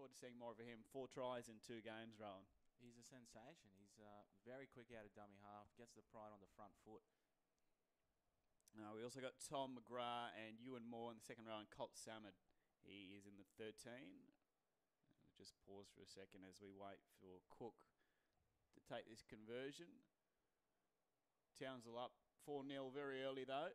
forward to seeing more of him. 4 tries in 2 games, Rowan. He's a sensation. He's very quick out of dummy half, gets the pride on the front foot. We also got Tom McGrath and Ewan Moore in the second row, and Colt Salmon. He is in the 13. We'll just pause for a second as we wait for Cook to take this conversion. Townsville up 4-0 very early though.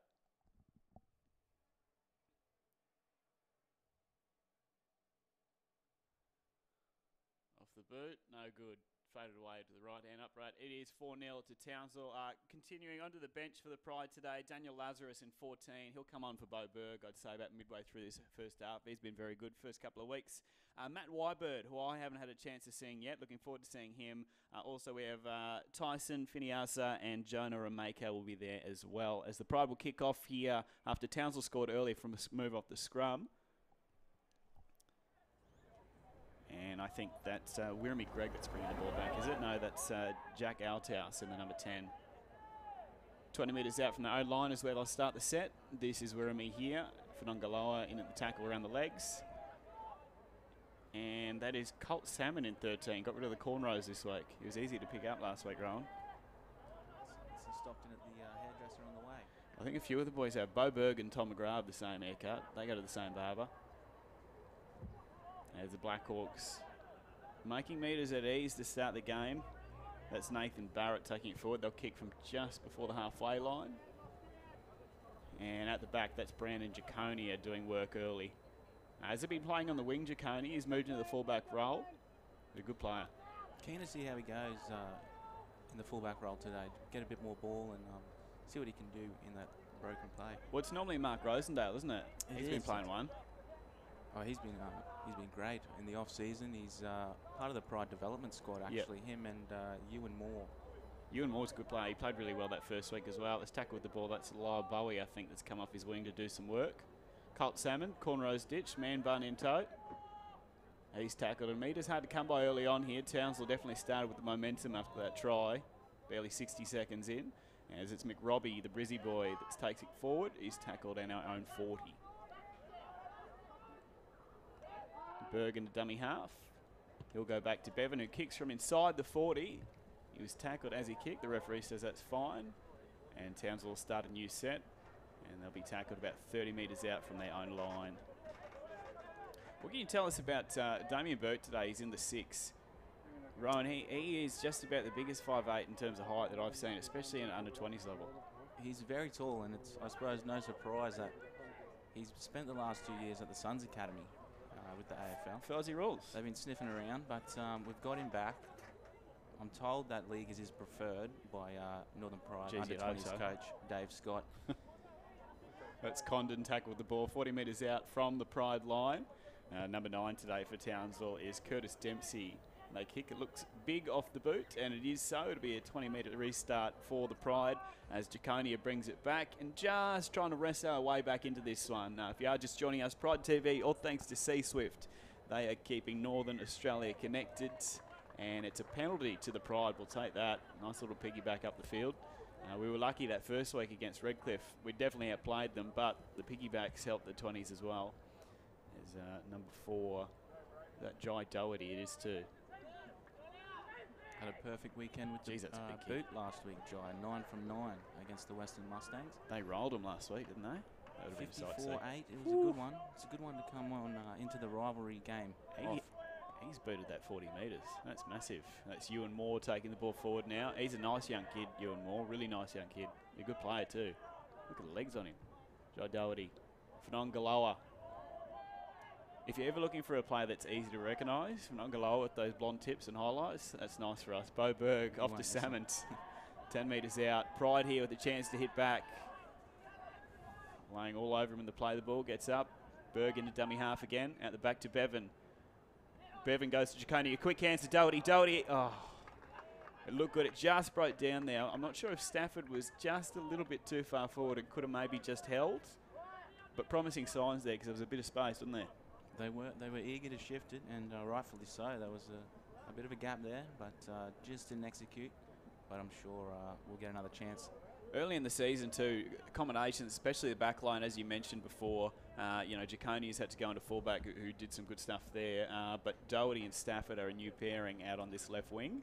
Off the boot, no good. Faded away to the right-hand upright. It is 4-0 to Townsville. Continuing onto the bench for the Pride today, Daniel Lazarus in 14. He'll come on for Bo Berg, I'd say, about midway through this first half. He's been very good first couple of weeks. Matt Wybird, who I haven't had a chance of seeing yet. Looking forward to seeing him. Also, we have Tyson Finiasa and Jonah Rameka will be there as well. As the Pride will kick off here after Townsville scored early from a move off the scrum. And I think that's Wirrami Gregg that's bringing the ball back, is it? No, that's Jack Althouse in the number 10. 20 metres out from the O-line is where they'll start the set. This is Wirrami here. Fanongaloa in at the tackle around the legs. And that is Colt Salmon in 13. Got rid of the cornrows this week. He was easy to pick up last week, Rowan. He stopped in at the hairdresser on the way. I think a few of the boys have. Bo Berg and Tom McGrath have the same haircut. They go to the same barber. As the Blackhawks making metres at ease to start the game. That's Nathan Barrett taking it forward. They'll kick from just before the halfway line. And at the back, that's Brandon Jaconia doing work early. Has he been playing on the wing, Jaconia? He's moved into the fullback role. He's a good player. Keen to see how he goes in the fullback role today. Get a bit more ball and see what he can do in that broken play. Well, it's normally Mark Rosendale, isn't it? He's been playing one. Oh, he's been great in the off season. He's part of the Pride development squad actually. Yep. Him and Ewan Moore. Ewan Moore's a good player. He played really well that first week as well. Let's tackle with the ball. That's Lyle Bowie, I think, that's come off his wing to do some work. Colt Salmon, cornrows ditch, man bun in tow. He's tackled, and meters hard to come by early on here. Townsville definitely started with the momentum after that try. Barely 60 seconds in. As it's McRobbie, the Brizzy boy, that takes it forward. He's tackled in our own 40. Berg into dummy half. He'll go back to Bevan, who kicks from inside the 40. He was tackled as he kicked. The referee says that's fine. And Townsville will start a new set. And they'll be tackled about 30 metres out from their own line. What can you tell us about Damien Burt today? He's in the 6. Rowan, he is just about the biggest 5'8" in terms of height that I've seen, especially in under 20s level. He's very tall, and it's, I suppose, no surprise that he's spent the last 2 years at the Suns Academy. With the AFL. Fuzzy rules. They've been sniffing around, but we've got him back. I'm told that league is his preferred by Northern Pride under-20s coach Dave Scott. That's Condon tackled the ball 40 metres out from the Pride line. Number 9 today for Townsville is Curtis Dempsey. They kick. It looks big off the boot, and it is so. It'll be a 20-metre restart for the Pride as Jaconia brings it back and just trying to wrestle our way back into this one. If you are just joining us, Pride TV, all thanks to C-Swift. They are keeping Northern Australia connected, and it's a penalty to the Pride. We'll take that. Nice little piggyback up the field. We were lucky that first week against Redcliffe. We definitely outplayed them, but the piggybacks helped the 20s as well. There's number 4, that Jai Doherty, it is too. Had a perfect weekend with the boot last week, Jai. 9 from 9 against the Western Mustangs. They rolled them last week, didn't they? 54-8. It was a good one. It's a good one to come on into the rivalry game. He's booted that 40 metres. That's massive. That's Ewan Moore taking the ball forward now. He's a nice young kid, Ewan Moore. Really nice young kid. A good player too. Look at the legs on him. Jai Doherty. Fanongaloa. If you're ever looking for a player that's easy to recognise, Fanongaloa with those blonde tips and highlights, that's nice for us. Bo Berg off to Salmon. 10 metres out. Pride here with a chance to hit back. Laying all over him in the play. The ball gets up. Berg into dummy half again. Out the back to Bevan. Bevan goes to Jaconia. Quick hands to Doherty. Doherty. Oh, it looked good. It just broke down there. I'm not sure if Stafford was just a little bit too far forward and could have maybe just held. But promising signs there because there was a bit of space, wasn't there? They were eager to shift it, and rightfully so. There was a bit of a gap there, but just didn't execute. But I'm sure we'll get another chance Early in the season too, combinations, especially the back line, as you mentioned before, you know, Jaconi's had to go into fullback, who did some good stuff there, but Doherty and Stafford are a new pairing out on this left wing,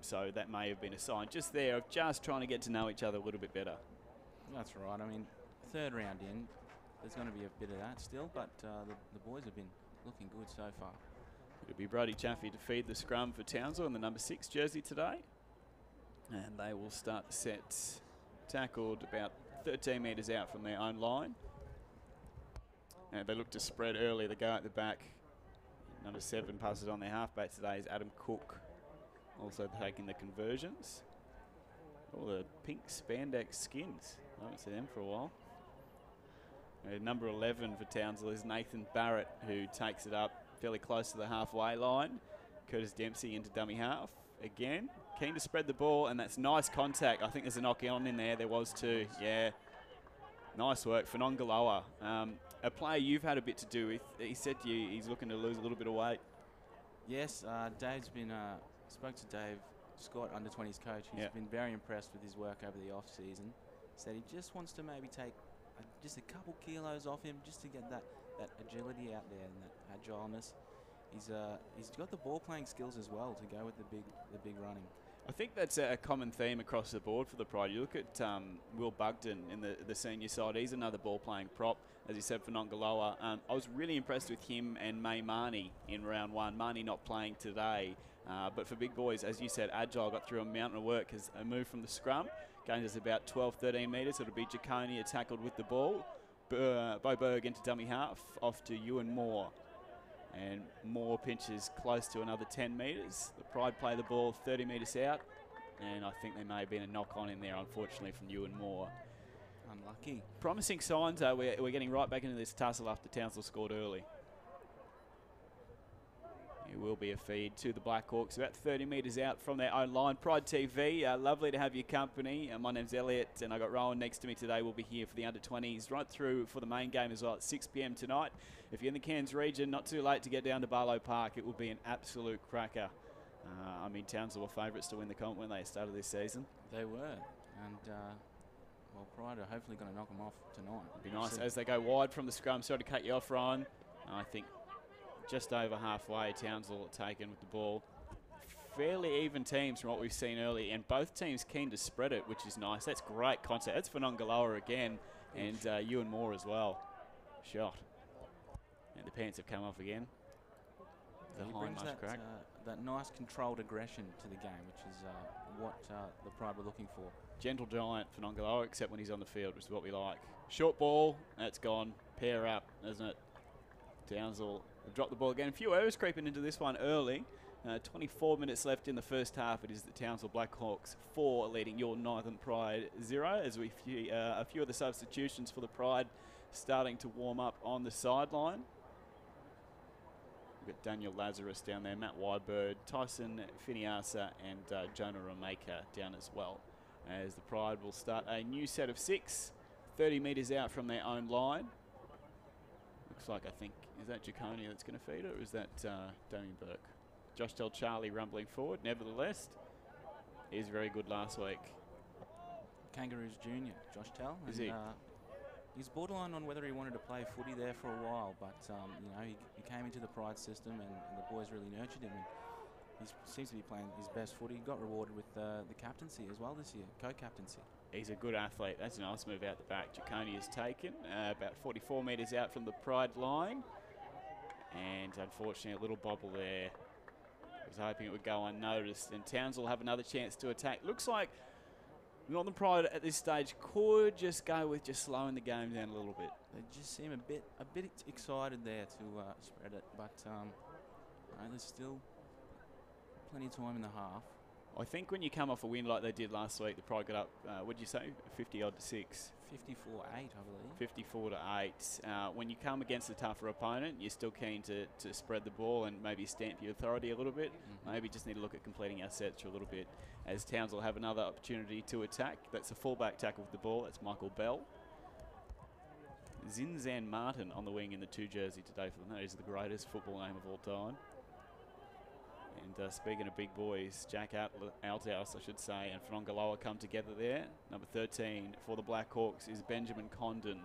so that may have been a sign just there of just trying to get to know each other a little bit better. That's right. I mean, third round in, there's going to be a bit of that still, but the boys have been looking good so far. It'll be Brody Chaffee to feed the scrum for Townsville in the number 6 jersey today, and they will start the set. Tackled about 13 metres out from their own line. And they look to spread early. They go at the back. Number 7 passes on their halfback today is Adam Cook. Also taking the conversions. All the pink spandex skins. I haven't seen them for a while. Number 11 for Townsville is Nathan Barrett, who takes it up fairly close to the halfway line. Curtis Dempsey into dummy half again. Keen to spread the ball, and that's nice contact. I think there's a knock-on in there. There was too. Yeah. Nice work for Nongaloa. A player you've had a bit to do with. He said to you he's looking to lose a little bit of weight. Yes, Dave's been, spoke to Dave Scott, under-20s coach. He's been very impressed with his work over the off-season. Said he just wants to maybe take just a couple kilos off him just to get that agility out there and that agileness. He's got the ball-playing skills as well to go with the big running. I think that's a common theme across the board for the Pride. You look at Will Bugden in the senior side. He's another ball-playing prop, as you said, for Nongaloa. I was really impressed with him and May Marnie in round 1. Marnie not playing today. But for big boys, as you said, agile, got through a mountain of work as a move from the scrum. Gains us about 12, 13 metres. It'll be Jaconia tackled with the ball. Bo Berg into dummy half, off to Ewan Moore. And Moore pinches close to another 10 metres. The Pride play the ball 30 metres out. And I think there may have been a knock-on in there, unfortunately, from Ewan Moore. Unlucky. Promising signs, though. We're getting right back into this tussle after Townsville scored early. It will be a feed to the BLACKHAWKS, about 30 metres out from their own line. Pride TV, lovely to have your company. My name's Elliot, and I got Rowan next to me today. We'll be here for the under-20s, right through for the main game as well at 6 p.m. tonight. If you're in the Cairns region, not too late to get down to Barlow Park. It will be an absolute cracker. I mean, Townsville were favourites to win the comp when they started this season. They were, and well, Pride are hopefully going to knock them off tonight. It'd be nice as they go wide from the scrum. Sorry to cut you off, Rowan. I think just over halfway, Townsville taken with the ball. Fairly even teams from what we've seen early, and both teams keen to spread it, which is nice. That's great contact. That's for Nongaloa again, and Ewan Moore as well. Shot. And the pants have come off again. He brings that nice controlled aggression to the game, which is what the Pride were looking for. Gentle giant for Nongaloa, except when he's on the field, which is what we like. Short ball, that's gone. Pair up, isn't it? Townsville drop the ball again. A few errors creeping into this one early. 24 minutes left in the first half. It is the Townsville BLACKHAWKS 4 leading your Northern Pride 0, as we a few of the substitutions for the Pride starting to warm up on the sideline. We've got Daniel Lazarus down there, Matt Wybird, Tyson Finiasa, and Jonah Rameka down as well. As the Pride will start a new set of 6, 30 metres out from their own line. Looks like, I think, is that Jaconia that's going to feed it, or is that Damien Burke? Josh Del Charlie rumbling forward. Nevertheless, he was very good last week. Kangaroos Junior, Josh Tell. Is he? He's borderline on whether he wanted to play footy there for a while, but you know, he came into the Pride system, and the boys really nurtured him. And he seems to be playing his best footy. He got rewarded with the captaincy as well this year, co-captaincy. He's a good athlete. That's a nice move out the back. Jaconia is taken about 44 metres out from the Pride line, and unfortunately a little bobble there. I was hoping it would go unnoticed, and Townsville will have another chance to attack. Looks like Northern Pride at this stage could just go with just slowing the game down a little bit. They just seem a bit excited there to spread it, but there's still plenty of time in the half. I think when you come off a win like they did last week, the Pride got up, what did you say, 50-odd to 6? 54-8, I believe. 54-8. When you come against a tougher opponent, you're still keen to spread the ball and maybe stamp your authority a little bit. Maybe just need to look at completing our sets for a little bit, as Townsville have another opportunity to attack. That's a fullback tackle with the ball. That's Michael Bell. Zinzan Martin on the wing in the 2 jersey today for them. That is the greatest football name of all time. And speaking of big boys, Jack Althouse, I should say, and Whanongaloa come together there. Number 13 for the Blackhawks is Benjamin Condon.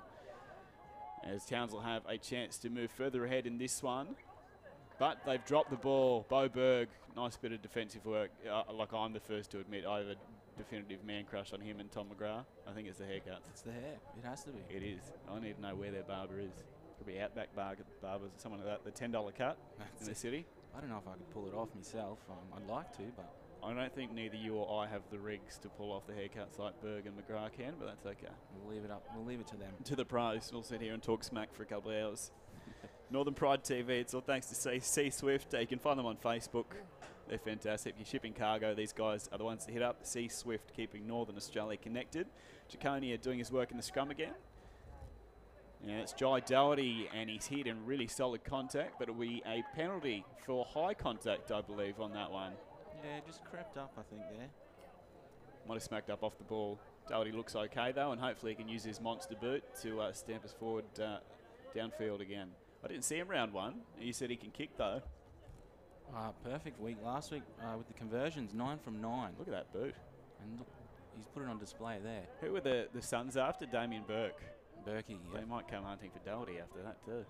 As Townsville have a chance to move further ahead in this one. But they've dropped the ball. Bo Berg, nice bit of defensive work. Like I'm the first to admit, I have a definitive man crush on him and Tom McGrath. I think it's the haircut. It's the hair. It has to be. It is. I need to know where their barber is. Could be Outback Barbers or something like that. The $10 cut in the city. I don't know if I could pull it off myself. I'd like to, but I don't think neither you or I have the rigs to pull off the haircuts like Berg and McGrath can, but that's okay. We'll leave it up. We'll leave it to them. To the pros. We'll sit here and talk smack for a couple of hours. Northern Pride TV. It's all thanks to C Swift. You can find them on Facebook. They're fantastic. If you're shipping cargo, these guys are the ones to hit up. C Swift keeping Northern Australia connected. Jaconia doing his work in the scrum again. Yeah, it's Jai Doherty, and he's hit in really solid contact, but it'll be a penalty for high contact, I believe, on that one. Yeah, just crept up, I think, there. Might have smacked up off the ball. Doherty looks okay, though, and hopefully he can use his monster boot to stamp us forward downfield again. I didn't see him round one. He said he can kick, though. Perfect week last week with the conversions, 9 from 9. Look at that boot. And look, he's put it on display there. Who were the Suns after? Damien Burke. Berkey, yeah. They might come hunting for Doherty after that too.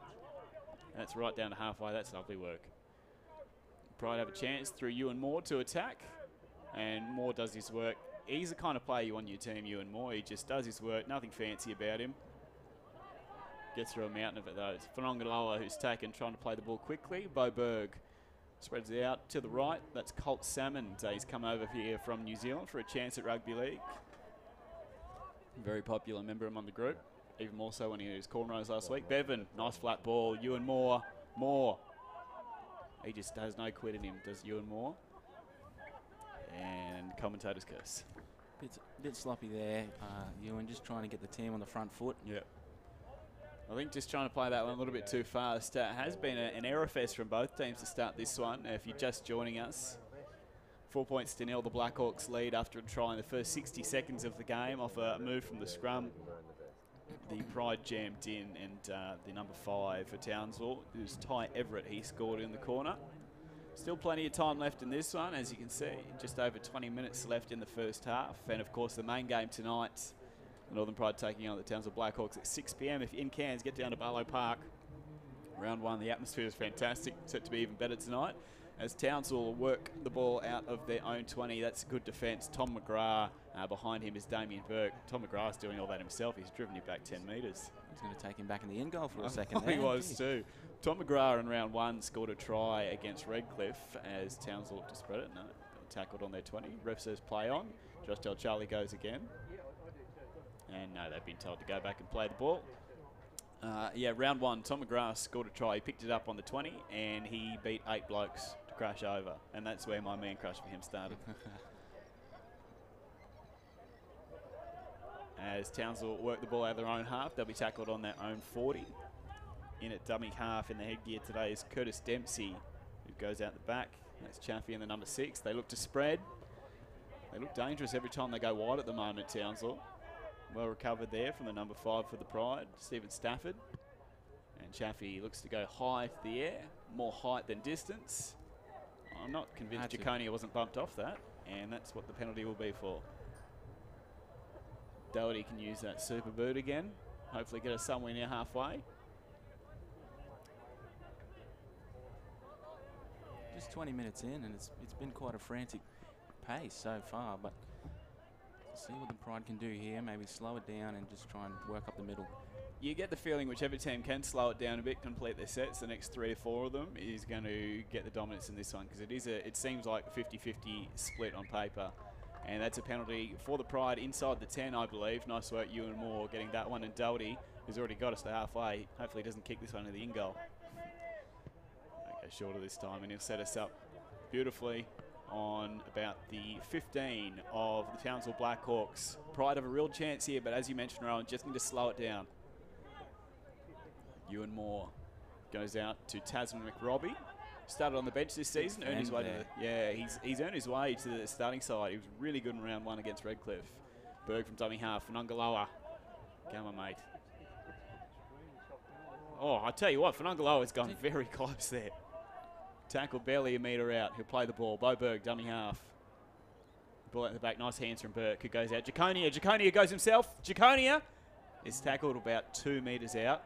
That's right down to halfway. That's lovely work. Pride have a chance through Ewan Moore to attack, and Moore does his work. He's the kind of player you want in your team, Ewan Moore. He just does his work, nothing fancy about him. Gets through a mountain of it though. It's Whanongaloa who's taken, trying to play the ball quickly. Bo Berg spreads it out to the right. That's Colt Salmon. He's come over here from New Zealand for a chance at rugby league. Very popular member among the group. Even more so when he was cornrows last week. Bevan, nice flat ball. Ewan Moore. He just has no quit in him, does Ewan Moore. And commentator's curse. Bit sloppy there. Ewan just trying to get the team on the front foot. Yep. I think just trying to play that one a little bit too fast. Has been an error fest from both teams to start this one. If you're just joining us. 4 points to nil. The Blackhawks lead after trying the first 60 seconds of the game off a move from the scrum. The Pride jammed in, and the number 5 for Townsville, who's Ty Everett, he scored in the corner. Still plenty of time left in this one, as you can see. Just over 20 minutes left in the first half. And, of course, the main game tonight, Northern Pride taking on the Townsville Blackhawks at 6 p.m. If you're in Cairns, get down to Barlow Park. Round 1, the atmosphere is fantastic, set to be even better tonight. As Townsville work the ball out of their own 20. That's good defence. Tom McGrath, behind him is Damien Burke. Tom McGrath's doing all that himself. He's driven you back 10 metres. He's going to take him back in the end goal for a second. He was too. Tom McGrath in round 1 scored a try against Redcliffe as Townsville looked to spread it. No, tackled on their 20. Ref says play on. Josh Del Charlie goes again. And no, they've been told to go back and play the ball. Yeah, round 1, Tom McGrath scored a try. He picked it up on the 20 and he beat 8 blokes to crash over. And that's where my man crush for him started. As Townsville work the ball out of their own half, they'll be tackled on their own 40. In at dummy half in the headgear today is Curtis Dempsey, who goes out the back. That's Chaffee in the number 6. They look to spread. They look dangerous every time they go wide at the moment, Townsville. Well recovered there from the number 5 for the Pride, Stephen Stafford. And Chaffee looks to go high to the air, more height than distance. I'm not convinced Jaconia wasn't bumped off that, and that's what the penalty will be for. Doherty can use that super boot again. Hopefully get us somewhere near halfway. Just 20 minutes in, and it's been quite a frantic pace so far, but see what the Pride can do here. Maybe slow it down and just try and work up the middle. You get the feeling whichever team can slow it down a bit, complete their sets, the next 3 or 4 of them, is going to get the dominance in this one, because it seems like a 50-50 split on paper. And that's a penalty for the Pride inside the 10, I believe. Nice work, Ewan Moore, getting that one. And Doherty, who's already got us to halfway, hopefully doesn't kick this one to the in goal. Okay, shorter this time, and he'll set us up beautifully on about the 15 of the Townsville Blackhawks. Pride have a real chance here, but as you mentioned, Rowan, just need to slow it down. Ewan Moore goes out to Tasman McRobbie. Started on the bench this season, earned his way to the, he's earned his way to the starting side. He was really good in round 1 against Redcliffe. Berg from dummy half, Whanongaloa. Come on, mate. Oh, I tell you what, Whanongaloa has gone very close there. Tackle barely a metre out. He'll play the ball. Bo Berg, dummy half. Ball at the back. Nice hands from Burke, who goes out. Jaconia. Jaconia goes himself. Jaconia is tackled about 2 metres out.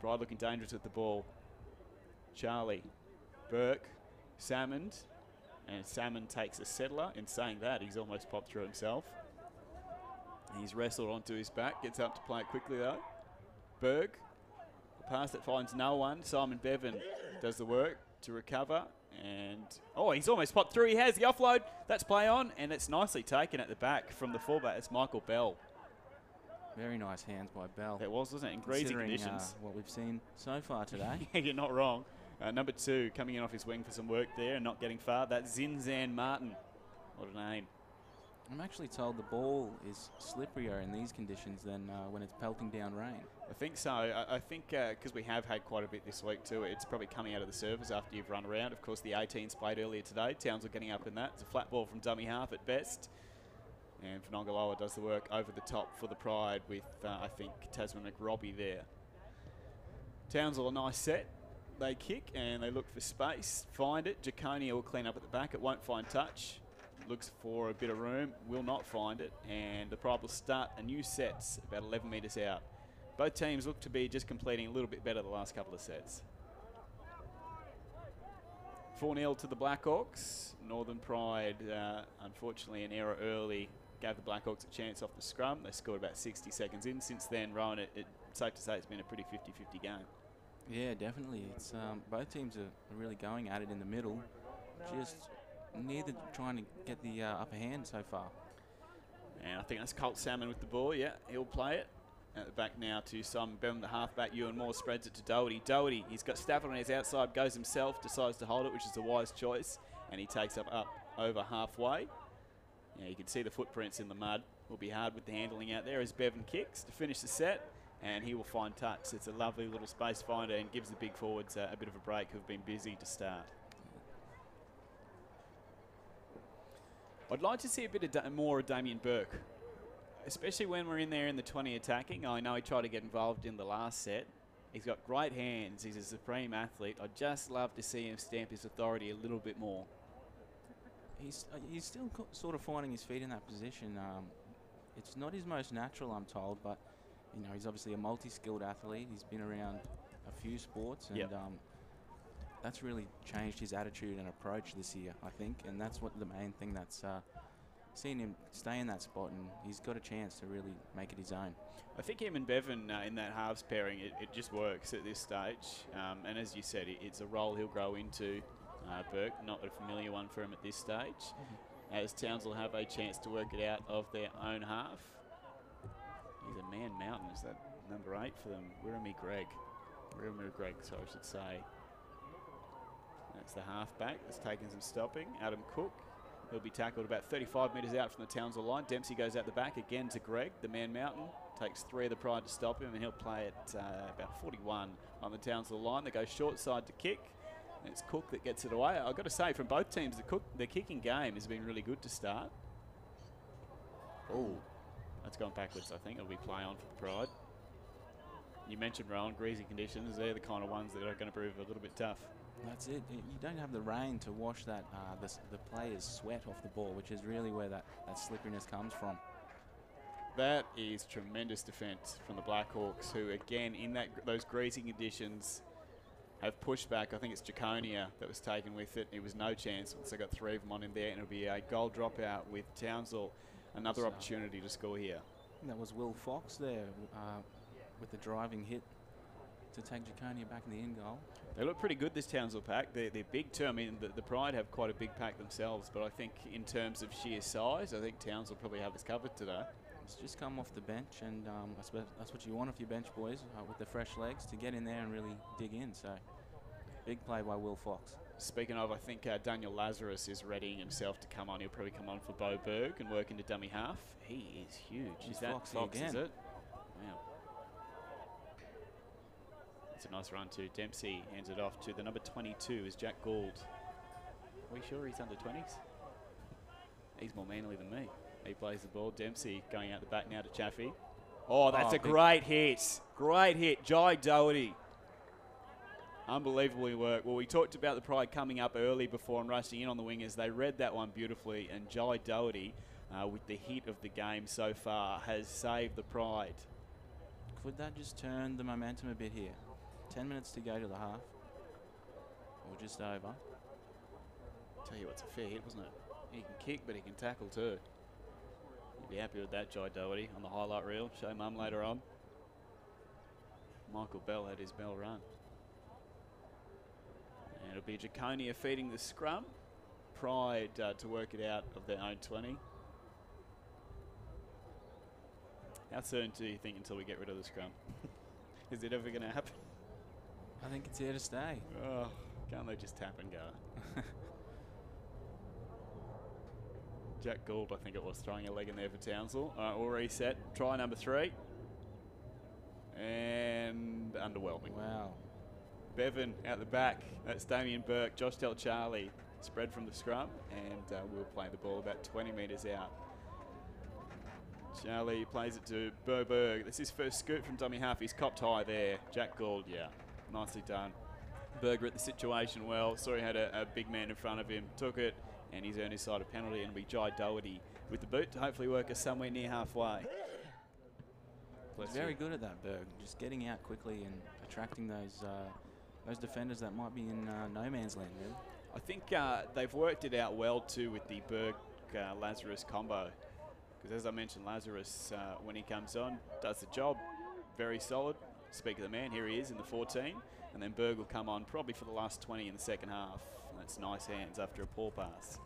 Pride looking dangerous with the ball. Charlie. Burke. Salmond. And Salmond takes a settler. In saying that, he's almost popped through himself. He's wrestled onto his back. Gets up to play it quickly, though. Berg. The pass that finds no one. Simon Bevan does the work to recover. And, oh, he's almost popped through. He has the offload. That's play on. And it's nicely taken at the back from the fullback. It's Michael Bell. Very nice hands by Bell. That was, wasn't it? In greasy conditions. What we've seen so far today. You're not wrong. Number 2 coming in off his wing for some work there and not getting far. That's Zinzan Martin. What a name. I'm actually told the ball is slipperier in these conditions than when it's pelting down rain. I think so. I think because we have had quite a bit this week too, it's probably coming out of the surface after you've run around. Of course, the 18s played earlier today. Townsville getting up in that. It's a flat ball from dummy half at best. And Fanongaloa does the work over the top for the Pride with, I think, Tasman McRobbie there. Townsville, a nice set. They kick and they look for space. Find it. Jaconia will clean up at the back. It won't find touch. Looks for a bit of room. Will not find it. And the Pride will start a new set about 11 metres out. Both teams look to be just completing a little bit better the last couple of sets. 4-0 to the Blackhawks. Northern Pride, unfortunately, an error early gave the Blackhawks a chance off the scrum. They scored about 60 seconds in. Since then, Rowan, it's safe to say it's been a pretty 50-50 game. Yeah, definitely. It's both teams are really going at it in the middle. Just neither trying to get the upper hand so far. And I think that's Colt Salmon with the ball. Yeah, he'll play it. At the back now to Simon Bevan, the halfback. Ewan Moore spreads it to Doherty. Doherty, he's got Stafford on his outside, goes himself, decides to hold it, which is a wise choice. And he takes up over halfway. Yeah, you can see the footprints in the mud. Will be hard with the handling out there as Bevan kicks to finish the set. And he will find touch. It's a lovely little space finder and gives the big forwards a bit of a break who've been busy to start. I'd like to see a bit of more of Damien Burke, especially when we're in there in the 20 attacking. I know he tried to get involved in the last set. He's got great hands. He's a supreme athlete. I'd just love to see him stamp his authority a little bit more. He's still sort of finding his feet in that position. It's not his most natural, I'm told, but you know, he's obviously a multi-skilled athlete. He's been around a few sports, and that's really changed his attitude and approach this year, I think. And that's what the main thing that's seen him stay in that spot, and he's got a chance to really make it his own. I think him and Bevan in that halves pairing, it just works at this stage. And as you said, it's a role he'll grow into. Burke, not a familiar one for him at this stage. As Townsville have a chance to work it out of their own half. He's a man mountain, is that number 8 for them? Wirrami Greg, so I should say. That's the halfback that's taken some stopping. Adam Cook, he'll be tackled about 35 metres out from the Townsville line. Dempsey goes out the back again to Greg, the man mountain. Takes 3 of the Pride to stop him, and he'll play it about 41 on the Townsville line. They go short side to kick. And it's Cook that gets it away. I've got to say, from both teams, the kicking game has been really good to start. Oh, that's gone backwards, I think. It'll be play on for the Pride. You mentioned Rowan, greasy conditions. They're the kind of ones that are going to prove a little bit tough. That's it. You don't have the rain to wash that the players' sweat off the ball, which is really where that slipperiness comes from. That is tremendous defence from the Blackhawks, who, again, in those greasy conditions, have pushed back. I think it's Jaconia that was taken with it. It was no chance once they got 3 of them on him there, and it'll be a goal dropout with Townsville. Another opportunity to score here. That was Will Fox there with the driving hit to take Jaconia back in the end goal. They look pretty good, this Townsville pack. They're big too. I mean, the Pride have quite a big pack themselves, but I think in terms of sheer size, I think Townsville probably have us covered today. It's just come off the bench, and I suppose that's what you want of your bench boys with the fresh legs to get in there and really dig in. So, big play by Will Fox. Speaking of, I think Daniel Lazarus is readying himself to come on. He'll probably come on for Bo Berg and work into dummy half. He is huge. Is that Fox again? Is it? Wow. It's a nice run too. Dempsey hands it off to the number 22 is Jack Gould. Are we sure he's under 20s? He's more manly than me. He plays the ball. Dempsey going out the back now to Chaffee. Oh, that's a great hit. Great hit. Jai Doherty. Unbelievably work. Well, we talked about the Pride coming up early before and rushing in on the wingers. They read that one beautifully, and Jai Doherty, with the hit of the game so far, has saved the Pride. Could that just turn the momentum a bit here? 10 minutes to go to the half. Or just over. Tell you what's a fair hit, wasn't it? He can kick, but he can tackle too. You'd be happy with that, Jai Doherty, on the highlight reel. Show Mum later on. Michael Bell had his bell run. And it'll be Jaconia feeding the scrum. Pride to work it out of their own 20. How soon do you think until we get rid of the scrum? Is it ever going to happen? I think it's here to stay. Oh, can't they just tap and go? Jack Gould, I think it was, throwing a leg in there for Townsville. All right, we'll reset. Try number 3. And underwhelming. Wow. Bevan out the back. That's Damien Burke. Josh Del Charlie spread from the scrum. And we'll play the ball about 20 metres out. Charlie plays it to Berg. That's his first scoop from dummy half. He's copped high there. Jack Gould, yeah, nicely done. Berger at the situation well. Saw he had a big man in front of him. Took it, and he's earned his side of penalty. And it'll be Jai Doherty with the boot to hopefully work us somewhere near halfway. He's very good at that, Berg. Just getting out quickly and attracting those defenders that might be in no man's land, really. I think they've worked it out well too with the Berg-Lazarus combo. Because as I mentioned, Lazarus, when he comes on, does the job. Very solid. Speak of the man, here he is in the 14. And then Berg will come on probably for the last 20 in the second half. And that's nice hands after a poor pass.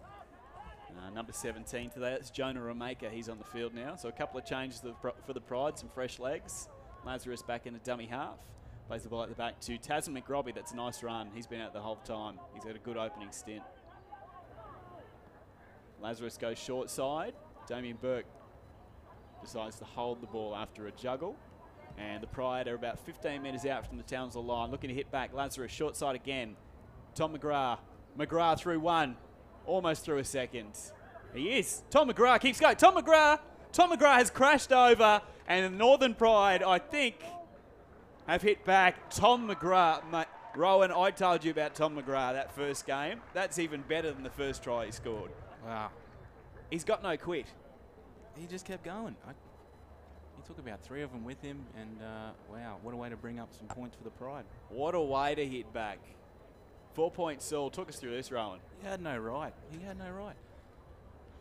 Number 17 today, that's Jonah Ramaker. He's on the field now. So a couple of changes for the Pride, some fresh legs. Lazarus back in the dummy half. Plays the ball at the back to Tasman McRobbie. That's a nice run. He's been out the whole time. He's had a good opening stint. Lazarus goes short side. Damien Burke decides to hold the ball after a juggle. And the Pride are about 15 metres out from the Townsville line. Looking to hit back. Lazarus short side again. Tom McGrath. McGrath through one. Almost through a second. He is. Tom McGrath keeps going. Tom McGrath has crashed over. And the Northern Pride, I think, have hit back. Tom McGrath. Rowan, I told you about Tom McGrath that first game. That's even better than the first try he scored. Wow. He's got no quit. He just kept going. He took about 3 of them with him, and wow, what a way to bring up some points for the Pride. What a way to hit back. 4-point Saul took us through this, Rowan. He had no right.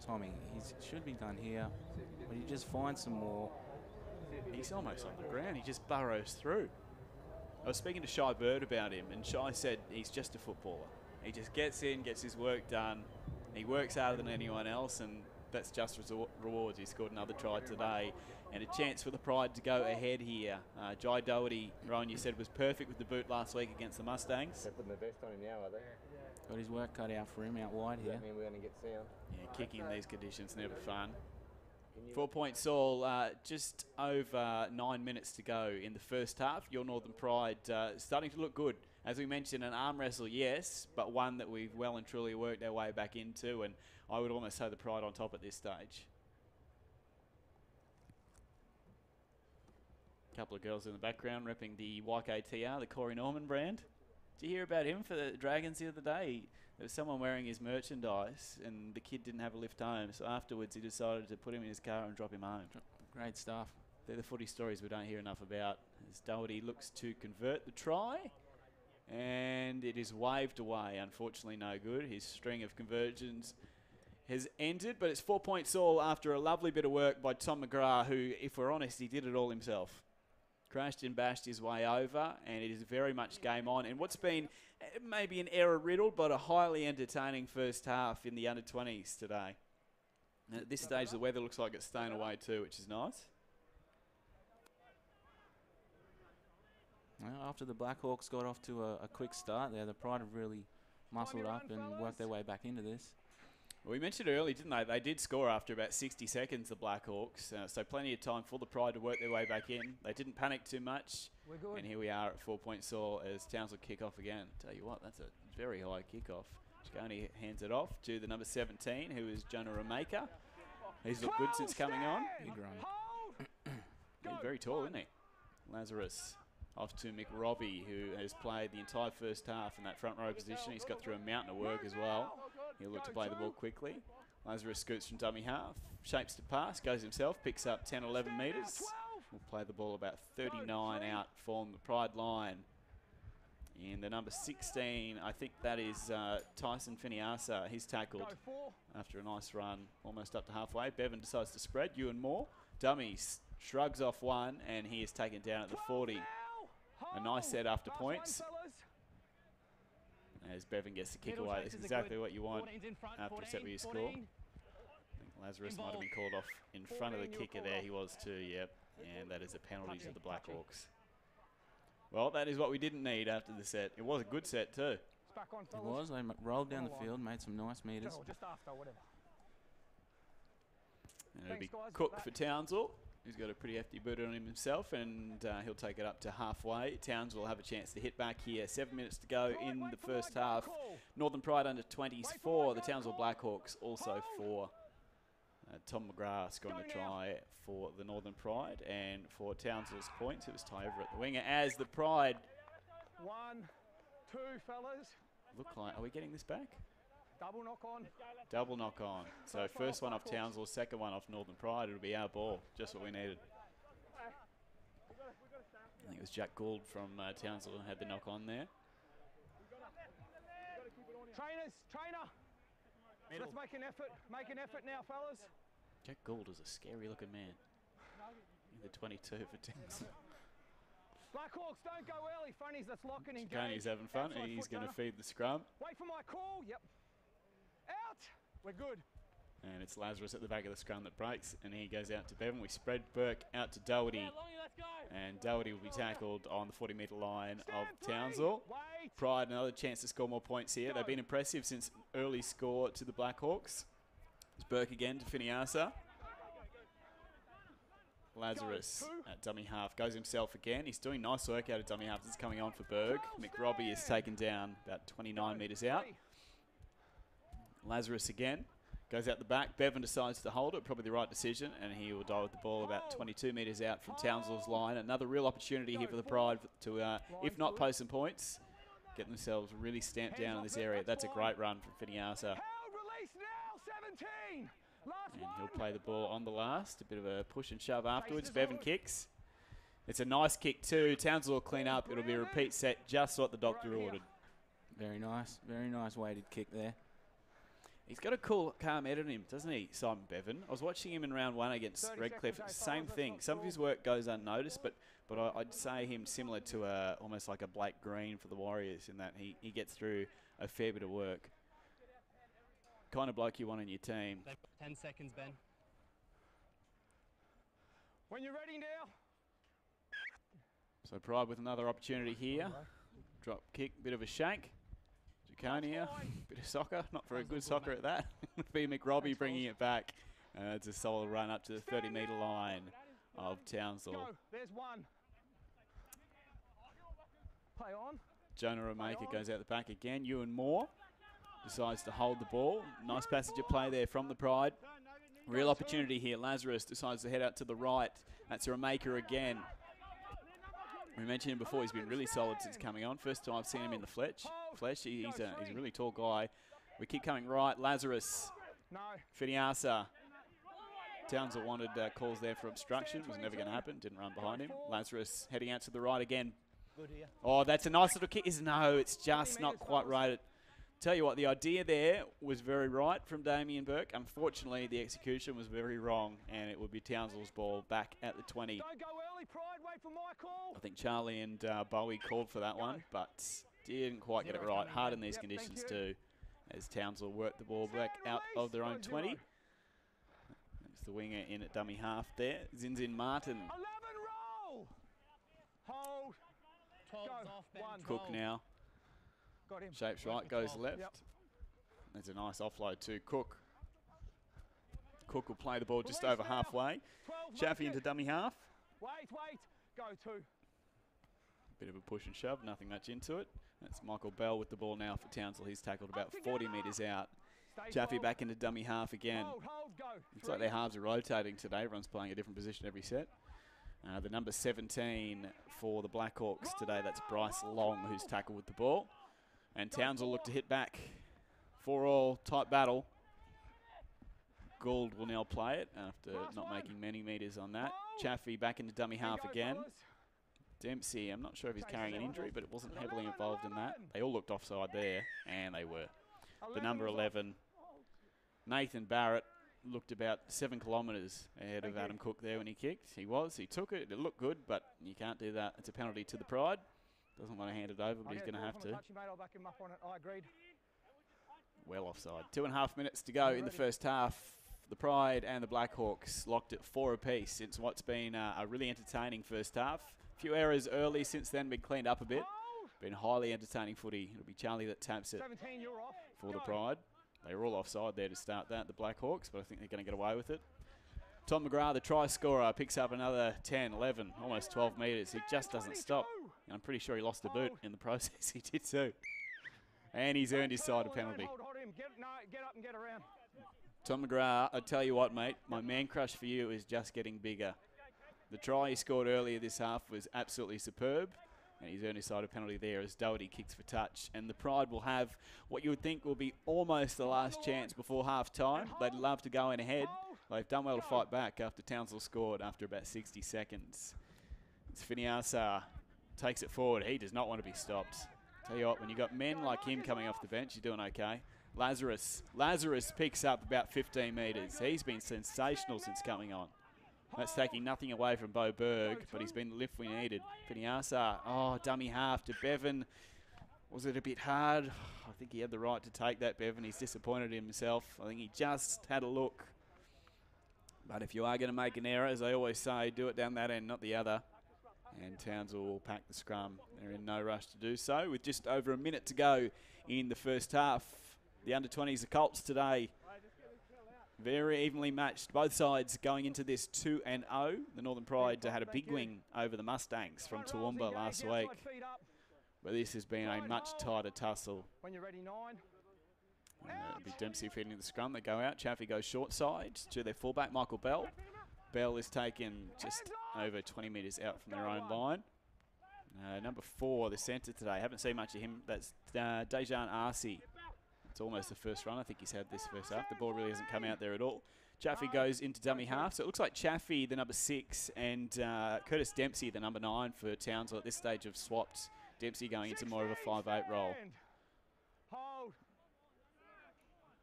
Tommy, he should be done here, but he just finds some more. He's almost on the ground. He just burrows through. I was speaking to Shy Bird about him, and Shy said he's just a footballer. He just gets in, gets his work done. He works harder than anyone else, and that's just rewards. He scored another try today, and a chance for the Pride to go ahead here. Jai Doherty, Rowan, you said, was perfect with the boot last week against the Mustangs. They're putting the best on him now, are they? Got his work cut out for him out wide here. Does that mean we're going to get sound? Yeah, kicking in these conditions, never fun. 4-point Saul, just over 9 minutes to go in the first half. Your Northern Pride starting to look good. As we mentioned, an arm wrestle, yes, but one that we've well and truly worked our way back into, and I would almost say the Pride on top at this stage. A couple of girls in the background repping the YKTR, the Corey Norman brand. Did you hear about him for the Dragons the other day? There was someone wearing his merchandise, and the kid didn't have a lift home, so afterwards he decided to put him in his car and drop him home. Great stuff. They're the footy stories we don't hear enough about. As Doherty looks to convert the try, and it is waved away. Unfortunately, no good. His string of conversions has ended, but it's 4-point all after a lovely bit of work by Tom McGrath, who, if we're honest, he did it all himself. Crashed and bashed his way over, and it is very much game on. And what's been maybe an error-riddled, but a highly entertaining first half in the under-20s today. And at this stage, the weather looks like it's staying away too, which is nice. Well, after the Blackhawks got off to a quick start there, the Pride have really muscled up and worked their way back into this. Well, we mentioned earlier, didn't they? They did score after about 60 seconds, the Blackhawks. So plenty of time for the Pride to work their way back in. They didn't panic too much. And here we are at 4-point all as Townsville kick off again. Tell you what, that's a very high kickoff. Chicone hands it off to the number 17, who is Jonah Ramaker. He's looked good since coming on. Big run. He's very tall, isn't he? Lazarus off to McRobbie, who has played the entire first half in that front row position. He's got through a mountain of work as well. He'll look to play the ball quickly. Lazarus scoots from dummy half, shapes to pass, goes himself, picks up 10, 11 metres. Will play the ball about 39 out from the Pride line. And the number 16, I think that is Tyson Finiasa. He's tackled after a nice run, almost up to halfway. Bevan decides to spread. Ewan Moore, dummy, shrugs off one, and he is taken down at the 40. A nice set after points. As Bevan gets the kick away. That's exactly what you want after a set where you score. I think Lazarus might have been called off in front of the kicker there. He was too, yep. And that is a penalty to the Blackhawks. Well, that is what we didn't need after the set. It was a good set too. It was. They rolled down the field, made some nice meters. And it'll be Cook for Townsville, who's got a pretty hefty boot on him himself, and he'll take it up to halfway. Townsville will have a chance to hit back here. 7 minutes to go in the first half. Northern Pride under 20s 4. The Townsville Blackhawks also 4. Tom McGrath going to try for the Northern Pride, and for Townsville's points, it was tie over at the winger as the Pride. 1, 2, fellas. Look like, are we getting this back? Double knock on. Double knock on. So first one off Townsville, second one off Northern Pride. It'll be our ball, just what we needed. I think it was Jack Gould from Townsville who had the knock on there. Trainer. Let's make an effort. Make an effort now, fellas. Jack Gould is a scary looking man. The 22 for Townsville. Blackhawks, don't go early. Funnies, let's lock and engage. Coney's having fun. He's going to feed the scrum. Wait for my call. Yep. Out. We're good. And it's Lazarus at the back of the scrum that breaks, and he goes out to Bevan. We spread Burke out to Doherty, and Doherty will be tackled on the 40-metre line of Townsville. Pride, another chance to score more points here. They've been impressive since early score to the Blackhawks. It's Burke again to Finiasa. Lazarus at dummy half goes himself again. He's doing nice work out of dummy half. This is coming on for Berg. McRobbie is taken down about 29 metres out. Lazarus again. Goes out the back. Bevan decides to hold it. Probably the right decision. And he will die with the ball about 22 metres out from Townsville's line. Another real opportunity here for the Pride to, if not post some points, get themselves really stamped down in this area. That's a great run from Finiasa. And he'll play the ball on the last. A bit of a push and shove afterwards. Bevan kicks. It's a nice kick too. Townsville will clean up. It'll be a repeat set, just what the doctor ordered. Very nice weighted kick there. He's got a cool, calm head on him, doesn't he, Simon Bevan? I was watching him in round 1 against Redcliffe. Same thing. Some of his work goes unnoticed, but I'd say him similar to almost like a Blake Green for the Warriors in that he gets through a fair bit of work. Kind of bloke you want on your team. 10 seconds, Ben. When you're ready now. So Pride with another opportunity here. Drop kick, bit of a shank. Jaconia, bit of soccer, not very good soccer at that. B. McRobbie bringing it back. It's a solid run up to the 30-metre line of Townsville. Go. There's one. Play on. Jonah Remaker goes out the back again. Ewan Moore decides to hold the ball. Nice passage of play there from the Pride. Real opportunity here. Lazarus decides to head out to the right. That's Remaker again. We mentioned him before. He's been really solid since coming on. First time I've seen him in the flesh. He's a really tall guy. We keep coming right. Lazarus. Finiasa. Townsville wanted calls there for obstruction. Was never going to happen. Didn't run behind him. Lazarus heading out to the right again. Oh, that's a nice little kick. No, it's just not quite right. Tell you what, the idea there was very right from Damien Burke. Unfortunately, the execution was very wrong, and it would be Townsville's ball back at the 20. Don't go early, Pride. Wait for my call. I think Charlie and Bowie called for that one, but didn't quite get it right. Hard in these conditions too, as Townsville worked the ball back out of their own 20. That's the winger in at dummy half there. Zinzin Martin. 11 roll. Hold. 12's off, Ben. Cook now. Got him. Shapes right, goes left. Yep. There's a nice offload to Cook. Cook will play the ball just over halfway. Chaffee into dummy half. Wait. Go 2. Bit of a push and shove, nothing much into it. That's Michael Bell with the ball now for Townsville. He's tackled about 40 metres out. Chaffee back into dummy half again. Hold, go. Looks like their halves are rotating today. Everyone's playing a different position every set. The number 17 for the Blackhawks today, that's Bryce Long, who's tackled with the ball. And Townsville look to hit back. 4-all type battle. Gould will now play it after not making many metres on that. Chaffee back into dummy half again. Dempsey, I'm not sure if he's carrying an injury, but it wasn't heavily involved in that. They all looked offside there, and they were. The number 11, Nathan Barrett, looked about 7 kilometres ahead of Adam Cook there when he kicked. He took it, it looked good, but you can't do that. It's a penalty to the Pride. Doesn't want to hand it over, but he's going to have to. Well offside. 2.5 minutes to go in the first half. The Pride and the Blackhawks locked at 4 apiece since what's been a really entertaining first half. A few errors early, since then been cleaned up a bit. Been highly entertaining footy. It'll be Charlie that taps it for the Pride. They were all offside there to start that, the Blackhawks, but I think they're going to get away with it. Tom McGrath, the try scorer, picks up another 10, 11, almost 12 metres. He just doesn't stop. And I'm pretty sure he lost the boot in the process. He did too. And he's earned his side a penalty. Get up and get around. Tom McGrath, I tell you what, mate, my man crush for you is just getting bigger. The try he scored earlier this half was absolutely superb, and he's earned his side a penalty there as Doherty kicks for touch. And the Pride will have what you would think will be almost the last chance before half-time. They'd love to go in ahead. They've done well to fight back after Townsville scored after about 60 seconds. It's Finiasa, takes it forward. He does not want to be stopped. Tell you what, when you've got men like him coming off the bench, you're doing okay. Lazarus picks up about 15 metres. He's been sensational since coming on. That's taking nothing away from Bo Berg, but he's been the lift we needed. Finiasa, dummy half to Bevan. Was it a bit hard? I think he had the right to take that, Bevan. He's disappointed in himself. I think he just had a look. But if you are going to make an error, as I always say, do it down that end, not the other. And Townsville will pack the scrum. They're in no rush to do so. With just over a minute to go in the first half. The under-20s, the Colts today, very evenly matched. Both sides going into this 2-0. The Northern Pride had a big win over the Mustangs from Toowoomba last week. But this has been a much tighter tussle. When you're ready, 9. It'll be Dempsey feeding the scrum. They go out. Chaffee goes short side to their fullback, Michael Bell. Bell is taken just over 20 metres out from their own line. Number 4, the centre today. Haven't seen much of him. That's Dejan Arce. It's almost the first run I think he's had this first half. The ball really hasn't come out there at all. Chaffee goes into dummy half. So it looks like Chaffee, the number 6, and Curtis Dempsey, the number 9 for Townsville at this stage have swapped. Dempsey going into more of a 5-8 role.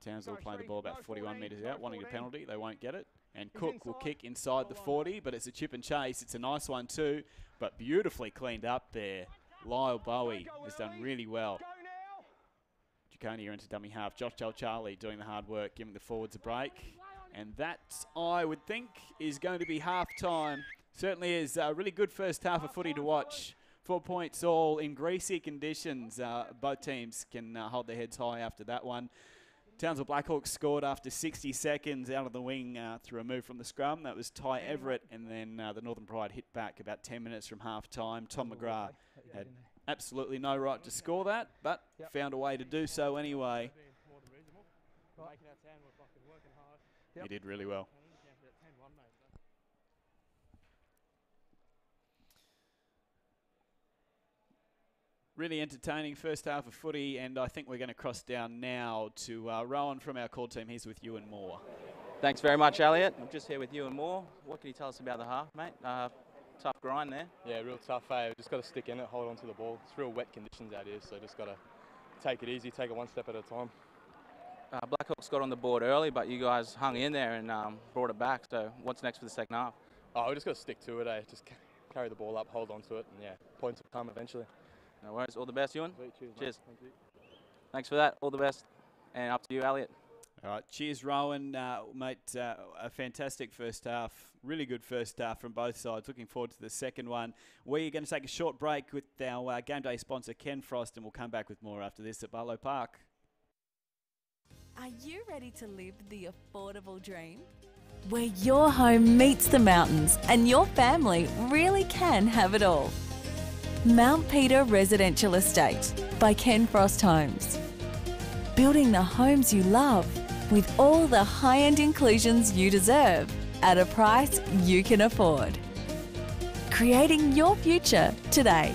Townsville will play the ball about 41 metres out, wanting a penalty. They won't get it. And Cook will kick inside the 40, but it's a chip and chase. It's a nice one too, but beautifully cleaned up there. Lyle Bowie has done really well. Jaconia into dummy half. Josh Charlie doing the hard work, giving the forwards a break. And that, I would think, is going to be half-time. Certainly is a really good first half of footy to watch. 4 points all in greasy conditions. Both teams can hold their heads high after that one. Townsville Blackhawks scored after 60 seconds out of the wing through a move from the scrum. That was Ty Everett, and then the Northern Pride hit back about 10 minutes from half-time. Tom McGrath had absolutely no right to score that, but found a way to do so anyway. He did really well. Really entertaining first half of footy, and I think we're going to cross down now to Rowan from our call team. He's with Ewan Moore. Thanks very much, Elliot. I'm just here with Ewan Moore. What can you tell us about the half, mate? Tough grind there. Yeah, real tough. Hey, just got to stick in it, hold on to the ball. It's real wet conditions out here, so just got to take it easy, take it one step at a time. Blackhawks got on the board early, but you guys hung in there and brought it back. So what's next for the second half? Oh, we just got to stick to it. Just carry the ball up, hold on to it, and yeah, points will come eventually. No worries. All the best, Ewan. Cheers. Thank you. Thanks for that. All the best. And up to you, Elliot. All right. Cheers, Rowan. Mate, a fantastic first half. Really good first half from both sides. Looking forward to the second one. We're going to take a short break with our game day sponsor, Ken Frost, and we'll come back with more after this at Barlow Park. Are you ready to live the affordable dream? Where your home meets the mountains and your family really can have it all. Mount Peter Residential Estate by Ken Frost Homes. Building the homes you love with all the high-end inclusions you deserve at a price you can afford. creating your future today.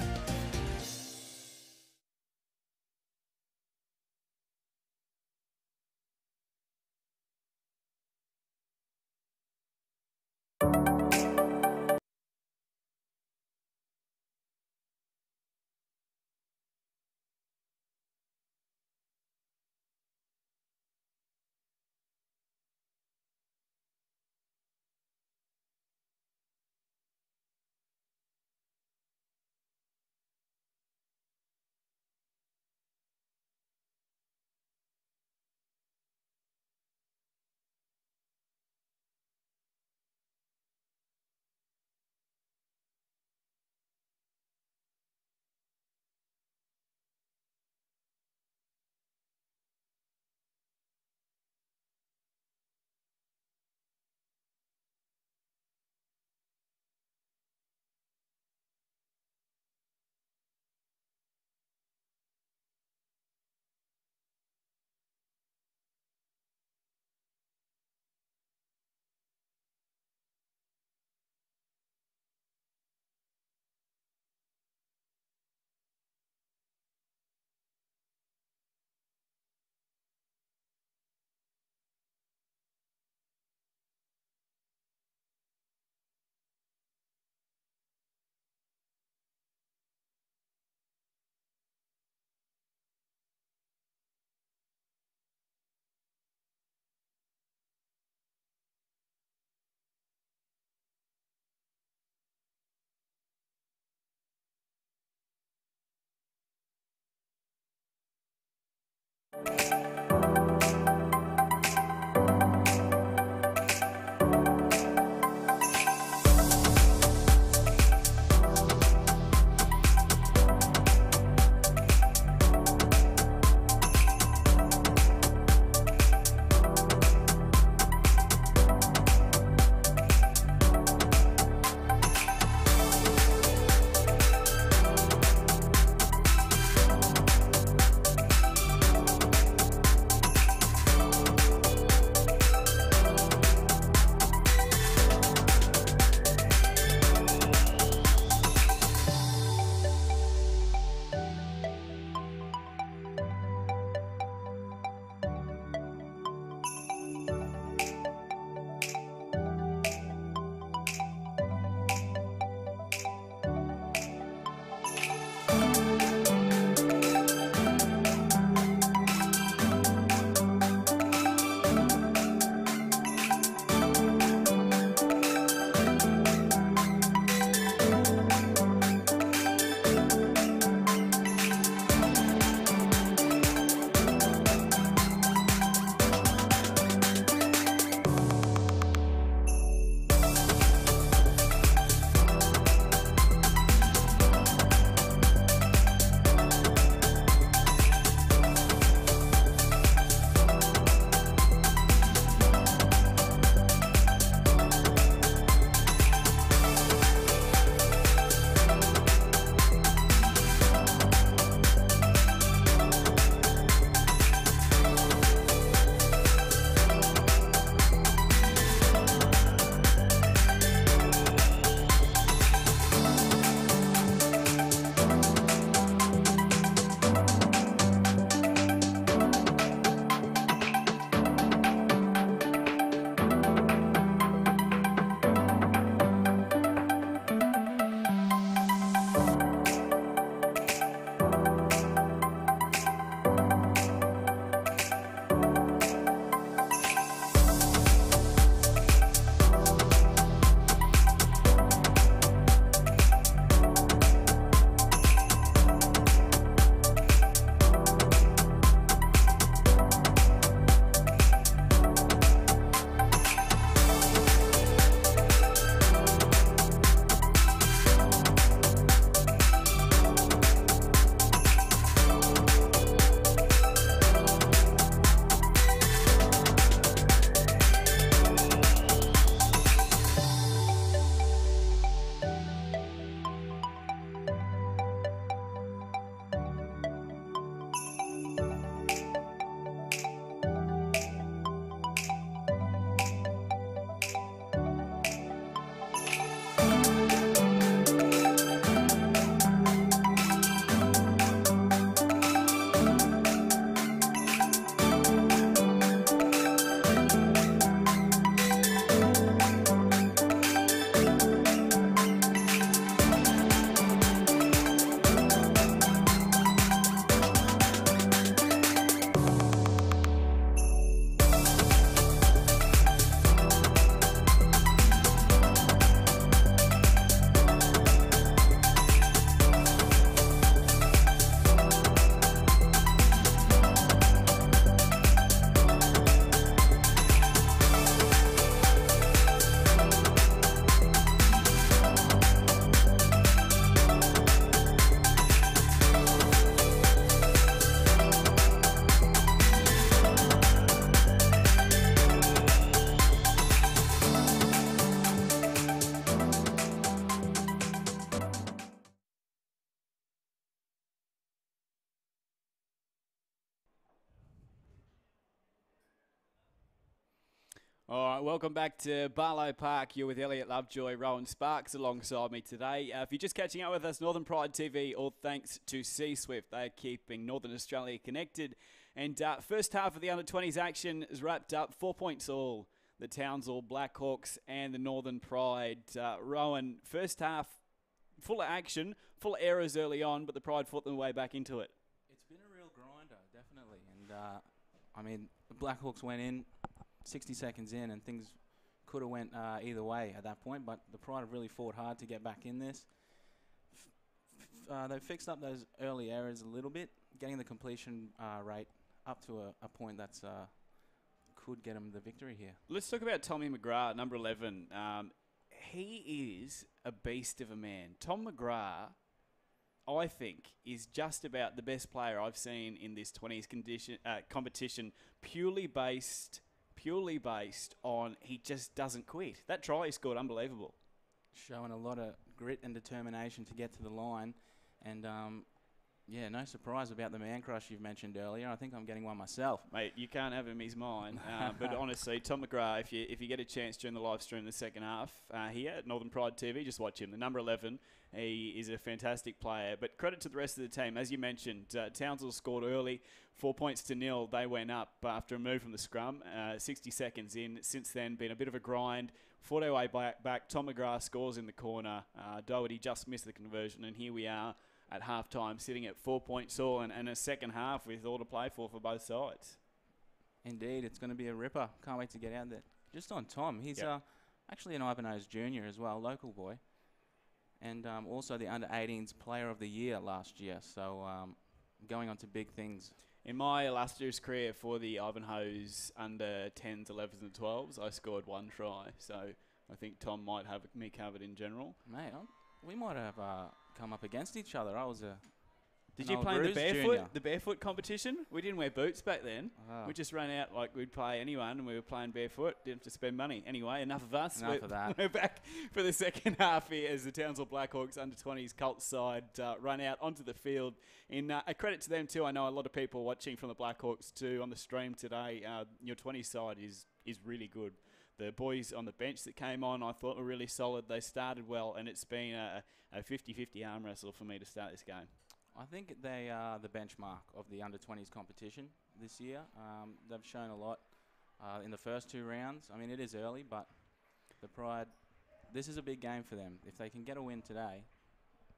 All right, welcome back to Barlow Park. You're with Elliot Lovejoy, Rowan Sparks alongside me today. If you're just catching up with us, Northern Pride TV, all thanks to C-Swift. They're keeping Northern Australia connected. And first half of the under-20s action is wrapped up. 4 points all. The Townsville BLACKHAWKS and the Northern Pride. Rowan, first half, full of action, full of errors early on, but the Pride fought their way back into it. It's been a real grinder, definitely. And, I mean, the BLACKHAWKS went in 60 seconds in, and things could have went either way at that point, but the Pride have really fought hard to get back in this. They've fixed up those early errors a little bit, getting the completion rate up to a point that's could get them the victory here. Let's talk about Tommy McGrath, number 11. He is a beast of a man. Tom McGrath, I think, is just about the best player I've seen in this 20s competition, purely based on he just doesn't quit. That try he scored, unbelievable. Showing a lot of grit and determination to get to the line. And, yeah, no surprise about the man crush you've mentioned earlier. I think I'm getting one myself. Mate, you can't have him, he's mine. But honestly, Tom McGrath, if you get a chance during the live stream in the second half here at Northern Pride TV, just watch him. The number 11, he is a fantastic player. But credit to the rest of the team. As you mentioned, Townsville scored early, 4 points to 0. They went up after a move from the scrum, 60 seconds in. Since then, been a bit of a grind. Fought their way back. Tom McGrath scores in the corner. Doherty just missed the conversion, and here we are at halftime, sitting at 4 points all, and a second half with all to play for both sides. Indeed, it's going to be a ripper. Can't wait to get out there. Just on Tom, he's actually an Ivanhoe's junior as well, local boy, and also the under-18s Player of the Year last year. So going on to big things. In my illustrious career for the Ivanhoe's under 10s, 11s, and 12s, I scored one try. So I think Tom might have me covered in general. Mate, we might have come up against each other. I was a. Did you play in the barefoot competition? We didn't wear boots back then. Oh. We just ran out like we'd play anyone, and we were playing barefoot. Didn't have to spend money. Anyway, enough of us. Enough of that. We're back for the second half here as the Townsville BLACKHAWKS under-20s Colts side run out onto the field. In a credit to them too. I know a lot of people watching from the BLACKHAWKS too on the stream today. Your 20s side is really good. The boys on the bench that came on, I thought were really solid. They started well, and it's been a 50-50 arm wrestle for me to start this game. I think they are the benchmark of the under-20s competition this year. They've shown a lot in the first two rounds. I mean, it is early, but the Pride, this is a big game for them. If they can get a win today,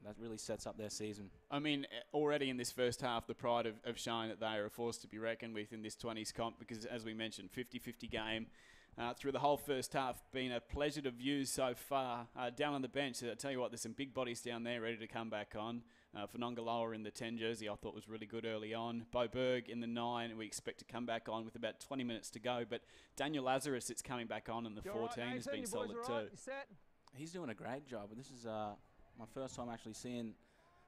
that really sets up their season. I mean, already in this first half, the Pride have shown that they are a force to be reckoned with in this 20s comp because, as we mentioned, 50-50 game. Through the whole first half, been a pleasure to view so far. Down on the bench, I tell you what, there's some big bodies down there ready to come back on. Fanongaloa in the 10 jersey, I thought was really good early on. Bo Berg in the 9, we expect to come back on with about 20 minutes to go. But Daniel Lazarus, it's coming back on in the 14, has been solid too. He's doing a great job. This is my first time actually seeing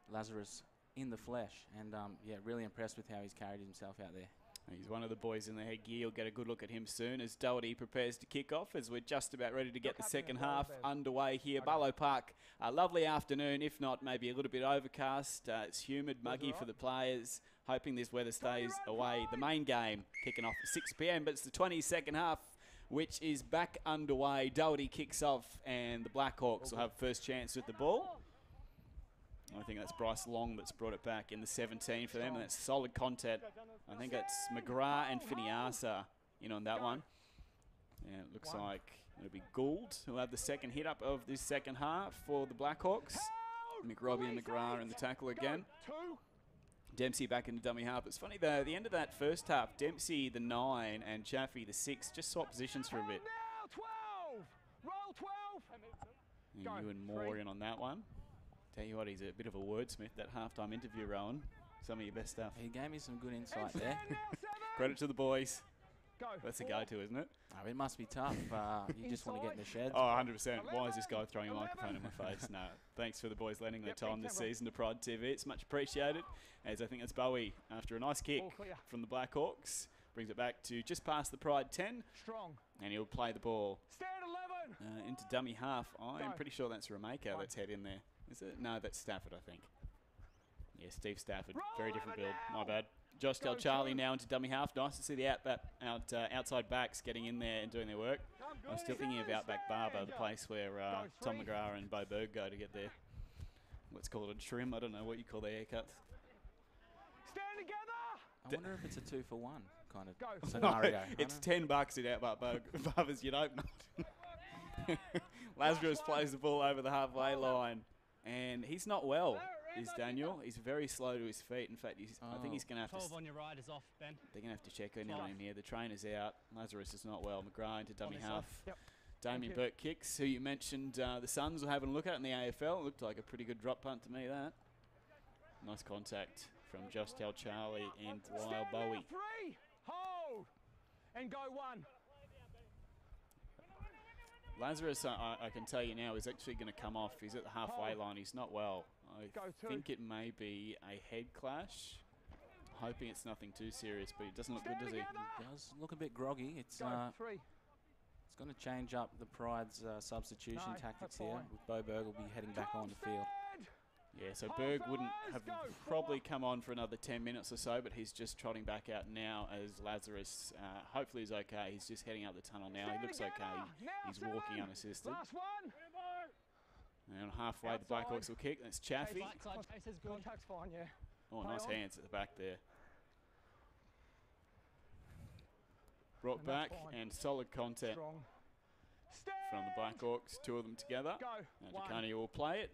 Lazarus in the flesh. And, yeah, really impressed with how he's carried himself out there. He's one of the boys in the headgear. You'll get a good look at him soon as Doherty prepares to kick off as we're just about ready to get the second half underway here. Barlow Park, a lovely afternoon, if not maybe a little bit overcast. It's humid, muggy for the players, hoping this weather stays away. The main game kicking off at 6 p.m, but it's the 22nd half, which is back underway. Doherty kicks off and the BLACKHAWKS will have first chance with the ball. I think that's Bryce Long that's brought it back in the 17 for them, and that's solid content. I think it's McGrath and Finiasa in on that one. Yeah, it looks like it'll be Gould who'll have the second hit up of this second half for the BLACKHAWKS. McRobbie and McGrath in the tackle again. Dempsey back into dummy half. It's funny though, the end of that first half, Dempsey the 9 and Chaffee the 6 just swapped positions for a bit. Roll 12. And you and Moore in on that one. Tell you what, he's a bit of a wordsmith, that halftime interview, Rowan. Some of your best stuff. He gave me some good insight there. Credit to the boys. That's a go-to, isn't it? Oh, it must be tough. You just want to get in the sheds. Oh, 100%. Why is this guy throwing a microphone in my face? No. Thanks for the boys lending their time this season to Pride TV. It's much appreciated. As I think it's Bowie, after a nice kick from the BLACKHAWKS, brings it back to just past the Pride 10. And he'll play the ball into dummy half. I'm pretty sure that's Ramako that's head in there. Is it? No, that's Stafford, I think. Yeah, Steve Stafford. Very different build. My bad. Josh Del Charlie now into dummy half. Nice to see the outside backs getting in there and doing their work. I was still thinking of Outback Barber, the place where Tom McGrath and Bo Berg go to get their, let's call it a trim. I don't know what you call their haircuts. Stand together. I wonder if it's a 2-for-1 kind of scenario. It's $10 at Outback Barbers. You'd hope not. Lazarus plays the ball over the halfway line, and he's not well. Is Daniel? He's very slow to his feet. In fact, I think he's going to have 12 to. on your right is off, Ben. They're going to have to check in on him here. The trainer's out. Lazarus is not well. McGrath into dummy half. Yep. Damien Burke kicks, who you mentioned the Suns were having a look at in the AFL. It looked like a pretty good drop punt to me, that. Nice contact from Josh Del Charlie and Lyle Bowie. 3, hold, and go 1. Lazarus, I can tell you now, is actually going to come off. He's at the halfway line. He's not well. I think it may be a head clash. Hoping it's nothing too serious, but he doesn't look good, does he? He does look a bit groggy. It's going to change up the Pride's substitution tactics here. With Bo Berg will be heading back on the field. Yeah, so Berg wouldn't have probably come on for another 10 minutes or so, but he's just trotting back out now as Lazarus hopefully is okay. He's just heading up the tunnel now. He looks okay. He's walking unassisted. Last one. And halfway, the Blackhawks will kick. That's Chaffee. Contact's fine, yeah. Oh, nice hands at the back there. Brought back and solid content from the Blackhawks. 2 of them together. Now Jaconi will play it.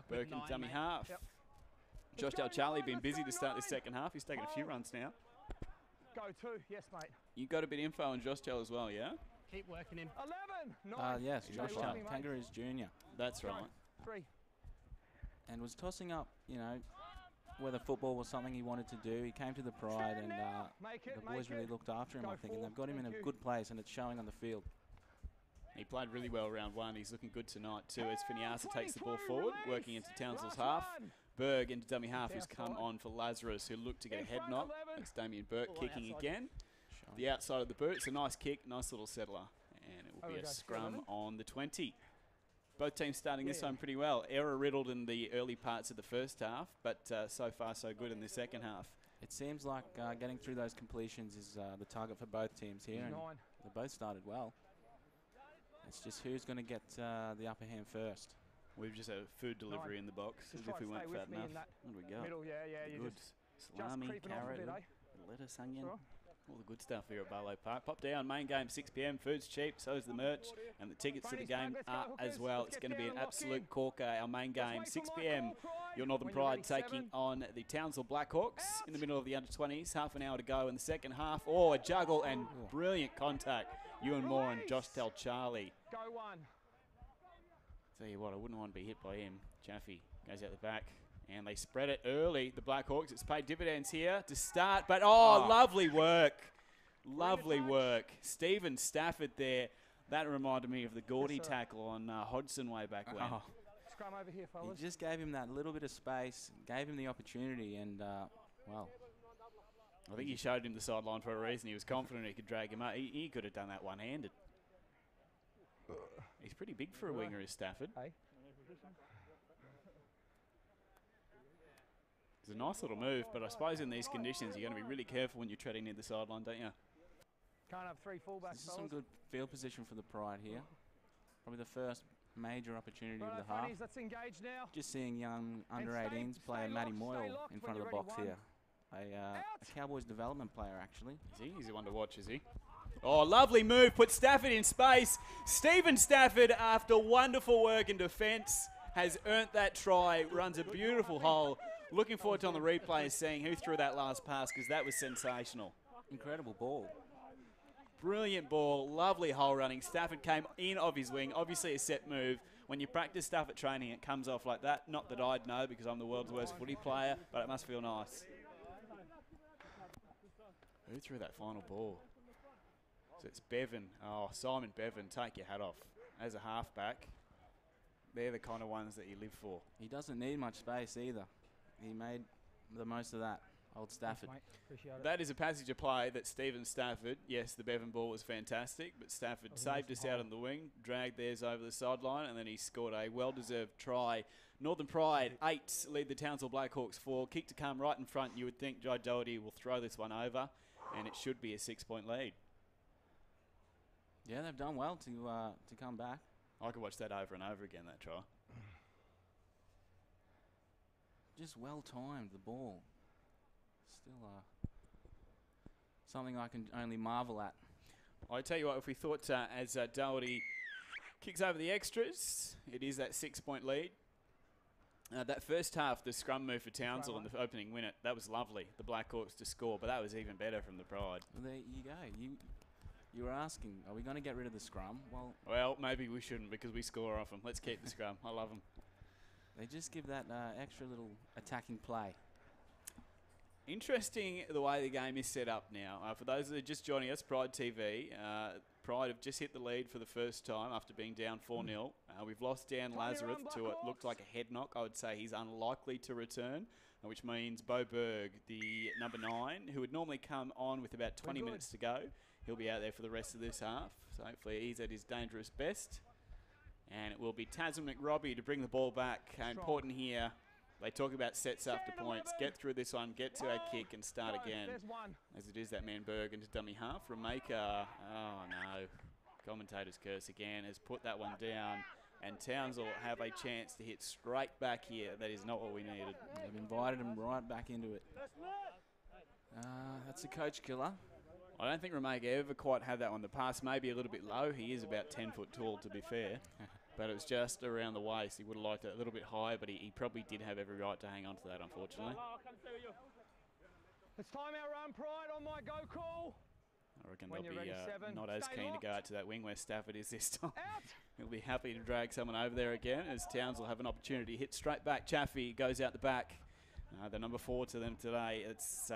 Burke in dummy half. Yep. Josh Del Charlie been busy to start the second half. He's taken a few runs now. Go 2, yes, mate. You got a bit of info on Josh Del as well, yeah? Keep working him. 11, 9. Yes, Josh Kangaroos Jr. That's right. 3. And was tossing up, you know, whether football was something he wanted to do. He came to the Pride and the boys really looked after him, I think, and they've got him in a good place, and it's showing on the field. He played really well round 1. He's looking good tonight too as Finiasa takes the ball forward, working into Townsville's half. Berg into dummy half, who's come on for Lazarus, who looked to get a head knock. That's Damien Burke kicking again. The outside of the boot. It's a nice kick, nice little settler. And it will be a scrum on the 20. Both teams starting this one pretty well. Error riddled in the early parts of the first half, but so far so good in the second half. It seems like getting through those completions is the target for both teams here. And they both started well. It's just who's going to get the upper hand first. We've just had a food delivery in the box, as if we weren't fat enough. What do we got? Good salami, carrot, lettuce, onion. All the good stuff here at Barlow Park. Pop down, main game 6 p.m. Food's cheap, so is the merch, and the tickets to the game are as well. It's going to be an absolute corker. Our main game 6 p.m. Your Northern Pride taking on the Townsville Blackhawks in the middle of the under-20s. Half an hour to go in the second half. Oh, a juggle and brilliant contact. Ewan Moore and Josh Del Charlie. Go 1. Tell you what, I wouldn't want to be hit by him. Chaffee goes out the back. And they spread it early, the Blackhawks. It's paid dividends here to start. But, lovely work. Lovely work. Stephen Stafford there. That reminded me of the Gordy tackle on Hodgson way back when. Scrum over here, fellas. He just gave him that little bit of space, gave him the opportunity, and, well. I think he showed him the sideline for a reason. He was confident he could drag him up. He could have done that one-handed. He's pretty big for a winger, is Stafford. Hey. It's a nice little move, but I suppose in these conditions you're going to be really careful when you're treading near the sideline, don't you? Can't have 3 fullbacks. This is some good field position for the Pride here. Probably the first major opportunity of the half. Let's engage now. Just seeing young under-18s player Matty Moyle in front of the box here. A Cowboys development player, actually. Is he? He's the one to watch, is he? Oh, lovely move. Put Stafford in space. Stephen Stafford, after wonderful work in defence, has earned that try. Runs a beautiful hole. Looking forward to on the replay seeing who threw that last pass, because that was sensational. Incredible ball. Brilliant ball. Lovely hole running. Stafford came in off his wing. Obviously a set move. When you practice stuff at training, it comes off like that. Not that I'd know, because I'm the world's worst footy player, but it must feel nice. Who threw that final ball? So it's Bevan. Oh, Simon Bevan, take your hat off. As a halfback, they're the kind of ones that you live for. He doesn't need much space either. He made the most of that, old Stafford. Thanks, that is a passage of play that Stephen Stafford, yes, the Bevan ball was fantastic, but Stafford saved us out on the wing, dragged theirs over the sideline, and then he scored a well-deserved try. Northern Pride 8 lead the Townsville Blackhawks 4. Kick to come right in front. You would think Joe Doherty will throw this one over, and it should be a 6-point lead. Yeah, they've done well to come back. I could watch that over and over again, that try. Just well timed, the ball. Still something I can only marvel at. I tell you what, if we thought as Doherty kicks over the extras, it is that 6-point lead. That first half, the scrum move for Townsville in the opening minute, that was lovely. The Blackhawks to score, but that was even better from the Pride. Well, there you go. You were asking, are we going to get rid of the scrum? Well, maybe we shouldn't because we score off them. Let's keep the scrum. I love them. They just give that extra little attacking play. Interesting the way the game is set up now. For those that are just joining us, Pride TV, Pride have just hit the lead for the first time after being down 4-0. We've lost Dan Lazarus to what looked like a head knock. I would say he's unlikely to return, which means Bo Berg, the number 9, who would normally come on with about 20 minutes to go, he'll be out there for the rest of this half. So hopefully he's at his dangerous best. And it will be Tasman McRobbie to bring the ball back. Important here. They talk about sets after points. Get through this one, get to our kick and start again. As it is that man Berg into dummy half. Remaker, oh no, commentator's curse again, has put that one down. And Townsville have a chance to hit straight back here. That is not what we needed. They've invited him right back into it. That's a coach killer. I don't think Remaker ever quite had that one. The pass may be a little bit low. He is about 10 foot tall, to be fair. But it was just around the waist. He would have liked it a little bit higher, but he probably did have every right to hang on to that, unfortunately. It's time our run, Pride, on my go call. I reckon they'll be not as keen to go out to that wing where Stafford is this time. He'll be happy to drag someone over there again as Towns will have an opportunity. Hit straight back. Chaffee goes out the back. The number 4 to them today, it's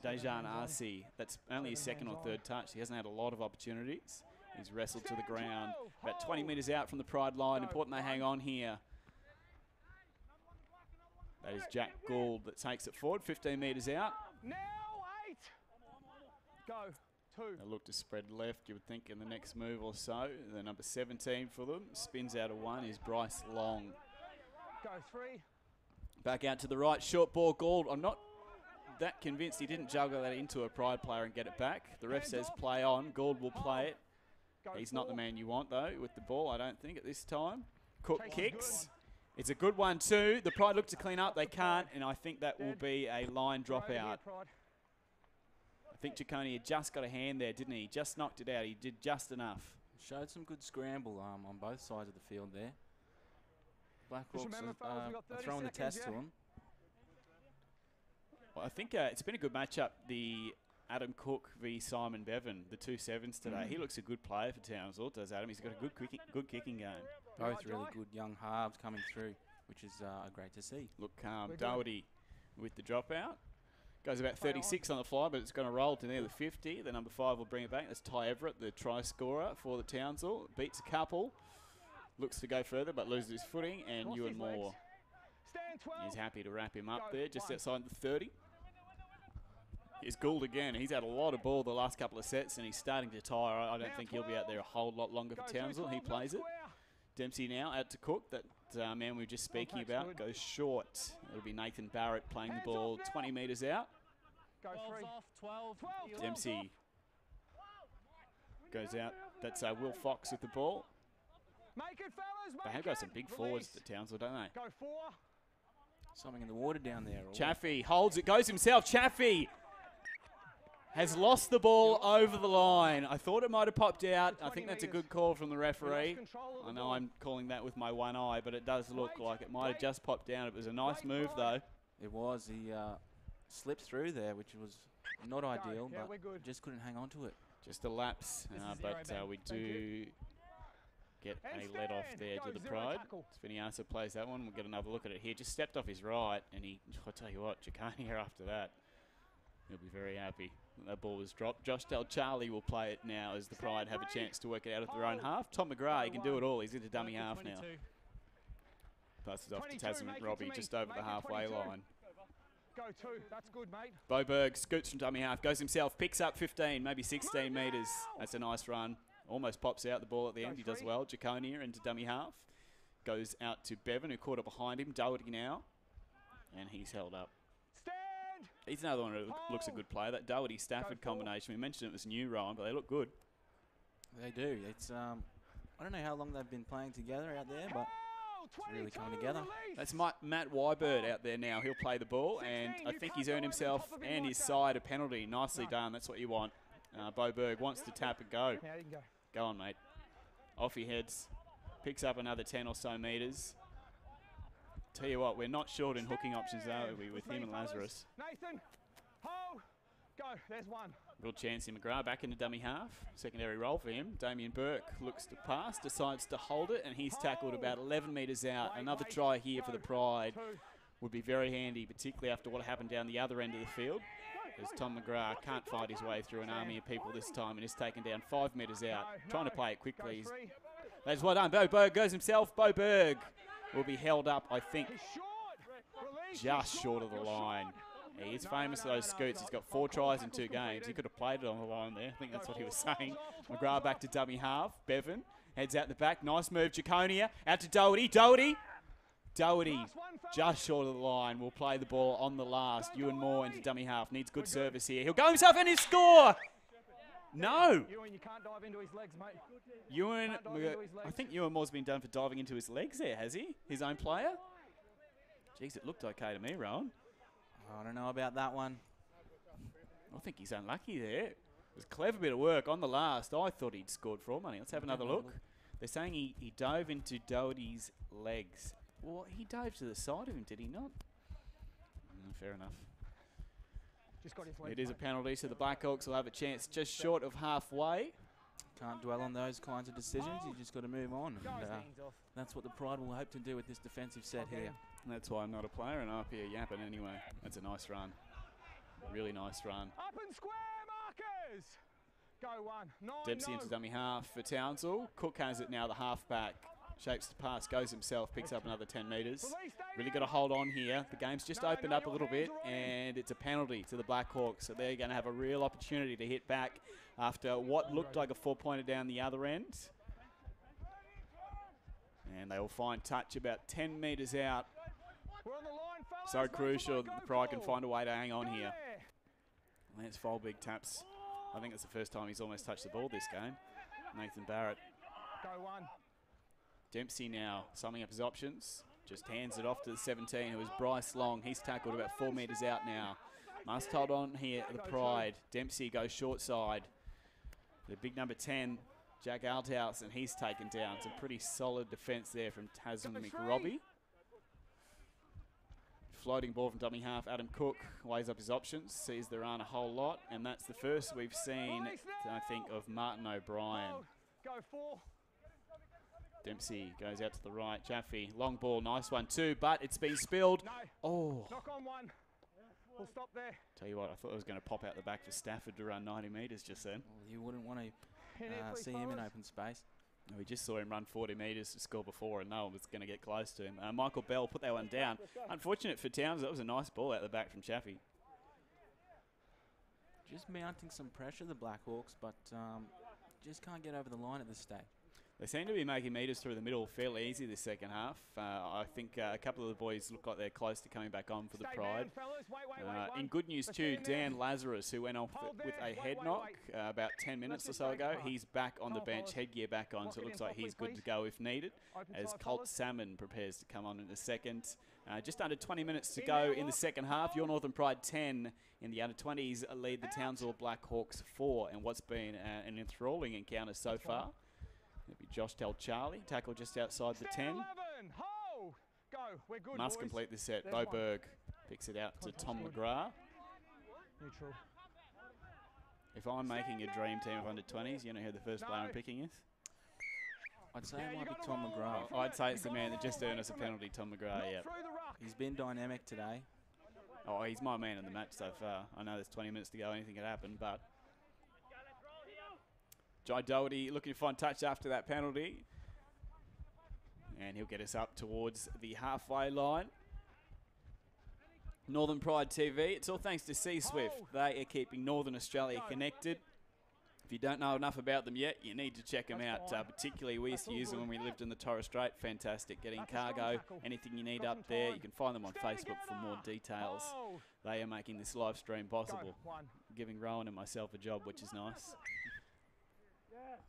Dejan Arce. That's only his second or third touch. He hasn't had a lot of opportunities. He's wrestled to the ground. About 20 metres out from the Pride line. Important they hang on here. That is Jack Gould that takes it forward. 15 metres out. Now 8. Go. 2. They look to spread left, you would think, in the next move or so. The number 17 for them. Spins out of 1 is Bryce Long. Go. 3. Back out to the right. Short ball, Gould. I'm not that convinced he didn't juggle that into a Pride player and get it back. The ref says play on. Gould will play it. He's not the man you want, though, with the ball, I don't think, at this time. Cook kicks. It's a good one, too. The Pride look to clean up. They can't, and I think that will be a line dropout. I think Ciccone just got a hand there, didn't he? Just knocked it out. He did just enough. Showed some good scramble on both sides of the field there. Blackhawks are throwing the test to him. Well, I think it's been a good matchup. The Adam Cook v Simon Bevan, the 2 7s today. He looks a good player for Townsville, does Adam. He's got a good kicking game. Both really good young halves coming through, which is great to see. Look calm. Doherty with the dropout. Goes about 36 on the fly, but it's going to roll to near the 50. The number 5 will bring it back. That's Ty Everett, the try scorer for the Townsville. Beats a couple. Looks to go further, but loses his footing. And Ewan Moore is happy to wrap him up there, just outside the 30. Here's Gould again. He's had a lot of ball the last couple of sets, and he's starting to tire. I don't think he'll be out there a whole lot longer for Townsville. He plays it. Dempsey now out to Cook. That man we were just speaking about goes short. It'll be Nathan Barrett playing the ball 20 metres out. Go 3. 12. Dempsey goes out. That's Will Fox with the ball. Make it, fellas. They have got some big forwards at Townsville, don't they? Go 4. Something in the water down there. Chaffee holds it, goes himself. Chaffee has lost the ball over the line. I thought it might have popped out. I think that's a good call from the referee. I know I'm calling that with my one eye, but it does look like it might have just popped down. It was a nice move, though. It was. He slipped through there, which was not ideal, but just couldn't hang on to it. Just a lapse, but we do get a let off there to the Pride. Spiniasa plays that one. We'll get another look at it here. Just stepped off his right, and I'll tell you what, Ciccone after that, he'll be very happy. That ball was dropped. Josh Del Charlie will play it now as the Pride have a chance to work it out of their own half. Tom McGrath, he can do it all. He's into dummy half now. Passes off to Tasman McRobbie just over the halfway line. Go 2. That's good, mate. Bo Berg scoots from dummy half, goes himself, picks up 15, maybe 16 metres. That's a nice run. Almost pops out the ball at the end. He does well. Ciccone into dummy half. Goes out to Bevan, who caught up behind him. Doherty now. And he's held up. He's another one who looks a good player. That Doherty-Stafford combination. We mentioned it was new, Ryan, but they look good. They do. It's I don't know how long they've been playing together out there, but it's really coming together. That's Matt Wybird out there now. He'll play the ball, and I think he's earned himself and his side a penalty. Nicely done. That's what you want. Bo Berg wants to tap and go. Yeah, you can go. Go on, mate. Off he heads. Picks up another 10 or so metres. Tell you what, we're not short in hooking options, are we, with him and Lazarus. Nathan, ho, go. There's one. Real chance in McGrath back into dummy half. Secondary role for him. Damien Burke looks to pass, decides to hold it, and he's tackled about 11 metres out. Another try here for the Pride would be very handy, particularly after what happened down the other end of the field. As Tom McGrath can't fight his way through an army of people this time and is taken down 5 metres out. Trying to play it quickly. That's well done. Bo Berg goes himself. Bo Berg will be held up, I think, just short of the line. He is famous for those scoots. He's got 4 tries in 2 games. He could have played it on the line there. I think that's what he was saying. McGrath back to dummy half. Bevan heads out the back. Nice move. Jaconia out to Doherty. Doherty just short of the line. Will play the ball on the last. Ewan Moore into dummy half. Needs good service here. He'll go himself and he'll score. No. Ewan, you can't dive into his legs, mate. Ewan, I think Ewan Moore's been done for diving into his legs there, has he? His own player? Jeez, it looked okay to me, Rowan. I don't know about that one. I think he's unlucky there. It was a clever bit of work on the last. I thought he'd scored for all money. Let's have another look. They're saying he dove into Doherty's legs. Well, he dove to the side of him, did he not? Fair enough. Just got his legs, It is a penalty, so the Blackhawks will have a chance just short of halfway. Can't dwell on those kinds of decisions. You just got to move on. And, that's what the Pride will hope to do with this defensive set here. And that's why I'm not a player and I'm up here yapping anyway. That's a nice run. Really nice run. Up and square markers. Go one. Dempsey into dummy half for Townsville. Cook has it now, the halfback. Shapes the pass, goes himself, picks up another 10 metres. Really got to hold on here. The game's just opened up a little bit and it's a penalty to the Blackhawks. So they're going to have a real opportunity to hit back after what looked like a 4-pointer down the other end. And they will find touch about 10 metres out. So crucial that the Pride can find a way to hang on here. Lance Folbig taps. I think it's the first time he's almost touched the ball this game. Nathan Barrett. Go one. Dempsey now summing up his options. Just hands it off to the 17, who is Bryce Long. He's tackled about 4 metres out now. Must hold on here, the Pride. Dempsey goes short side. The big number 10, Jack Althouse, and he's taken down. Some pretty solid defence there from Tasman McRobbie. Floating ball from dummy half. Adam Cook weighs up his options, sees there aren't a whole lot, and that's the first we've seen, I think, of Martin O'Brien. Go 4. Dempsey goes out to the right. Jaffe, long ball, nice one too, but it's been spilled. No. Oh. Knock on one. We'll stop there. Tell you what, I thought it was going to pop out the back for Stafford to run 90 metres just then. Well, you wouldn't want to see him in open space. We just saw him run 40 metres to score before and no one was going to get close to him. Michael Bell put that one down. Unfortunate for Towns, that was a nice ball out the back from Chaffee. Just mounting some pressure, the Blackhawks, but just can't get over the line at this stage. They seem to be making metres through the middle fairly easy this second half. I think a couple of the boys look like they're close to coming back on for the Pride. In good news too, Dan Lazarus, who went off with a head knock about 10 minutes or so ago, he's back on the bench, headgear back on, so it looks like he's good to go if needed, as Colt Salmon prepares to come on in a second. Just under 20 minutes to go in the second half. Your Northern Pride 10 in the under-20s lead the Townsville Blackhawks 4 in what's been an enthralling encounter so far. It'll be Josh Tell Charlie, tackle just outside the 10. Go. We're good, Must complete the set. Bo Berg picks it out to Tom McGrath. Neutral. If I'm making a dream team of under-20s, you know who the first player I'm picking is? I'd say it might be Tom McGrath. I'd say it's the man that just earned us a penalty, Tom McGrath, yeah. He's been dynamic today. Oh, he's my man in the match so far. I know there's 20 minutes to go, anything could happen, but Jai Doherty looking to find touch after that penalty. And he'll get us up towards the halfway line. Northern Pride TV, it's all thanks to C-Swift. They are keeping Northern Australia connected. If you don't know enough about them yet, you need to check them out. Particularly, we used to use them when we lived in the Torres Strait. Fantastic. Getting cargo, anything you need up there. You can find them on Facebook for more details. They are making this live stream possible. Giving Rowan and myself a job, which is nice.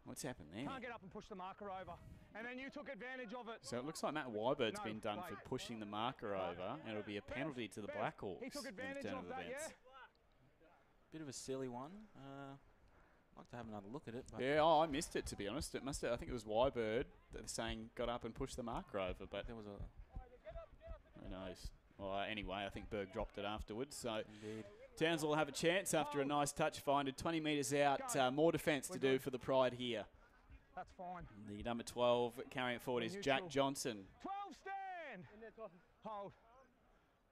What's happened there? Can't get up and push the marker over. And then you took advantage of it. So it looks like Matt Wybird's No, been done wait. for pushing the marker over, and it'll be a penalty to the BLACKHAWKS. He took in advantage the turn of that, events. yeah? Bit of a silly one. I'd like to have another look at it. But Yeah, I missed it, to be honest. It must have, I think it was Wybird that they're saying got up and pushed the marker over, but there was a who knows. Well, anyway, I think Berg dropped it afterwards, so indeed. Townsville will have a chance after a nice touch finder. 20 metres out, more defence to do for the Pride here. That's fine. The number 12 carrying it forward is Jack Johnson. 12 stand. Hold.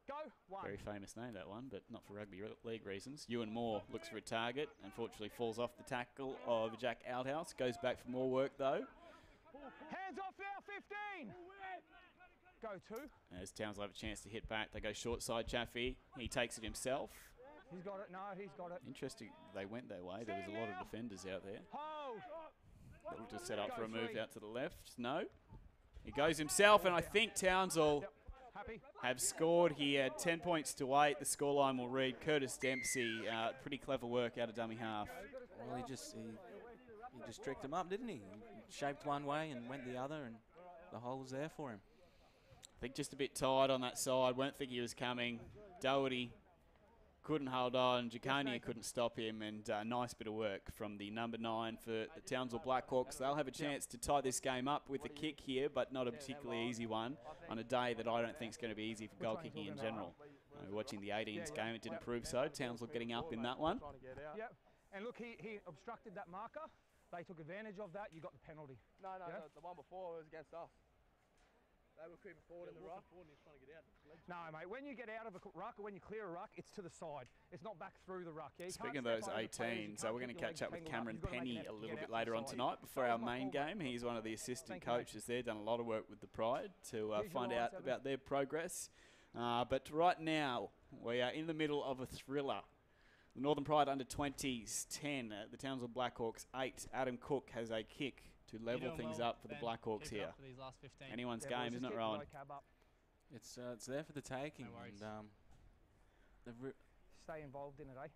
Go. One. Very famous name, that one, but not for rugby league reasons. Ewan Moore looks for a target. Unfortunately, falls off the tackle of Jack Outhouse. Goes back for more work, though. Hands off now, 15. Go 2. As Townsville have a chance to hit back, they go short side Chaffee. He takes it himself. He's got it. No, he's got it. Interesting, they went their way. There was a lot of defenders out there. Hold. That looked to set up for a move out to the left. No. He goes himself, and I think Townsville Happy. have scored here. 10 points to 8. The scoreline will read Curtis Dempsey. Pretty clever work out of dummy half. Well, he just tricked him up, didn't he? He shaped one way and went the other, and the hole was there for him. I think just a bit tired on that side. Won't think he was coming. Doherty couldn't hold on. Jaconia couldn't stop him, and a nice bit of work from the number 9 for the Townsville BLACKHAWKS. They'll have a chance to tie this game up with a kick here, but not a particularly easy one on a day that I don't think is going to be easy for goal kicking in general. Watching the 18s game, it didn't prove so. Townsville getting up in that one. Yep. And look, he obstructed that marker. They took advantage of that. You got the penalty. No, the one before was against us. They were creeping forward in the ruck. No, mate, when you get out of a ruck or when you clear a ruck, it's to the side. It's not back through the ruck. Yeah, Speaking of those 18s, we're going to catch up with Cameron Penny a little bit later on tonight before our main game. He's one of the assistant coaches there, done a lot of work with the Pride to find out about their progress. But right now, we are in the middle of a thriller. The Northern Pride under-20s 10, the Townsville BLACKHAWKS 8. Adam Cook has a kick to level things up for the BLACKHAWKS here. Anyone's game, isn't it, Rowan? It's there for the taking. No worries. And, Stay involved in it, eh?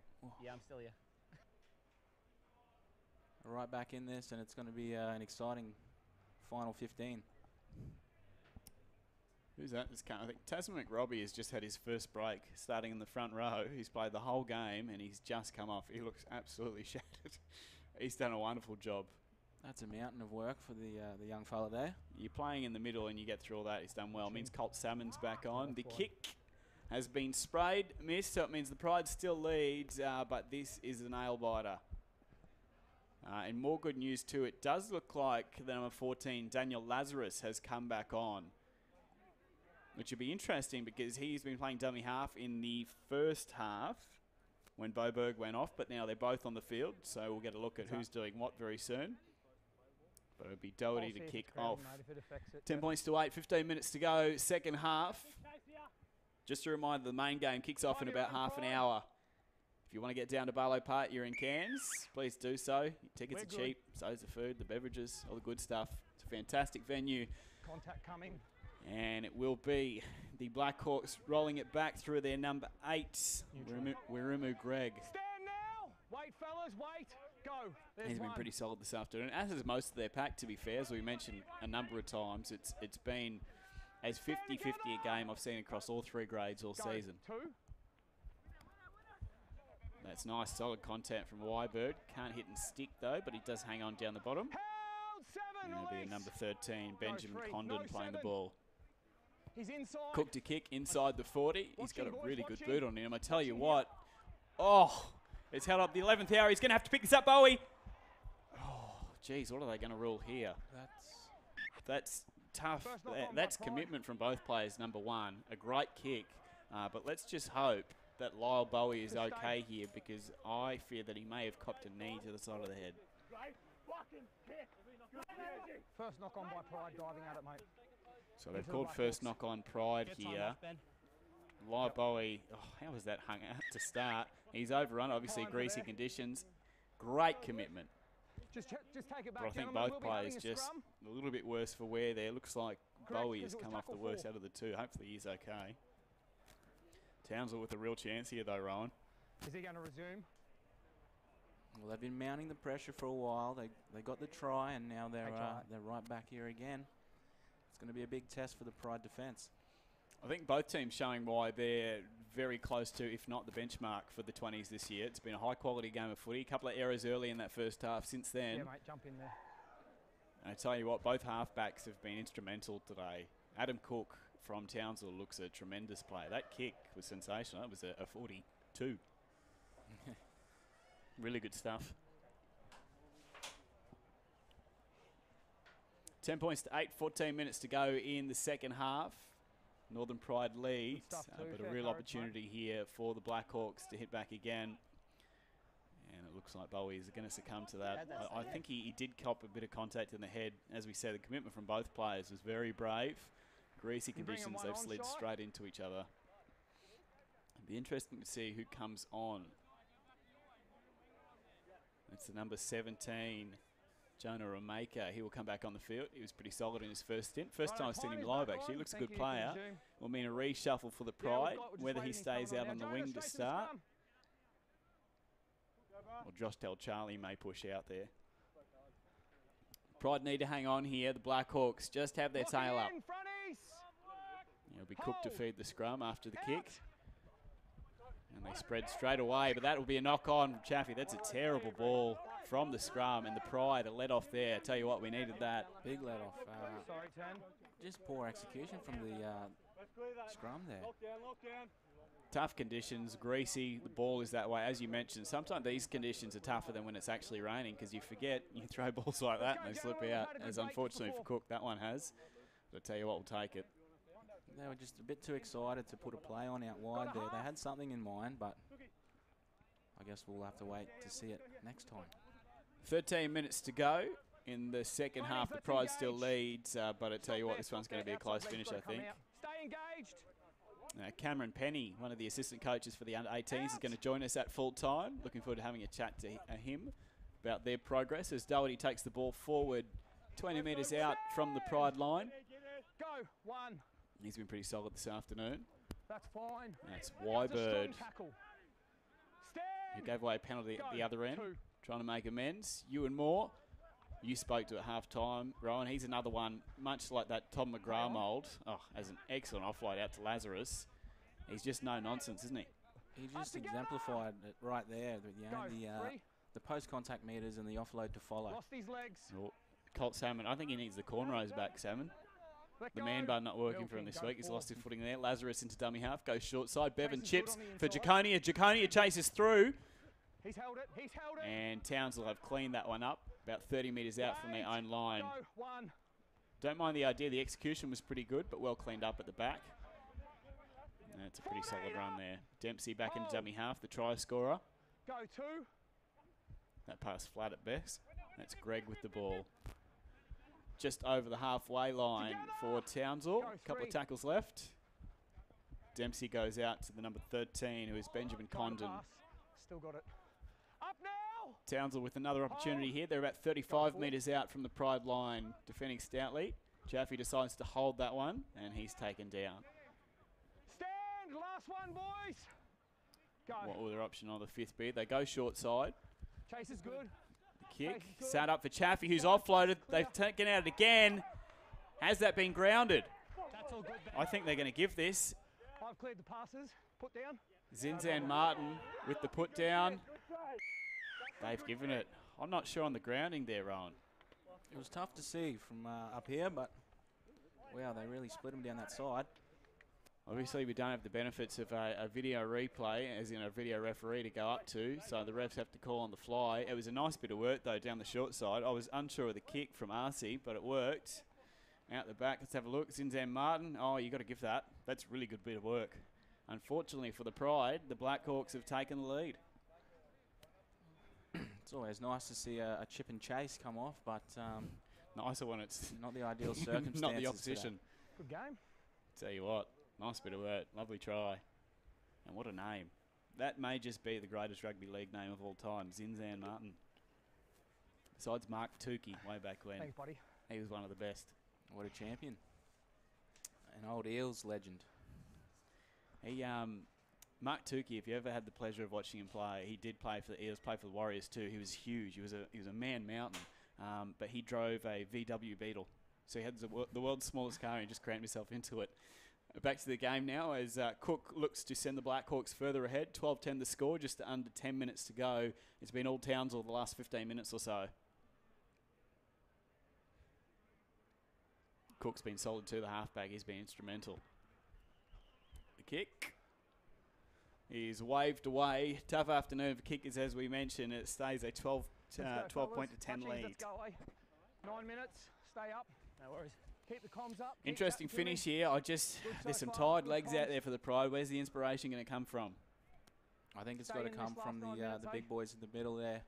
Yeah, I'm still here. right back in this, and it's going to be an exciting final 15. Who's that? I think Tasman McRobbie has just had his first break, starting in the front row. He's played the whole game, and he's just come off. He looks absolutely shattered. He's done a wonderful job. That's a mountain of work for the young fella there. You're playing in the middle and you get through all that. He's done well. It means Colt Salmon's back on. The kick has been sprayed, missed, so it means the Pride still leads, but this is a nail-biter. And more good news too, it does look like the number 14, Daniel Lazarus, has come back on, which would be interesting because he's been playing dummy half in the first half when Boberg went off, but now they're both on the field, so we'll get a look at who's doing what very soon. But it would be Doherty to kick off. 10 points to 8, 15 minutes to go, second half. Just a reminder, the main game kicks off in about half an hour. If you want to get down to Barlow Park, you're in Cairns, please do so. Your tickets are cheap, so's the food, the beverages, all the good stuff. It's a fantastic venue. Contact coming. And it will be the BLACKHAWKS rolling it back through their number 8, Wirumu Greg. Stand now! Wait, fellas, wait! Go! There's He's been one. pretty solid this afternoon, as is most of their pack, to be fair. As we mentioned a number of times, it's been as 50-50 a game I've seen across all 3 grades all Go. season. 2. That's nice, solid content from Wybird. Can't hit and stick, though, but he does hang on down the bottom. Held 7, And it'll be a number 13, Benjamin 3, Condon no playing the 7. ball. He's inside. Cook to kick inside the 40. He's got a Watching, really boys, good watching. boot on him. I tell you what. Oh, it's held up the 11th hour. He's going to have to pick this up, Bowie. Oh, geez, what are they going to rule here? That's tough. First knock on That's by Pride. commitment from both players, number 1. A great kick. But let's just hope that Lyle Bowie is okay here, because I fear that he may have copped a knee to the side of the head. First knock on by Pride, diving at it, mate. So they've Into the called first BLACKHAWKS. knock on Pride Get time here. off, Ben. Lyle Bowie, how was that hung out to start? He's overrun, obviously Pride greasy there. conditions. Great commitment. Just take it back, But I think gentlemen. both We'll be having players a just scrum. a little bit worse for wear there. Looks like Correct, Bowie has because it was come off the tackle worst 4. out of the 2. Hopefully he's okay. Townsville with a real chance here though, Rowan. Is he going to resume? Well, they've been mounting the pressure for a while. They got the try, and now they're right back here again. It's going to be a big test for the Pride defence. I think both teams showing why they're very close to, if not the benchmark for the 20s this year. It's been a high-quality game of footy. A couple of errors early in that first half. Since then, Yeah, mate, jump in there. And I tell you what, both halfbacks have been instrumental today. Adam Cook from Townsville looks a tremendous player. That kick was sensational. That was a 42. Really good stuff. 10 points to 8, 14 minutes to go in the second half. Northern Pride leads, but a real opportunity here for the Blackhawks to hit back again. And it looks like Bowie is going to succumb to that. I think he did cop a bit of contact in the head. As we said, the commitment from both players was very brave. Greasy conditions, they've slid straight into each other. It'd be interesting to see who comes on. It's the number 17, Jonah Ramaker. He will come back on the field. He was pretty solid in his first stint. First time I've seen him live, actually. Looks a good player. Will mean a reshuffle for the Pride, whether he stays out on the wing to start. Or Josh Del Charlie may push out there. Pride need to hang on here. The Blackhawks just have their tail up. It'll be Cook to feed the scrum after the kick. And they spread straight away, but that will be a knock-on from Chaffee. That's a terrible ball from the scrum, and the Pride a let off there. I tell you what, we needed that. Big let off. Just poor execution from the scrum there. Tough conditions, greasy, the ball is that way. As you mentioned, sometimes these conditions are tougher than when it's actually raining, because you forget, you throw balls like that and they slip out, as unfortunately for Cook, that one has. But I tell you what, we'll take it. They were just a bit too excited to put a play on out wide there. They had something in mind, but I guess we'll have to wait to see it next time. 13 minutes to go in the second half. The Pride still leads, but I tell you what, this one's going to be a close finish, I think. Stay engaged. Cameron Penny, one of the assistant coaches for the under-18s, is going to join us at full time. Looking forward to having a chat to him about their progress as Doherty takes the ball forward 20 metres out from the Pride line. Go, one. He's been pretty solid this afternoon. That's fine. That's Wybird, who gave away a penalty at the other end, trying to make amends. Ewan Moore, you spoke to at half-time, Rowan. He's another one, much like that Tom McGrath mould. Oh, has an excellent offload out to Lazarus. He's just no nonsense, isn't he? He just exemplified it right there. The post-contact meters and the offload to follow. Lost his legs. Oh, Colt Salmon, I think he needs the cornrows back, Salmon. The man bun not working for him this week. He's lost his footing there. Lazarus into dummy half, goes short side. Bevan chips for Jaconia. Jaconia chases through. He's held it. He's held it. And Townsville have cleaned that one up, about 30 metres out from their own line. Don't mind the idea. The execution was pretty good, but well cleaned up at the back. And it's a pretty solid run there. Dempsey back into dummy half, the try scorer. Go two. That pass flat at best. That's Greg with the ball. Just over the halfway line for Townsville. A couple of tackles left. Dempsey goes out to the number 13, who is Benjamin Condon. Still got it. Up now! Townsville with another opportunity here. They're about 35 metres out from the Pride line, defending stoutly. Chaffee decides to hold that one, and he's taken down. Stand! Last one, boys! Go. What will their option on the fifth be? They go short side. Chase is good. Kick, sat up for Chaffee, who's offloaded. They've taken out again. Has that been grounded? That's all good. I think they're going to give this. I've cleared the passes. Put down. Zinzan Martin with the put down. They've given it. I'm not sure on the grounding there, Rowan. It was tough to see from up here, but wow, they really split them down that side. Obviously, we don't have the benefits of a video replay, as in a video referee to go up to, so the refs have to call on the fly. It was a nice bit of work, though, down the short side. I was unsure of the kick from RC, but it worked. Out the back, let's have a look. Zinzan Martin. Oh, you got to give that. That's a really good bit of work. Unfortunately for the Pride, the Blackhawks have taken the lead. It's always nice to see a chip and chase come off, but nicer when it's not the ideal circumstances. Not the opposition. Good game. Tell you what, nice bit of work, lovely try, and what a name. That may just be the greatest rugby league name of all time, Zinzan Martin. Besides Mark Tukey, way back when. Thanks, buddy. He was one of the best. What a champion. An old Eels legend. He Mark Tukey, if you ever had the pleasure of watching him play, he did play for the Eels, play for the Warriors too. He was huge. He was a man mountain, but he drove a VW Beetle. So he had the world's smallest car and just crammed himself into it. Back to the game now as Cook looks to send the BLACKHAWKS further ahead. 12-10 the score, just under 10 minutes to go. It's been all Townsville the last 15 minutes or so. Cook's been solid too, the halfback. He's been instrumental. The kick. He's waved away. Tough afternoon for kickers, as we mentioned. It stays a 12 point to 10 lead. Let's go away. 9 minutes. Stay up. No worries. Keep the comms up. Interesting finish here. There's some tired legs out there for the Pride. Where's the inspiration going to come from? I think it's got to come from the big boys in the middle there.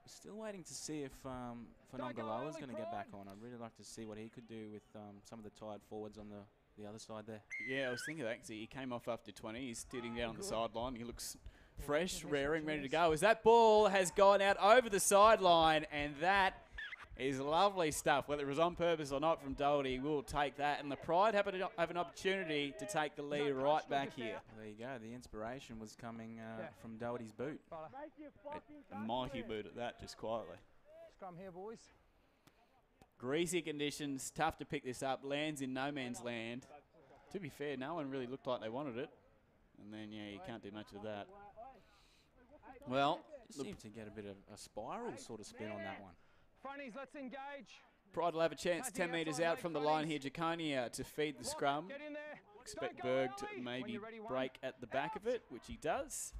We're still waiting to see if Fanongaloa is going to get back on. I'd really like to see what he could do with some of the tired forwards on the other side there. Yeah, I was thinking of that because he came off after 20. He's sitting down on the sideline. He looks fresh, raring, ready to go. As that ball has gone out over the sideline, and that is lovely stuff. Whether it was on purpose or not from Doherty, we'll take that. And the Pride have an opportunity to take the lead right back here. There you go. The inspiration was coming from Doherty's boot. A mighty boot at that, just quietly. Scrum here, boys. Greasy conditions, tough to pick this up. Lands in no man's land. To be fair, no one really looked like they wanted it. And then, yeah, you can't do much of that. Well, seemed to get a bit of a spiral sort of spin on that one. Fronties, let's engage. Pride will have a chance 10 metres out from the line here. Jaconia to feed the scrum. Expect Berg to maybe break at the back of it, which he does.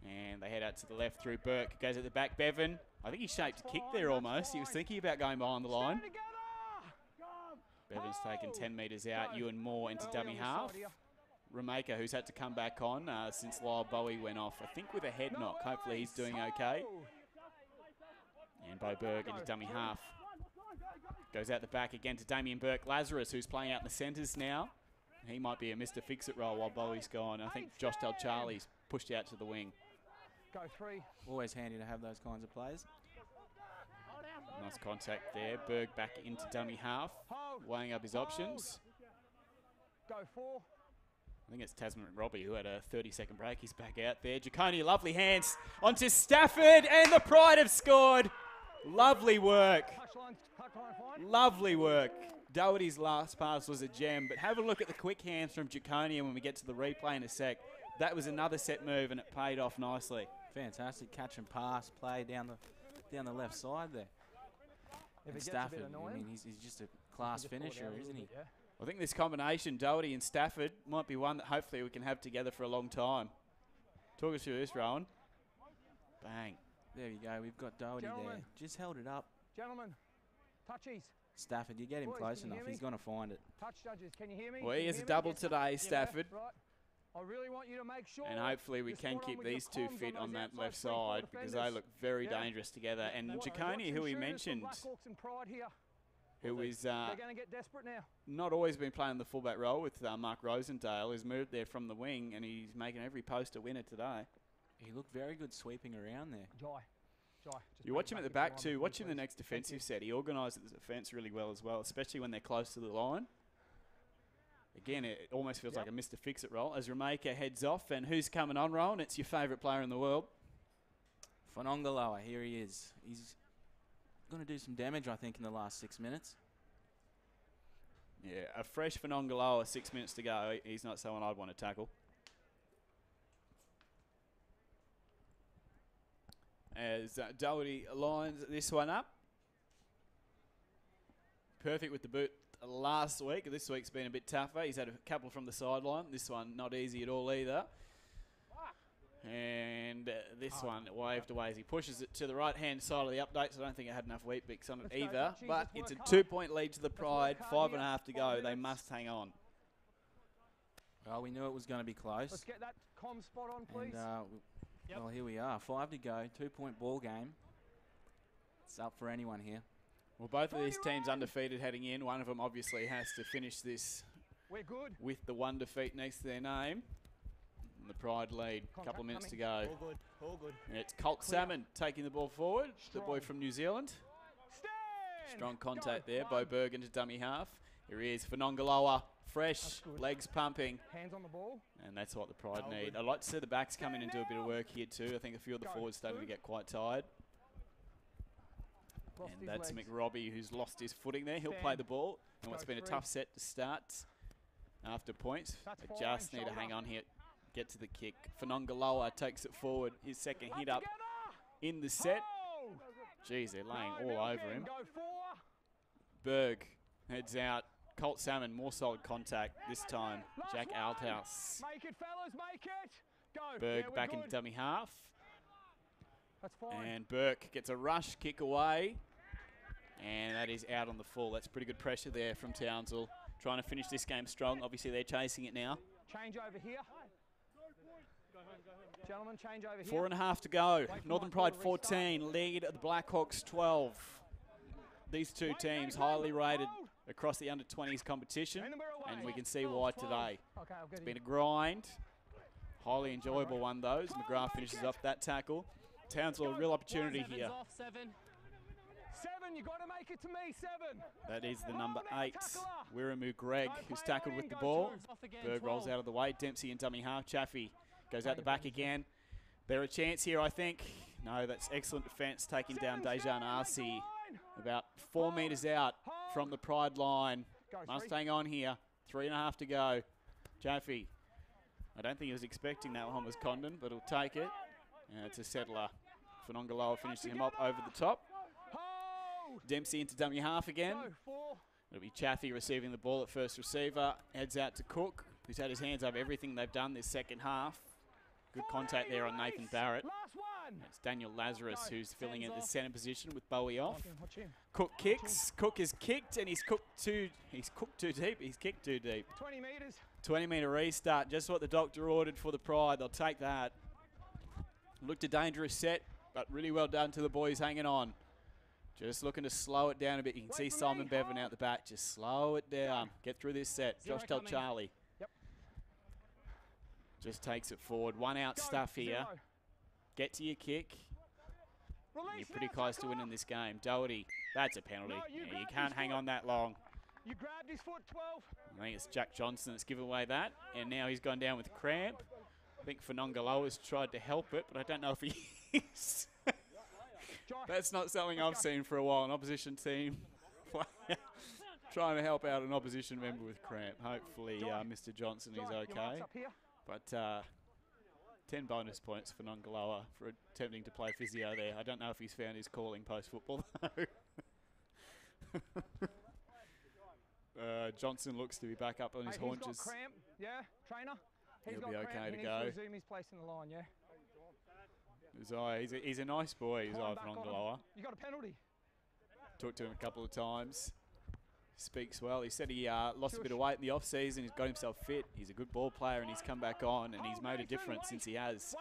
And they head out to the left through Burke. Goes at the back, Bevan. I think he shaped a kick there almost. He was thinking about going behind the line. Bevan's taken 10 metres out. Ewan Moore into dummy half. Rameka, who's had to come back on since Lyle Bowie went off, I think with a head knock. Hopefully he's doing okay. And Bo Berg into dummy half. Goes out the back again to Damien Burke. Lazarus, who's playing out in the centres now. He might be a Mr. Fix-It role while Bowie's gone. I think Josh Del Charlie's pushed out to the wing. Go three. Always handy to have those kinds of players. Nice contact there. Berg back into dummy half. Weighing up his options. Go four. I think it's Tasman Robbie who had a 30-second break. He's back out there. Jaconia, lovely hands onto Stafford, and the Pride have scored. Lovely work. Lovely work. Doherty's last pass was a gem, but have a look at the quick hands from Jaconia when we get to the replay in a sec. That was another set move, and it paid off nicely. Fantastic catch and pass play down the left side there. And Stafford, I mean, he's just a class finisher, isn't he? I think this combination, Doherty and Stafford, might be one that hopefully we can have together for a long time. Talk us through this, Rowan. Bang. There you go. We've got Doherty there. Just held it up. Gentlemen, touchies. Stafford, you get him close enough. He's going to find it. Touch judges, can you hear me? Well, he has a double today, Stafford. Right. I really want you to make sure. And hopefully we can keep these two fit on that left side because they look very dangerous together. And Jaconia, who we mentioned, who is not always been playing the fullback role with Mark Rosendale, who's moved there from the wing, and he's making every post a winner today. He looked very good sweeping around there. You watch him at the back too. Watch him the next defensive set. He organises the defence really well as well, especially when they're close to the line. Again, it almost feels like a Mr. Fix-It role as Rameka heads off. And who's coming on, Rowan? It's your favourite player in the world. Fanongaloa, here he is. He's going to do some damage, I think, in the last 6 minutes. Yeah, a fresh Fanongaloa, 6 minutes to go. He's not someone I'd want to tackle. As Doherty lines this one up. Perfect with the boot last week. This week's been a bit tougher. He's had a couple from the sideline. This one not easy at all either. And this one waved away as he pushes it to the right-hand side of the update, so I don't think it had enough wheat bix on it either. But it's a 2-point lead to the Pride. 5.5 to go. They must hang on. Well, we knew it was going to be close. Let's get that comm spot on, please. And, well, here we are. 5 to go. 2-point ball game. It's up for anyone here. Well, both of these teams undefeated heading in. One of them obviously has to finish this with the one defeat next to their name. And the Pride lead. A couple of minutes to go. All good. All good. And it's Colt Salmon taking the ball forward. The boy from New Zealand. Strong contact there. Bo Berg into dummy half. Here he is. Fanongaloa fresh, legs pumping. Hands on the ball. And that's what the Pride need. I'd like to see the backs come in and do a bit of work here too. I think a few of the forwards starting to get quite tired. And that's McRobbie, who's lost his footing there. He'll play the ball. And what's been a tough set to start after points. They just need to hang on here, get to the kick. Fanongaloa takes it forward. His second hit up in the set. Geez, they're laying all over him. Berg heads out. Colt Salmon, more solid contact this time. Jack Althouse. Make it, fellas, make it. Go. Berg back in dummy half. That's fine. And Burke gets a rush kick away. And that is out on the full. That's pretty good pressure there from Townsville. Trying to finish this game strong. Obviously, they're chasing it now. Change over here. Gentlemen, change over here. 4.5 to go. Northern Pride 14, lead the Blackhawks 12. These two teams highly rated across the under-20s competition, and we can see why today. It's been a grind. Highly enjoyable one, though, as McGrath finishes off that tackle. Townsville, a real opportunity here. Seven, you got to make it to me, 7. That is the number 8, Wiramu Greg, who's tackled with the ball. Berg rolls out of the way. Dempsey in dummy half. Chaffee goes out the back again. They're a chance here, I think. No, that's excellent defence, taking down Dejan Arce. About 4 metres out from the Pride line. Must hang on here. 3.5 to go. Chaffee. I don't think he was expecting that one was Condon, but he'll take it. And it's a settler. Fanongaloa finishing him up over the top. Dempsey into dummy half again. It'll be Chaffee receiving the ball at first receiver. Heads out to Cook, who's had his hands over everything they've done this second half. Good contact there on Nathan Barrett. It's Daniel Lazarus who's filling in the centre position with Bowie off. Cook kicks. Cook is kicked and he's cooked too deep. He's kicked too deep. 20 metres. 20-metre restart. Just what the doctor ordered for the Pride. They'll take that. Looked a dangerous set, but really well done to the boys hanging on. Just looking to slow it down a bit. You can see Simon Bevan out the back. Just slow it down. Get through this set. Josh Del Charlie. Just takes it forward. One out stuff here. Get to your kick. You're pretty close to winning this game. Doherty, that's a penalty. You can't hang on that long. You grabbed his foot, 12. I think it's Jack Johnson that's given away that. And now he's gone down with cramp. I think Fanongaloa's tried to help it, but I don't know if he is. That's not something I've seen for a while. An opposition team trying to help out an opposition member with cramp. Hopefully Mr. Johnson is okay. But 10 bonus points for Nongaloa for attempting to play physio there. I don't know if he's found his calling post-football, though. Johnson looks to be back up on his haunches. He's got cramp, yeah, trainer. He'll be okay to go. Resume his place in the line, yeah. He's a nice boy, he's Ivan Nongaloa. You got a penalty. Talked to him a couple of times. Speaks well. He said he lost a bit of weight in the off-season. He's got himself fit. He's a good ball player and he's come back on and he's made a difference since he has.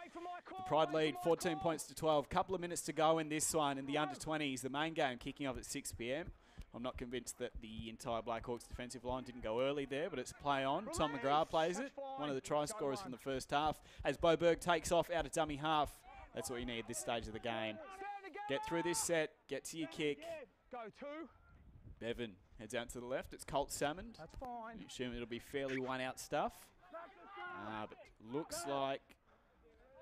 The Pride lead 14 points to 12. Couple of minutes to go in this one in the under-20s. The main game kicking off at 6 p.m. I'm not convinced that the entire Blackhawks defensive line didn't go early there, but it's play on. Tom McGrath plays it. One of the try scorers from the first half. As Bo Berg takes off out of dummy half. That's what you need at this stage of the game. Get through this set. Get to your kick. Go 2. Bevan heads out to the left. It's Colt Salmon. That's fine. You assume it'll be fairly one-out stuff. But looks like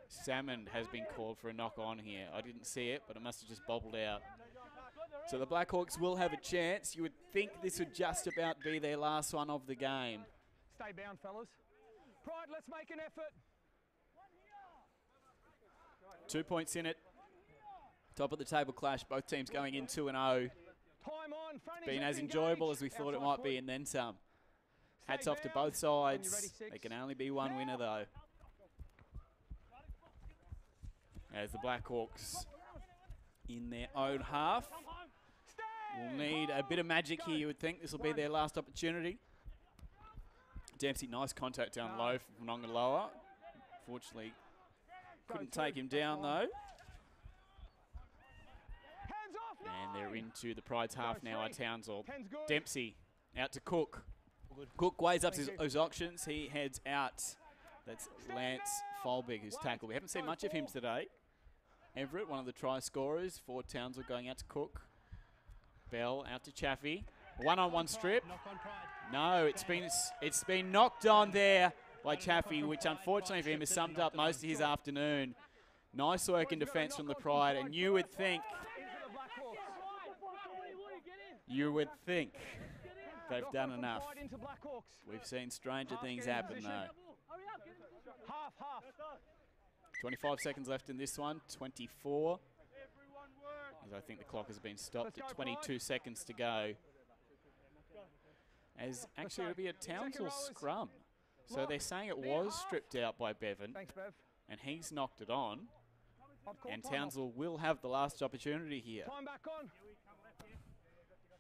Salmon has been called for a knock-on here. I didn't see it, but it must have just bobbled out. So the Blackhawks will have a chance. You would think this would just about be their last one of the game. Stay bound, fellas. Pride, let's make an effort. 2 points in it. Top of the table clash. Both teams going in 2-0. Been as enjoyable as we thought it might be and then some. Hats off to both sides. There can only be one winner though. As the Blackhawks in their own half will need a bit of magic here, you would think. This will be their last opportunity. Dempsey, nice contact down low from Nongaloa. Fortunately, couldn't take him down though. And they're into the Pride's half now at Townsville. Dempsey out to Cook. Cook weighs up his options. He heads out. That's Lance Folbig who's tackled. We haven't seen much of him today. Everett, one of the try scorers for Townsville, going out to Cook. Bell out to Chaffee. One-on-one strip. No, it's been knocked on there by Chaffee, which unfortunately for him has summed up most of his afternoon. Nice work in defence from the Pride, and you would think they've done enough. We've seen stranger things happen though. 25 seconds left in this one, 24. As I think the clock has been stopped at 22 seconds to go. As actually it'll be a Townsville scrum. So they're saying it was stripped out by Bevan. And he's knocked it on. And Townsville will have the last opportunity here.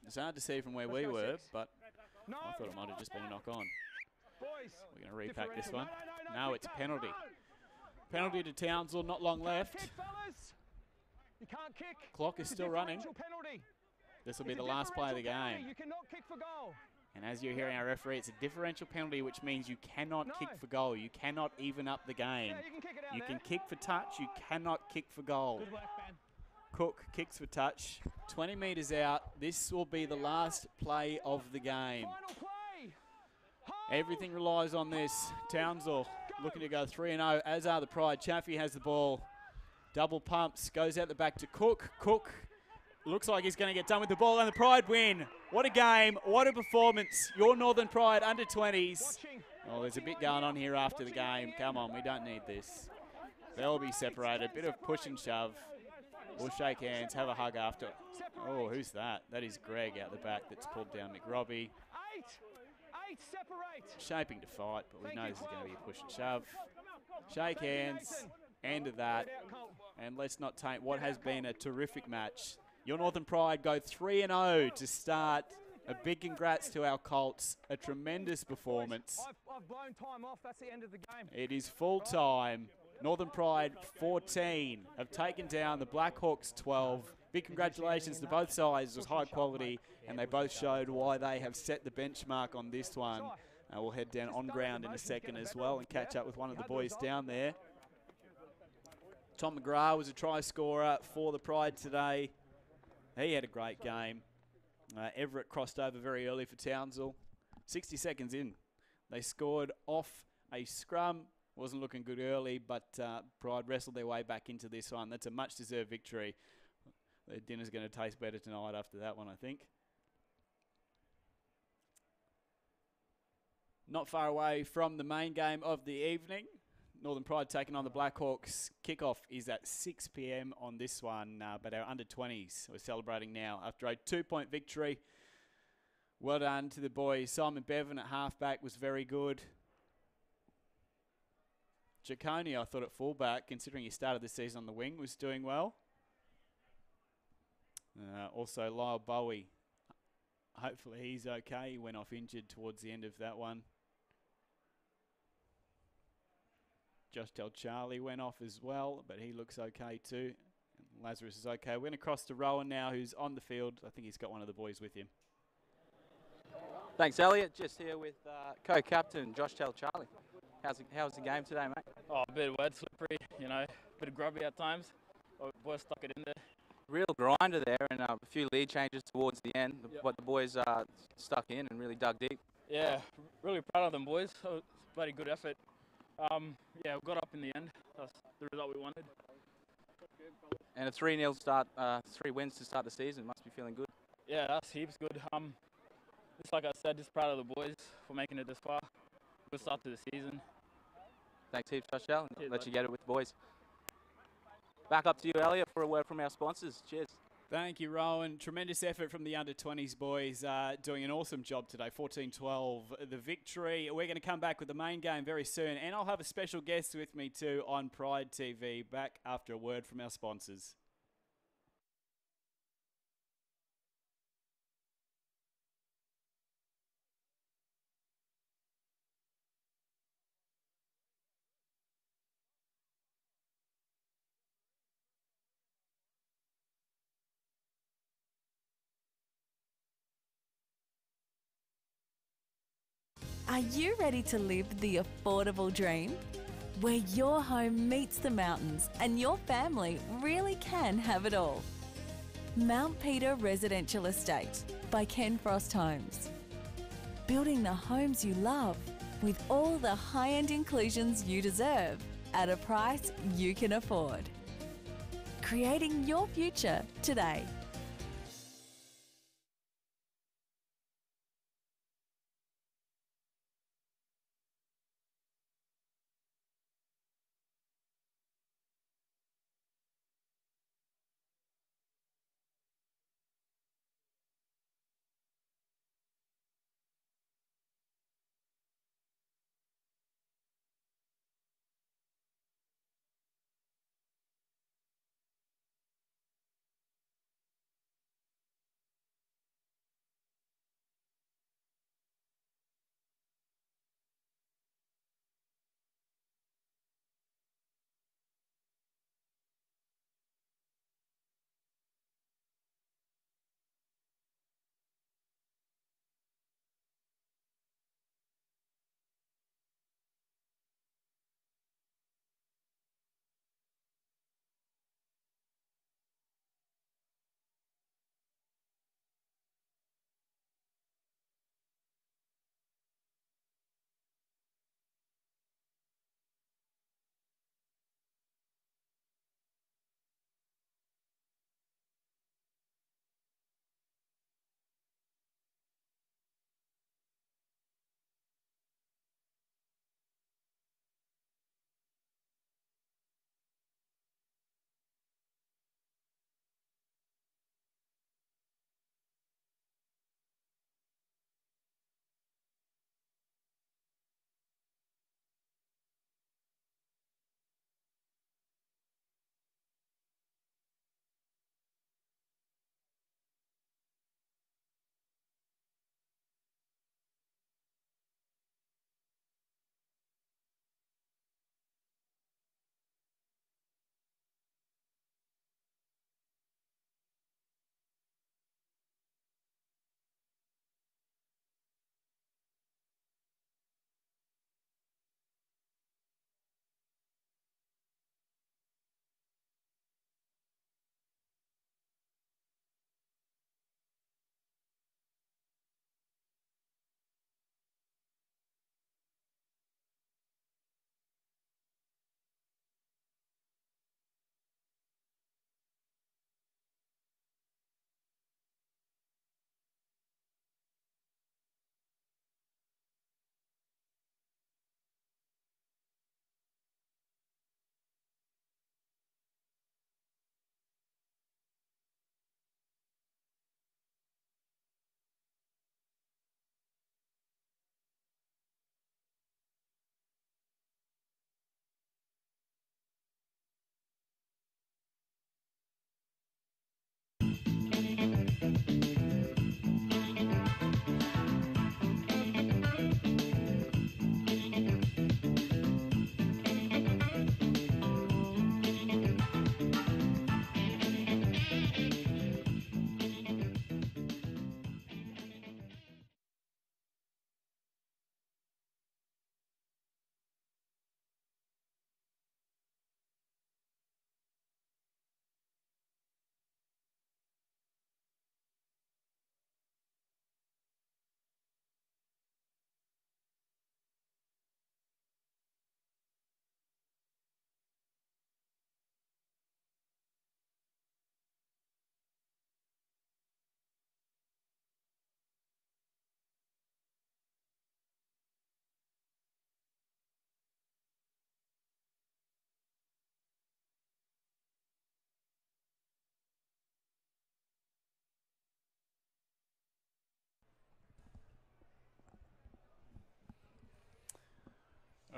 It's hard to see from where we were, but I thought it might have just been a knock on. We're going to repack this one. No, it's a penalty. Penalty to Townsville, not long left. You can't kick. Clock is still running. This will be the last play of the game. You cannot kick for goal. And as you're hearing our referee, it's a differential penalty, which means you cannot kick for goal. You cannot even up the game. You can kick for touch. You cannot kick for goal. Good work, Ben. Cook kicks for touch. 20 metres out. This will be the last play of the game. Everything relies on this. Townsville looking to go 3-0, as are the Pride. Chaffee has the ball. Double pumps. Goes out the back to Cook. Cook looks like he's going to get done with the ball, and the Pride win. What a game. What a performance. Your Northern Pride under 20s. Oh, there's a bit going on here after the game. Come on, we don't need this. They'll be separated. Bit of push and shove. We'll shake hands, have a hug after. Oh, who's that? That is Greg out the back that's pulled down McRobbie. Shaping to fight, but we know this is going to be a push and shove. Shake hands. End of that. And let's not taint what has been a terrific match. Your Northern Pride go 3-0 to start. A big congrats to our Colts. A tremendous performance. I've blown time off. That's the end of the game. It is full time. Northern Pride 14 have taken down the BLACKHAWKS 12. Big congratulations to both sides. It was high quality, and they both showed why they have set the benchmark on this one. We'll head down on ground in a second as well and catch up with one of the boys down there. Tom McGrath was a try scorer for the Pride today. He had a great game. Everett crossed over very early for Townsville. 60 seconds in, they scored off a scrum. Wasn't looking good early, but Pride wrestled their way back into this one. That's a much-deserved victory. Their dinner's going to taste better tonight after that one, I think. Not far away from the main game of the evening. Northern Pride taking on the BLACKHAWKS. Kickoff is at 6 p.m. on this one, but our under-20s are celebrating now after a 2-point victory. Well done to the boys. Simon Bevan at halfback was very good. Jaconi, I thought at fullback, considering he started the season on the wing, was doing well. Also, Lyle Bowie. Hopefully he's okay. He went off injured towards the end of that one. Josh Del Charlie went off as well, but he looks okay too. And Lazarus is okay. We're going to cross to Rowan now, who's on the field. I think he's got one of the boys with him. Thanks, Elliot. Just here with co-captain Josh Del Charlie. How's the game today, mate? Oh, a bit wet, slippery, you know, a bit grubby at times. But boys stuck it in there. Real grinder there, and a few lead changes towards the end. Yep. But the boys stuck in and really dug deep. Yeah, really proud of them, boys. So, bloody good effort. Yeah, we got up in the end. That's the result we wanted. And a 3-0 start, 3 wins to start the season. Must be feeling good. Yeah, that's heaps good. Just like I said, just proud of the boys for making it this far. Good start to the season. Thanks heaps, Josh. Let you get it with the boys. Back up to you, Elliot, for a word from our sponsors. Cheers. Thank you, Rowan. Tremendous effort from the under-20s boys, doing an awesome job today. 14-12, the victory. We're going to come back with the main game very soon, and I'll have a special guest with me too on Pride TV. Back after a word from our sponsors. Are you ready to live the affordable dream? Where your home meets the mountains and your family really can have it all. Mount Peter Residential Estate by Ken Frost Homes. building the homes you love with all the high-end inclusions you deserve at a price you can afford. Creating your future today.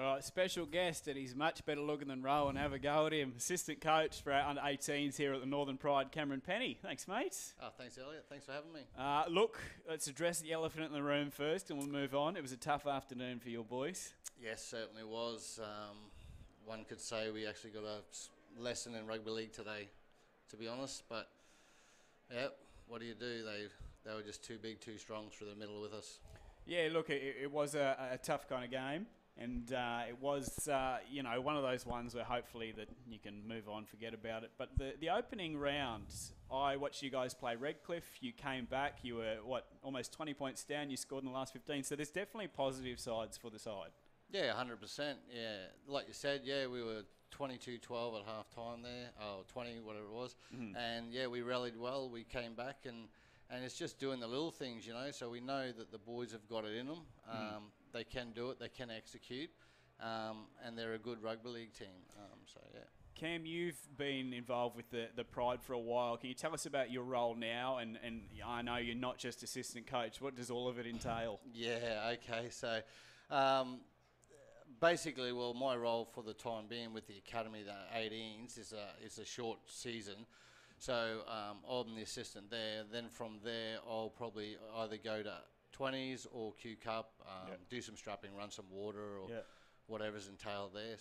All right, special guest, and he's much better looking than Rowan. Have a go at him. Assistant coach for our under-18s here at the Northern Pride, Cameron Penny. Thanks, mate. Oh, thanks, Elliot. Thanks for having me. Look, let's address the elephant in the room first, and we'll move on. It was a tough afternoon for your boys. Yes, certainly was. One could say we actually got a lesson in rugby league today, to be honest. But, yeah, what do? They were just too big, too strong through the middle with us. Yeah, look, it was a tough kind of game. And it was, one of those ones where hopefully that you can move on, forget about it. But the opening round, I watched you guys play Redcliffe. You came back. You were, almost 20 points down. You scored in the last 15. So there's definitely positive sides for the side. Yeah, 100%. Yeah, like you said, we were 22-12 at half time there, 20, whatever it was. And we rallied well. We came back and it's just doing the little things, so we know that the boys have got it in them. They can do it, they can execute, and they're a good rugby league team. Cam, you've been involved with the Pride for a while. Can you tell us about your role now? And I know you're not just assistant coach. What does all of it entail? Yeah, okay. So basically, my role for the time being with the academy, the 18s, is a short season. So I'm the assistant there. Then from there, I'll probably either go to 20s or Q Cup, do some strapping, run some water, or whatever's entailed there.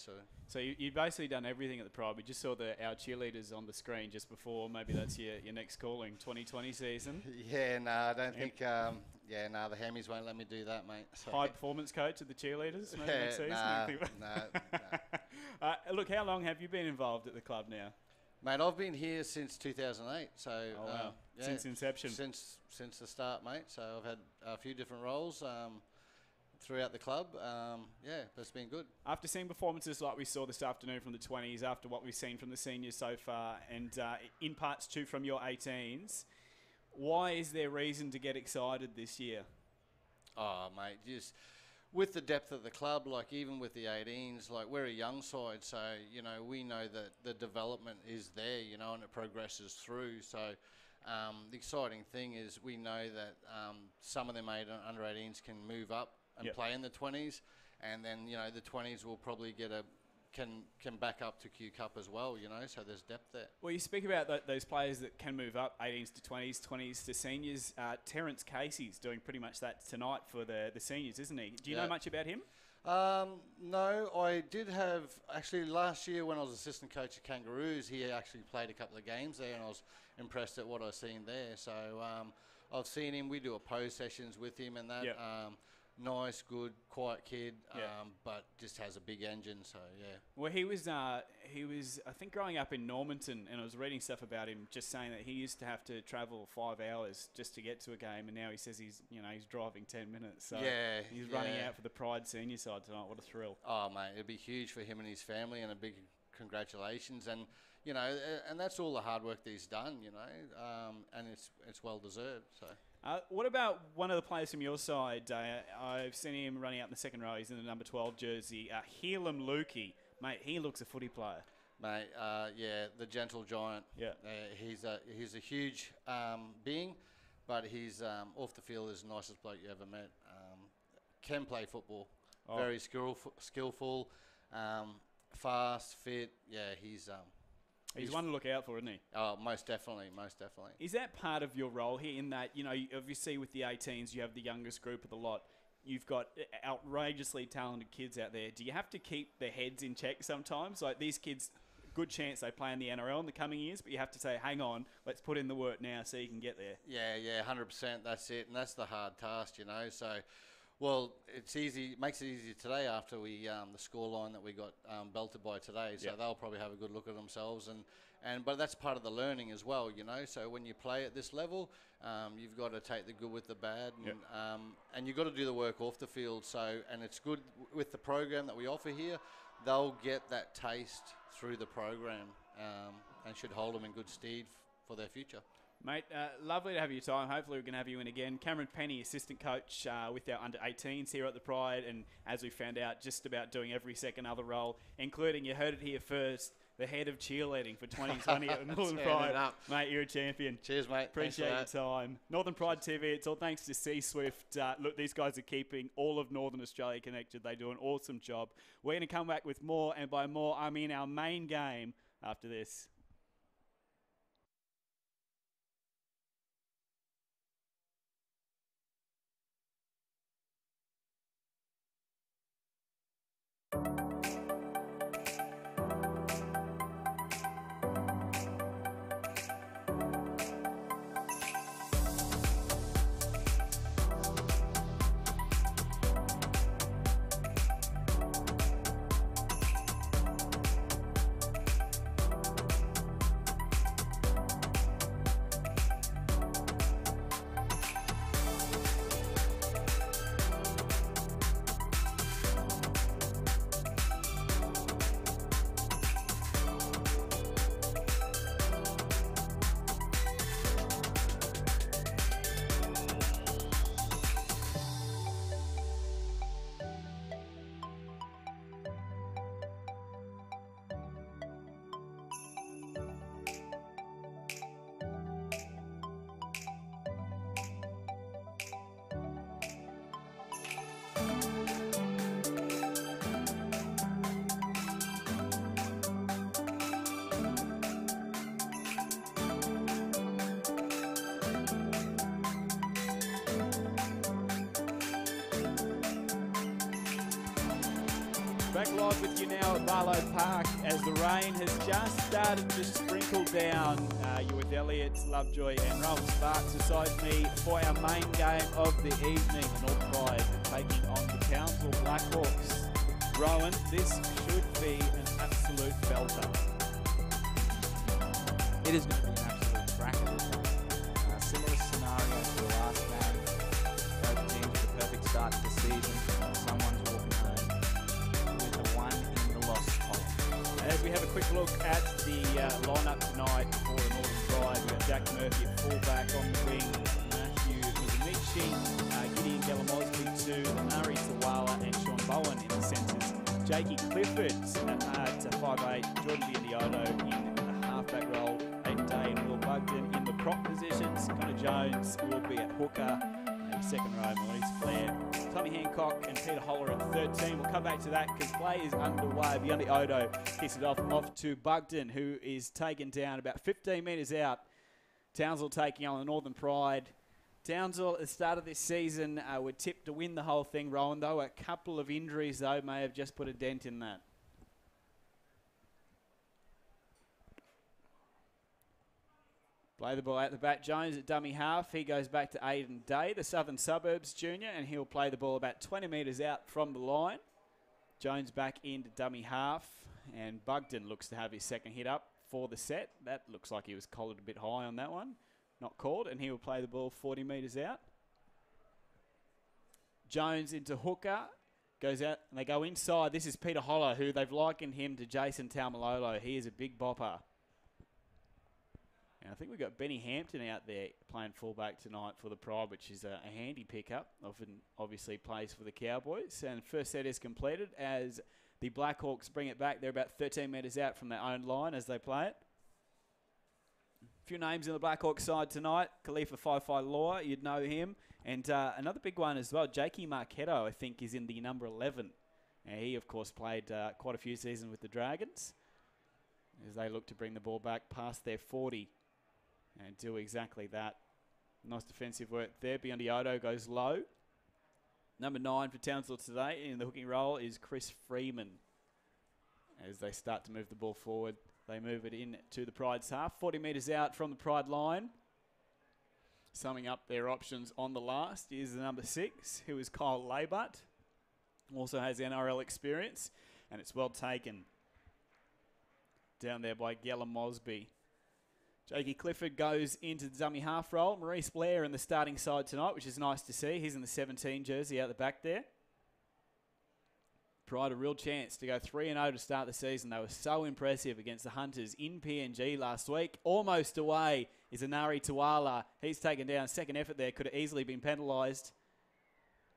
So you've basically done everything at the Pride. We just saw our cheerleaders on the screen just before. Maybe that's your next calling, 2020 season. I don't think. The Hammies won't let me do that, mate. So. High performance coach of the cheerleaders, maybe next season. Look, how long have you been involved at the club now? Mate, I've been here since 2008, so wow. Since inception. Since the start, mate. So I've had a few different roles throughout the club. But it's been good. After seeing performances like we saw this afternoon from the 20s, after what we've seen from the seniors so far, and in parts too from your 18s, why is there reason to get excited this year? Oh, mate, just with the depth of the club, like even with the 18s, like we're a young side, so we know that the development is there, and it progresses through. So the exciting thing is we know that some of them under 18s can move up and play in the 20s, and then the 20s will probably can back up to Q Cup as well, so there's depth there. Well, you speak about those players that can move up, 18s to 20s, 20s to seniors. Terrence Casey's doing pretty much that tonight for the seniors, isn't he? Do you know much about him? No, I did have, actually last year when I was assistant coach at Kangaroos, he actually played a couple of games there and I was impressed at what I seen there. So I've seen him, we do opposed sessions with him and that. Nice, good, quiet kid, but just has a big engine. So Well, he was I think growing up in Normanton, and I was reading stuff about him, just saying that he used to have to travel 5 hours just to get to a game, and now he says he's driving 10 minutes. So he's running out for the Pride senior side tonight. What a thrill! Oh mate, it'd be huge for him and his family, and a big congratulations. And and that's all the hard work that he's done. And it's well deserved. So. What about one of the players from your side? I've seen him running out in the second row. He's in the number 12 jersey. Helam Lukey. Mate, he looks a footy player. Mate, the gentle giant. Yeah. He's a huge being, but he's off the field is the nicest bloke you ever met. Can play football. Very skillful, fast, fit. Yeah, He's one to look out for, isn't he? Oh, most definitely. Is that part of your role here in that, obviously with the 18s, you have the youngest group of the lot. You've got outrageously talented kids out there. Do you have to keep their heads in check sometimes? Like these kids, good chance they play in the NRL in the coming years, but you have to say, hang on, let's put in the work now so you can get there. Yeah, 100%. That's it. And that's the hard task, So, well, it's easy. Makes it easy today after we the scoreline that we got belted by today. So they'll probably have a good look at themselves, but that's part of the learning as well, So when you play at this level, you've got to take the good with the bad, and you've got to do the work off the field. So, and it's good with the program that we offer here. They'll get that taste through the program, and should hold them in good stead for their future. Mate, lovely to have your time. Hopefully we can have you in again. Cameron Penny, assistant coach with our under-18s here at the Pride, and as we found out, just about doing every second other role, including, you heard it here first, the head of cheerleading for 2020 at Northern Pride. Mate, you're a champion. Cheers, mate. Appreciate your time. Northern Pride TV, it's all thanks to C-Swift. Look, these guys are keeping all of Northern Australia connected. They do an awesome job. We're going to come back with more, and by more, I mean our main game after this. Back live with you now at Barlow Park as the rain has just started to sprinkle down. You're with Elliott, Lovejoy and Rowan Sparks beside me for our main game of the evening. The North Pride taking on the Townsville BLACKHAWKS. Rowan, this should be an absolute belter. It is going to be an absolute cracker, this one. Similar scenario to the last game. Both teams with a perfect start to the season. Someone's walking home with a 1 in the loss column. As we have a quick look at the lineup tonight for the Northern Pride, we've got Jack Murphy at fullback on the wing, Matthew Mizamichi, Gideon Galamosby to Murray Tawala and Sean Bowen in the centres. Jakey Clifford at 5'8", Jordan Biondioto in the halfback role, Aiden Day and Will Bugden in the prop positions. Connor Jones will be at hooker. Second row, Maurice Blair, Tommy Hancock and Peter Holler at 13. We'll come back to that because play is underway. Biondioto kicks it off to Bugden, who is taken down about 15 metres out. Townsville taking on the Northern Pride. Townsville at the start of this season were tipped to win the whole thing, Rowan, though a couple of injuries, though, may have just put a dent in that. Play the ball out the back. Jones at dummy half. He goes back to Aiden Day, the Southern Suburbs junior, and he'll play the ball about 20 metres out from the line. Jones back into dummy half, and Bugden looks to have his second hit up for the set. That looks like he was collared a bit high on that one. Not called, and he will play the ball 40 metres out. Jones into hooker. Goes out, and they go inside. This is Peter Holler, who they've likened him to Jason Taumalolo. He is a big bopper. And I think we've got Benny Hampton out there playing fullback tonight for the Pride, which is a handy pickup. Obviously plays for the Cowboys. And first set is completed as the BLACKHAWKS bring it back. They're about 13 metres out from their own line as they play it. A few names in the BLACKHAWKS side tonight. Khalifa Fi-Fi Law, you'd know him. And another big one as well, Jakey Marchetto, I think, is in the number 11. And he, of course, played quite a few seasons with the Dragons as they look to bring the ball back past their 40. And do exactly that. Nice defensive work there. Biondioto goes low. Number 9 for Townsville today in the hooking role is Chris Freeman. As they start to move the ball forward, they move it in to the Pride's half. 40 metres out from the Pride line. Summing up their options on the last is the number 6, who is Kyle Laybut. Also has NRL experience, and it's well taken down there by Gella Mosby. Jakey Clifford goes into the dummy half role. Maurice Blair in the starting side tonight, which is nice to see. He's in the 17 jersey out the back there. Pride a real chance to go 3-0 to start the season. They were so impressive against the Hunters in PNG last week. Almost away is Anari Tawala. He's taken down. Second effort there. Could have easily been penalised.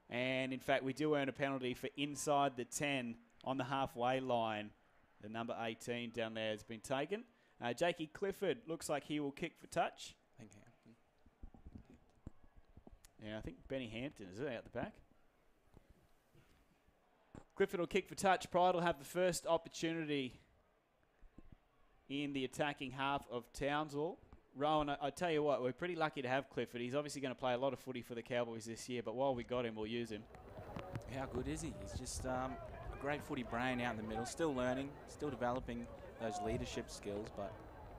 And, in fact, we do earn a penalty for inside the 10 on the halfway line. The number 18 down there has been taken. Jakey Clifford looks like he will kick for touch. I think Hampton. Yeah, I think Benny Hampton is out the back. Clifford will kick for touch. Pride will have the first opportunity in the attacking half of Townsville. Rowan, I tell you what, we're pretty lucky to have Clifford. He's obviously going to play a lot of footy for the Cowboys this year, but while we got him, we'll use him. How good is he? He's just a great footy brain out in the middle. Still learning, still developing those leadership skills, but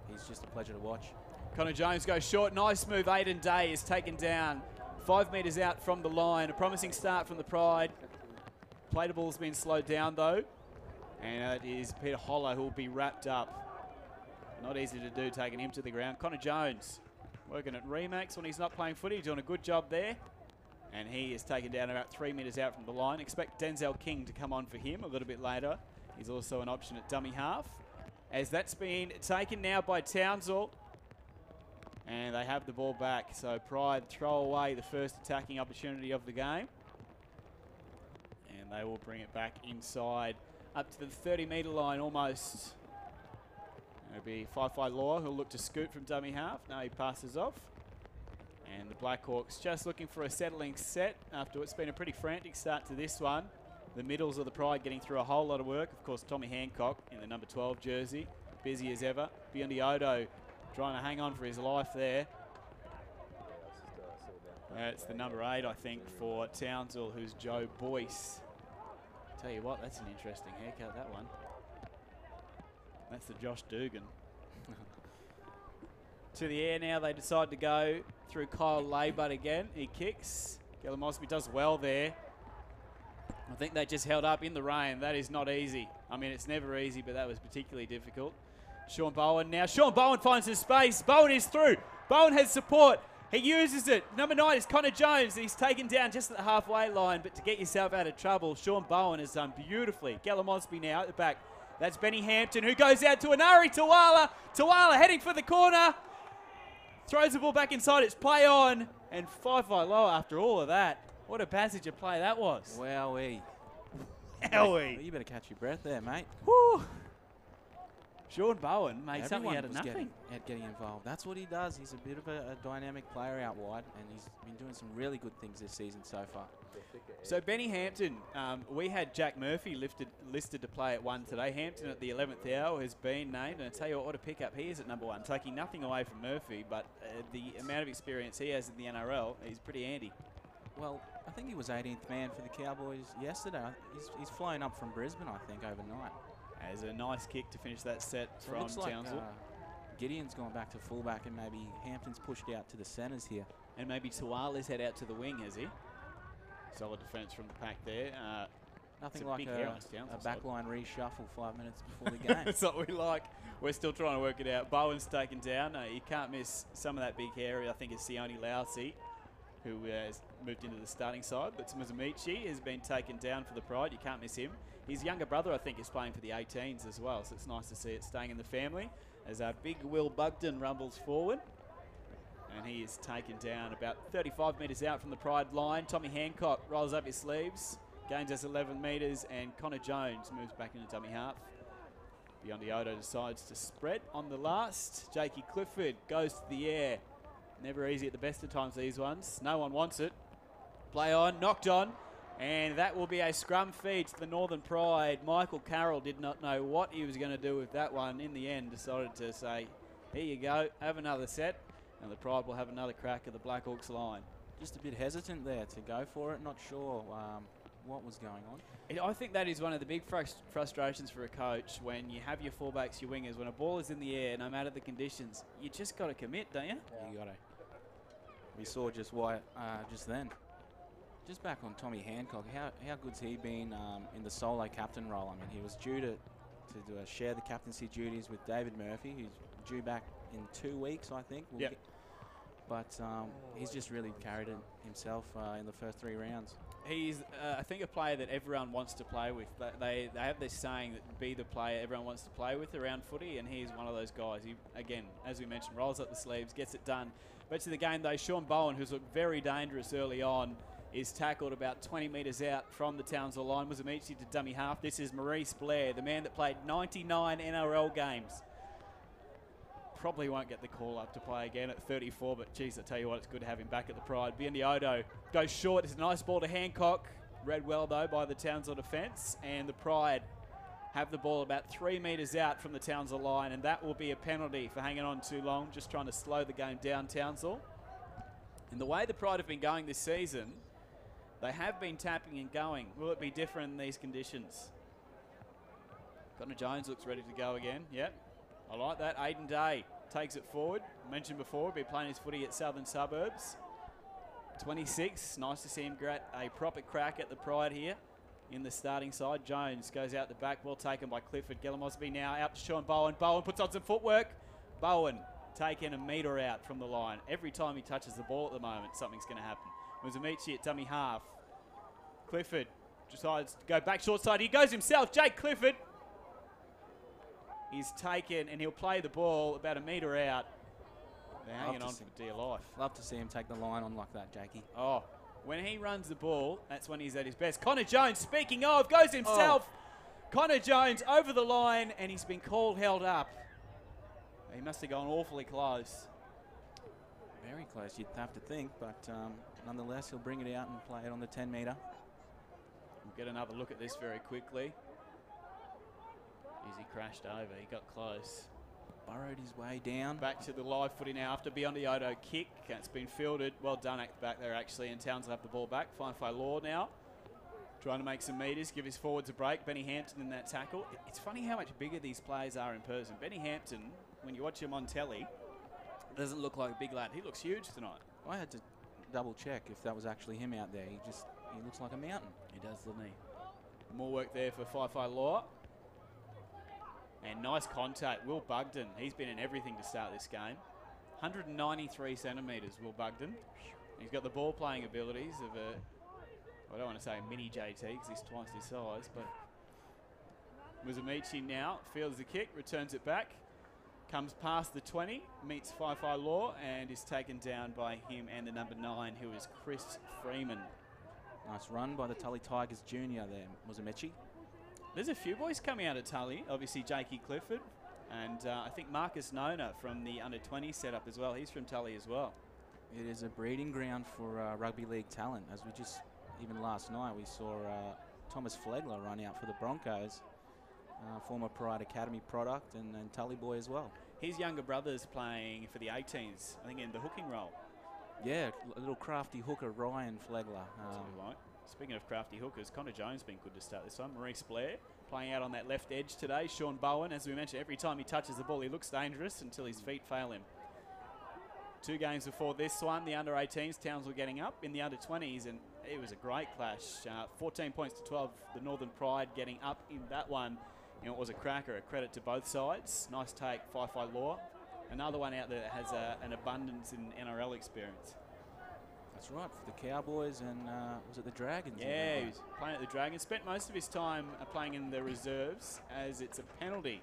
he's just a pleasure to watch. Connor Jones goes short. Nice move. Aiden Day is taken down 5 metres out from the line. A promising start from the Pride. Play the ball's been slowed down, though. And it is Peter Holler who will be wrapped up. Not easy to do, taking him to the ground. Connor Jones working at Remax when he's not playing footy. Doing a good job there. And he is taken down about 3 metres out from the line. Expect Denzel King to come on for him a little bit later. He's also an option at dummy half. As that's been taken now by Townsville. And they have the ball back. So Pride throw away the first attacking opportunity of the game. And they will bring it back inside up to the 30-metre line almost. It'll be Fi-Fi Law who'll look to scoot from dummy half. No, he passes off. And the BLACKHAWKS just looking for a settling set after what's been a pretty frantic start to this one. The middles of the Pride getting through a whole lot of work. Of course, Tommy Hancock in the number 12 jersey. Busy as ever. Biondioto trying to hang on for his life there. It's the number 8, I think, for Townsville, who's Joe Boyce. Tell you what, that's an interesting haircut, that one. That's the Josh Dugan. To the air now, they decide to go through Kyle Laybutt again. He kicks. Gallimosby does well there. I think they just held up in the rain. That is not easy. I mean, it's never easy, but that was particularly difficult. Sean Bowen now. Sean Bowen finds his space. Bowen is through. Bowen has support. He uses it. Number 9 is Connor Jones. He's taken down just at the halfway line, but to get yourself out of trouble, Sean Bowen has done beautifully. Gallimosby now at the back. That's Benny Hampton, who goes out to Anari Tawala. Tawala heading for the corner. Throws the ball back inside. It's play on. And 5 by lower after all of that. What a passage of play that was. Wowee. Wowee. You better catch your breath there, mate. Woo. Sean Bowen made something out of nothing. Getting involved. That's what he does. He's a bit of a dynamic player out wide, and he's been doing some really good things this season so far. So Benny Hampton, we had Jack Murphy listed to play at 1 today. Hampton at the 11th hour has been named, and I tell you what a pickup he is at number 1, taking nothing away from Murphy, but the amount of experience he has in the NRL, he's pretty handy. Well, I think he was 18th man for the Cowboys yesterday. He's flown up from Brisbane, I think, overnight. As a nice kick to finish that set so from looks like, Townsville. Gideon's gone back to fullback, and maybe Hampton's pushed out to the centres here. And maybe Tuala's head out to the wing, has he? Solid defence from the pack there. Nothing like a backline reshuffle 5 minutes before the game. That's what we like. We're still trying to work it out. Bowen's taken down. You can't miss some of that big area. I think it's Sione Lausey, who has moved into the starting side. But Muzamichi has been taken down for the Pride. You can't miss him. His younger brother, I think, is playing for the 18s as well. So it's nice to see it staying in the family. As our big Will Bugden rumbles forward. And he is taken down about 35 metres out from the Pride line. Tommy Hancock rolls up his sleeves, gains us 11 metres, and Connor Jones moves back into dummy half. Biondi-Odo decides to spread on the last. Jakey Clifford goes to the air. Never easy at the best of times, these ones. No one wants it. Play on, knocked on, and that will be a scrum feed to the Northern Pride. Michael Carroll did not know what he was going to do with that one. In the end, decided to say, here you go, have another set. And the Pride will have another crack at the BLACKHAWKS line. Just a bit hesitant there to go for it. Not sure what was going on. I think that is one of the big frustrations for a coach when you have your fullbacks, your wingers. When a ball is in the air, no matter the conditions, you just got to commit, don't you? Yeah. You got to. We saw just why just then. Just back on Tommy Hancock, how good's he been in the solo captain role? I mean, he was due to share the captaincy duties with David Murphy, who's due back in 2 weeks, I think. Yep. But he's just really carried it himself in the first 3 rounds. He's, I think, a player that everyone wants to play with. They have this saying that be the player everyone wants to play with around footy, and he's one of those guys. He, again, as we mentioned, rolls up the sleeves, gets it done. But to the game, though, Sean Bowen, who's looked very dangerous early on, is tackled about 20 metres out from the Townsville line. Muzamichi to dummy half. This is Maurice Blair, the man that played 99 NRL games. Probably won't get the call up to play again at 34, but geez, I tell you what, it's good to have him back at the Pride. Biondi-Odo goes short. It's a nice ball to Hancock. Read well, though, by the Townsville defence. And the Pride have the ball about 3 metres out from the Townsville line, and that will be a penalty for hanging on too long, just trying to slow the game down, Townsville. And the way the Pride have been going this season, they have been tapping and going. Will it be different in these conditions? Connor Jones looks ready to go again. Yep. I like that. Aiden Day takes it forward. Mentioned before, he'll be playing his footy at Southern Suburbs. 26. Nice to see him get a proper crack at the Pride here in the starting side. Jones goes out the back. Well taken by Clifford. Gallimosby now out to Sean Bowen. Bowen puts on some footwork. Bowen taking a metre out from the line. Every time he touches the ball at the moment, something's going to happen. Muzamichi at dummy half. Clifford decides to go back short side. He goes himself. Jake Clifford. He's taken, and he'll play the ball about a metre out. They're hanging on for dear life. Love to see him take the line on like that, Jakey. Oh, when he runs the ball, that's when he's at his best. Connor Jones, speaking of, goes himself. Oh. Connor Jones over the line, and he's been called held up. He must have gone awfully close. Very close, you'd have to think, but nonetheless, he'll bring it out and play it on the 10 metre. We'll get another look at this very quickly. He crashed over. He got close. Burrowed his way down. Back to the live footy now after Biondi-Odo kick. It's been fielded. Well done at the back there, actually. And Townsville have the ball back. Fine by Law now. Trying to make some metres, give his forwards a break. Benny Hampton in that tackle. It's funny how much bigger these players are in person. Benny Hampton, when you watch him on telly, doesn't look like a big lad. He looks huge tonight. I had to double check if that was actually him out there. He looks like a mountain. He does, doesn't he? More work there for Fi-Fi Law. And nice contact. Will Bugden, he's been in everything to start this game. 193 centimetres, Will Bugden. He's got the ball playing abilities of a, I don't want to say a mini JT because he's twice his size, but Muzamichi now fields the kick, returns it back, comes past the 20, meets Fi-Fi Law and is taken down by him and the number 9, who is Chris Freeman. Nice run by the Tully Tigers junior there, Muzamichi. There's a few boys coming out of Tully, obviously Jakey Clifford, and I think Marcus Nona from the under-20 setup as well. He's from Tully as well. It is a breeding ground for rugby league talent. As we just, even last night, we saw Thomas Flegler run out for the Broncos, former Pride Academy product and Tully boy as well. His younger brother's playing for the 18s, I think in the hooking role. Yeah, a little crafty hooker, Ryan Flegler. Right. Speaking of crafty hookers, Connor Jones been good to start this time. Maurice Blair playing out on that left edge today. Sean Bowen, as we mentioned, every time he touches the ball, he looks dangerous until his feet fail him. 2 games before this one, the under-18s, Townsville getting up in the under-20s, and it was a great clash. 14 points to 12, the Northern Pride getting up in that one. You know, it was a cracker, a credit to both sides. Nice take, Fi-Fi Law. Another one out there that has an abundance in NRL experience. That's right, for the Cowboys and was it the Dragons? Yeah, he was playing at the Dragons. Spent most of his time playing in the reserves, as it's a penalty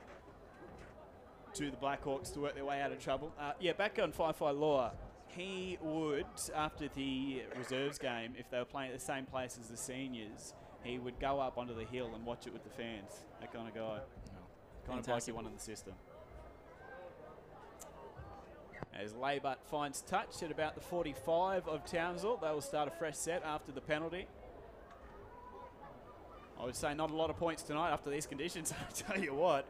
to the Blackhawks to work their way out of trouble. Yeah, back on Fi-Fi Law, he would, after the reserves game, if they were playing at the same place as the seniors, he would go up onto the hill and watch it with the fans. That kind of guy. Kind of like you want in the system. As Laybutt finds touch at about the 45 of Townsville, they will start a fresh set after the penalty. I would say not a lot of points tonight after these conditions. I tell you what,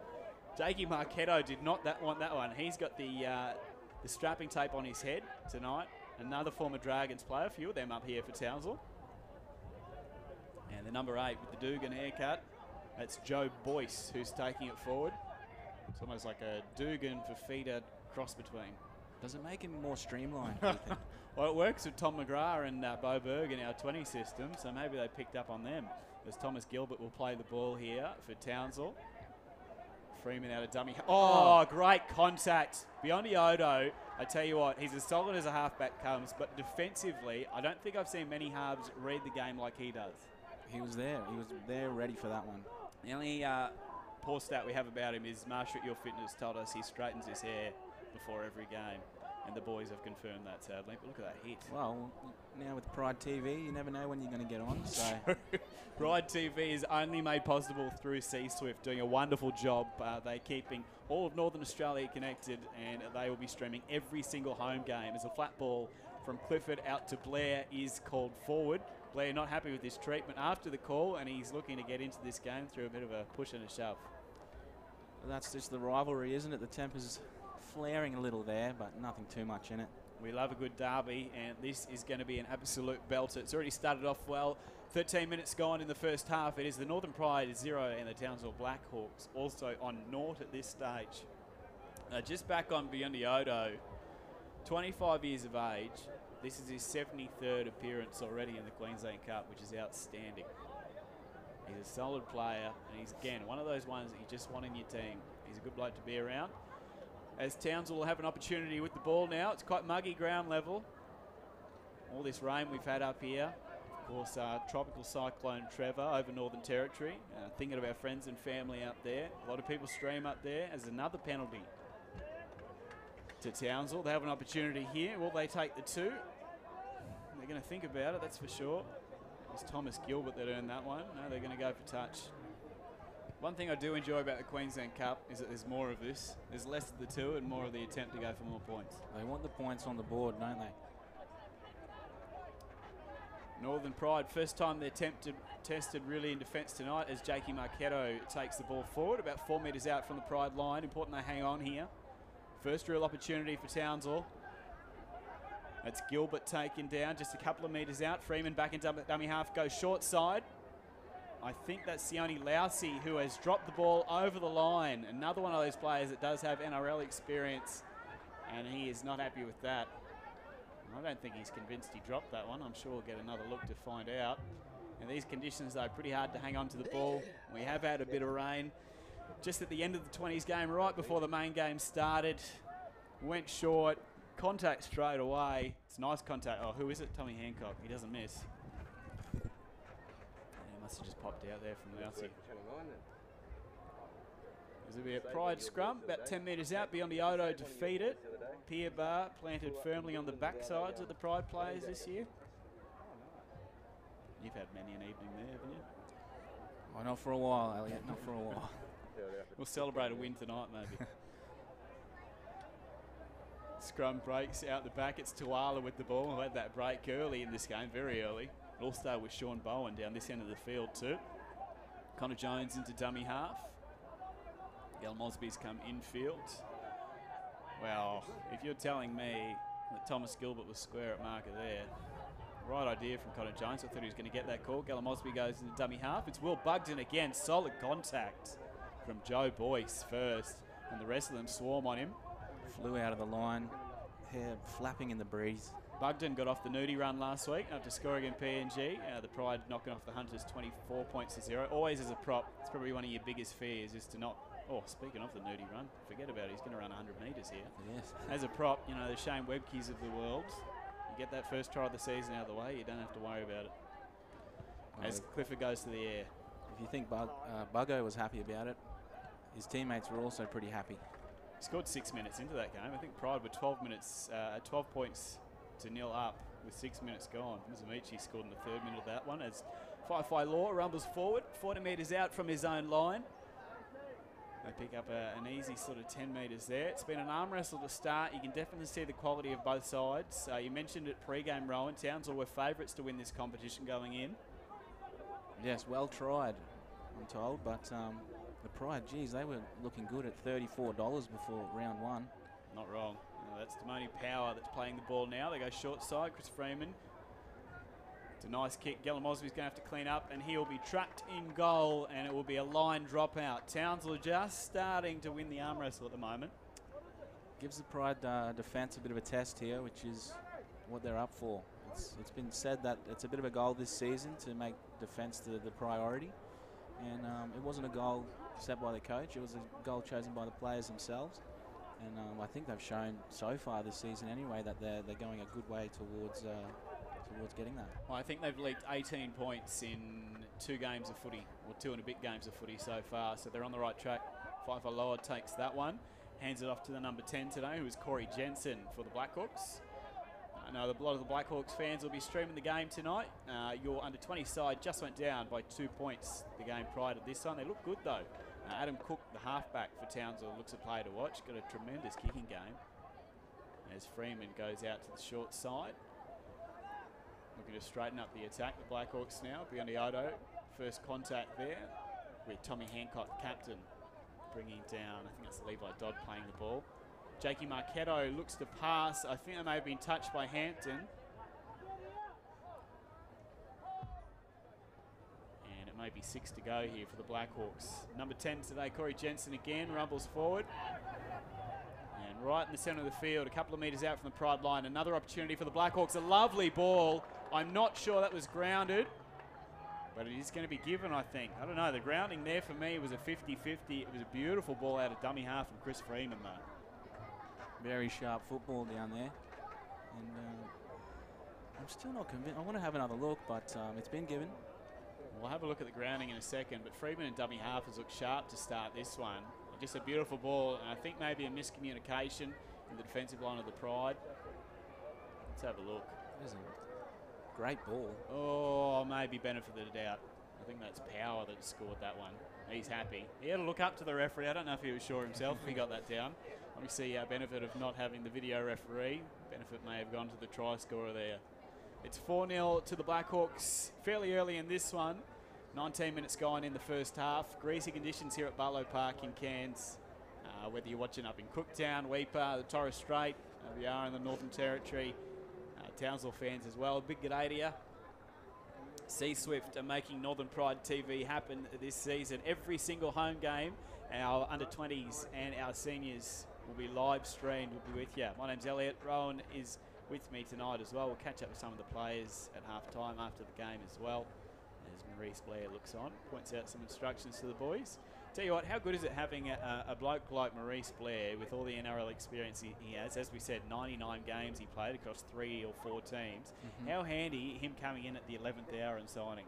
Jakey Marchetto did not want that one. He's got the strapping tape on his head tonight. Another former Dragons player, a few of them up here for Townsville. And the number 8 with the Dugan haircut, that's Joe Boyce, who's taking it forward. It's almost like a Dugan for feeder cross between. Does it make him more streamlined, do you think? Well, it works with Tom McGrath and Bo Berg in our 20 system, so maybe they picked up on them. As Thomas Gilbert will play the ball here for Townsville. Freeman out of dummy. Oh, great contact. Beyond Iodo, I tell you what, he's as solid as a halfback comes, but defensively, I don't think I've seen many halves read the game like he does. He was there. He was there ready for that one. The only poor stat we have about him is Marshall at Your Fitness told us he straightens his hair before every game, and the boys have confirmed that, sadly. But look at that hit. Well, now with Pride TV, you never know when you're going to get on. So Pride TV is only made possible through C-Swift, doing a wonderful job. They're keeping all of Northern Australia connected, and they will be streaming every single home game as a flat ball from Clifford out to Blair is called forward. Blair not happy with his treatment after the call, and he's looking to get into this game through a bit of a push and a shove. Well, that's just the rivalry, isn't it? The temper's flaring a little there, but nothing too much in it. We love a good derby, and this is going to be an absolute belter. It's already started off well. 13 minutes gone in the first half. It is the Northern Pride 0 and the Townsville Blackhawks also on naught at this stage. Just back on Beyond Iodo, 25 years of age. This is his 73rd appearance already in the Queensland Cup, which is outstanding. He's a solid player, and he's, again, one of those ones that you just want in your team. He's a good bloke to be around. As Townsville will have an opportunity with the ball now. It's quite muggy ground level. All this rain we've had up here. Of course, tropical cyclone Trevor over Northern Territory. Thinking of our friends and family out there. A lot of people stream up there as another penalty to Townsville. They have an opportunity here. Will they take the 2? They're going to think about it, that's for sure. It's Thomas Gilbert that earned that one. No, they're going to go for touch. One thing I do enjoy about the Queensland Cup is that there's more of this. There's less of the 2 and more of the attempt to go for more points. They want the points on the board, don't they? Northern Pride, first time they're tested really in defence tonight as Jakey Marchetto takes the ball forward, about 4 metres out from the Pride line. Important they hang on here. First real opportunity for Townsville. That's Gilbert taken down just a couple of metres out. Freeman back in dummy half, goes short side. I think that's Sione Lousy, who has dropped the ball over the line. Another one of those players that does have NRL experience, and he is not happy with that. I don't think he's convinced he dropped that one. I'm sure we'll get another look to find out. In these conditions, though, pretty hard to hang on to the ball. We have had a bit of rain just at the end of the 20s game, right before the main game started. Went short, contact straight away. It's nice contact. Oh, who is it? Tommy Hancock. He doesn't miss. Yeah, he must have just popped out there from Lousy. There's a bit of Pride scrum, about 10 metres out beyond the Odo to feed it. Pier bar planted firmly on the backsides of the Pride players this year. You've had many an evening there, haven't you? Oh, not for a while, Elliot, not for a while. We'll celebrate a win tonight, maybe. Scrum breaks out the back. It's Tuala with the ball. We had that break early in this game, very early. It all started with Sean Bowen down this end of the field too. Connor Jones into dummy half. Gal Mosby's come infield. Well, if you're telling me that Thomas Gilbert was square at marker there, right idea from Connor Jones. I thought he was going to get that call. Gal Mosby goes into dummy half. It's Will Bugden again. Solid contact from Joe Boyce first, and the rest of them swarm on him. Flew out of the line, hair flapping in the breeze. Bugden got off the nudie run last week after scoring in PNG. The Pride knocking off the Hunters 24 points to 0. Always as a prop, it's probably one of your biggest fears is to not... Oh, speaking of the nudie run, forget about it. He's going to run 100 metres here. Yes. As a prop, you know, the Shane Webkes of the world. You get that first try of the season out of the way, you don't have to worry about it. As Clifford goes to the air. If you think Buggo was happy about it, his teammates were also pretty happy. He scored 6 minutes into that game. I think Pride were 12 points to 0 up with 6 minutes gone. Mizamichi scored in the 3rd minute of that one as Fi Law rumbles forward, 40 metres out from his own line. They pick up an easy sort of 10 metres there. It's been an arm wrestle to start. You can definitely see the quality of both sides. You mentioned it pre-game, Rowan. Townsville were favourites to win this competition going in. Yes, well tried, I'm told, but the Pride, geez, they were looking good at $34 before round one. Not wrong. That's Damoni Power that's playing the ball now. They go short side. Chris Freeman. It's a nice kick. Gellum Osby's going to have to clean up, and he'll be trapped in goal, and it will be a line dropout. Townsville just starting to win the arm wrestle at the moment. Gives the Pride defence a bit of a test here, which is what they're up for. It's been said that it's a bit of a goal this season to make defence the priority, and it wasn't a goal set by the coach. It was a goal chosen by the players themselves, and I think they've shown so far this season anyway that they're going a good way towards getting that. Well, I think they've leaked 18 points in 2 games of footy, or 2 and a bit games of footy so far, so they're on the right track. Pfeiffer Lower takes that one, hands it off to the number 10 today, who is Corey Jensen for the Blackhawks. I know a lot of the Blackhawks fans will be streaming the game tonight. Your under-20 side just went down by 2 points the game prior to this time. They look good though. Adam Cook, the halfback for Townsville, looks a player to watch. Got a tremendous kicking game. As Freeman goes out to the short side. Looking to straighten up the attack. The Blackhawks now beyond the Odo. First contact there with Tommy Hancock, the captain, bringing down, I think that's Levi Dodd playing the ball. Jakey Marchetto looks to pass. I think they may have been touched by Hampton. And it may be 6 to go here for the Blackhawks. Number 10 today, Corey Jensen again, rumbles forward. And right in the centre of the field, a couple of metres out from the Pride line, another opportunity for the Blackhawks. A lovely ball. I'm not sure that was grounded, but it is going to be given, I think. I don't know, the grounding there for me was a 50-50. It was a beautiful ball out of dummy half from Chris Freeman though. Very sharp football down there, and I'm still not convinced. I want to have another look, but it's been given. We'll have a look at the grounding in a second, but Freeman and dummy half has looked sharp to start this one. Just a beautiful ball, and I think maybe a miscommunication in the defensive line of the Pride. Let's have a look. That is a great ball. Oh, maybe benefit of the doubt. I think that's Power that scored that one. He's happy. He had to look up to the referee. I don't know if he was sure himself if he got that down. Obviously, benefit of not having the video referee. Benefit may have gone to the try scorer there. It's 4-0 to the Blackhawks fairly early in this one. 19 minutes gone in the first half. Greasy conditions here at Barlow Park in Cairns. Whether you're watching up in Cooktown, Weipa, the Torres Strait, we are in the Northern Territory. Townsville fans as well. Big g'day to you. C-Swift are making Northern Pride TV happen this season. Every single home game, our under-20s and our seniors will be live streamed. We'll be with you. My name's Elliot. Rowan is with me tonight as well. We'll catch up with some of the players at half-time after the game as well. As Maurice Blair looks on, points out some instructions to the boys. Tell you what, how good is it having a bloke like Maurice Blair with all the NRL experience he has? As we said, 99 games he played across 3 or 4 teams. How handy him coming in at the 11th hour and signing?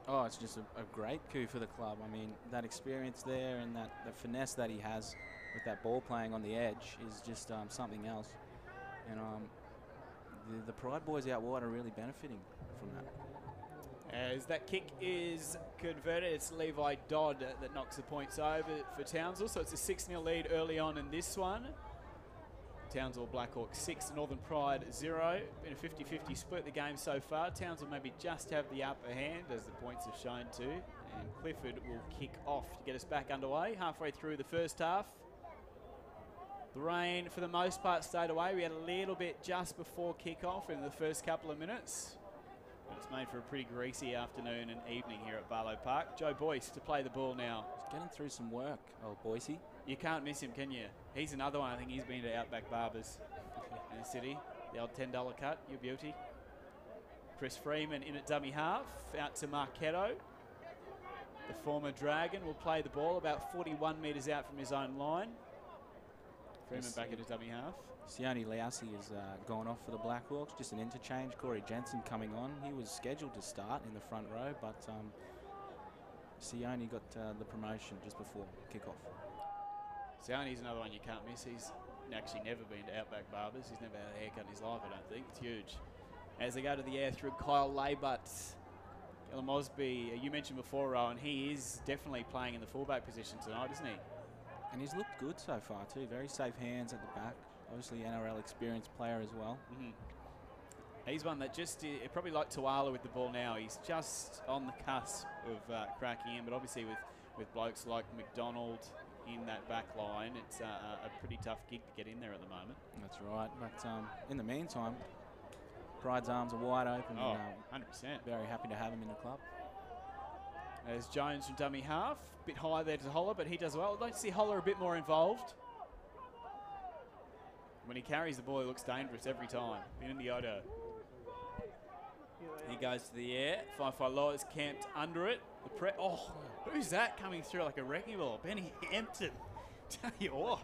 Oh, it's just a great coup for the club. I mean, that experience there and the finesse that he has with that ball playing on the edge is just something else. And the Pride boys out wide are really benefiting from that. As that kick is converted, it's Levi Dodd that knocks the points over for Townsville. So it's a 6-0 lead early on in this one. Townsville BLACKHAWKS 6, Northern Pride 0. Been a 50-50 split the game so far. Townsville maybe just have the upper hand, as the points have shown to. And Clifford will kick off to get us back underway. Halfway through the first half. The rain, for the most part, stayed away. We had a little bit just before kick-off in the first couple of minutes. It's made for a pretty greasy afternoon and evening here at Barlow Park. Joe Boyce to play the ball now. He's getting through some work, old Boycey. You can't miss him, can you? He's another one. I think he's been to Outback Barbers in the city. The old $10 cut, you beauty. Chris Freeman in at dummy half. Out to Marchetto. The former Dragon will play the ball about 41 metres out from his own line. Freeman back at his dummy half. Sione Liassi has gone off for the Blackhawks. Just an interchange. Corey Jensen coming on. He was scheduled to start in the front row, but Sione got the promotion just before kickoff. Sione's another one you can't miss. He's actually never been to Outback Barbers. He's never had a haircut in his life, I don't think. It's huge. As they go to the air through Kyle Laybutt. Ella Mosby, you mentioned before, Rowan, he is definitely playing in the fullback position tonight, isn't he? And he's looked good so far too. Very safe hands at the back. Obviously NRL experienced player as well. He's one that just, probably like Tuala with the ball now. He's just on the cusp of cracking in, but obviously with blokes like McDonald in that back line, it's a pretty tough gig to get in there at the moment. That's right, but in the meantime, Pride's arms are wide open. Oh, and, 100%. Very happy to have him in the club. There's Jones from dummy half. Bit high there to Holler, but he does well. I'd like to see Holler a bit more involved. When he carries the ball, he looks dangerous every time. In the Odo. He goes to the air. 5'5" Law is camped under it. Oh, who's that coming through like a wrecking ball? Benny Hampton. Tell you what.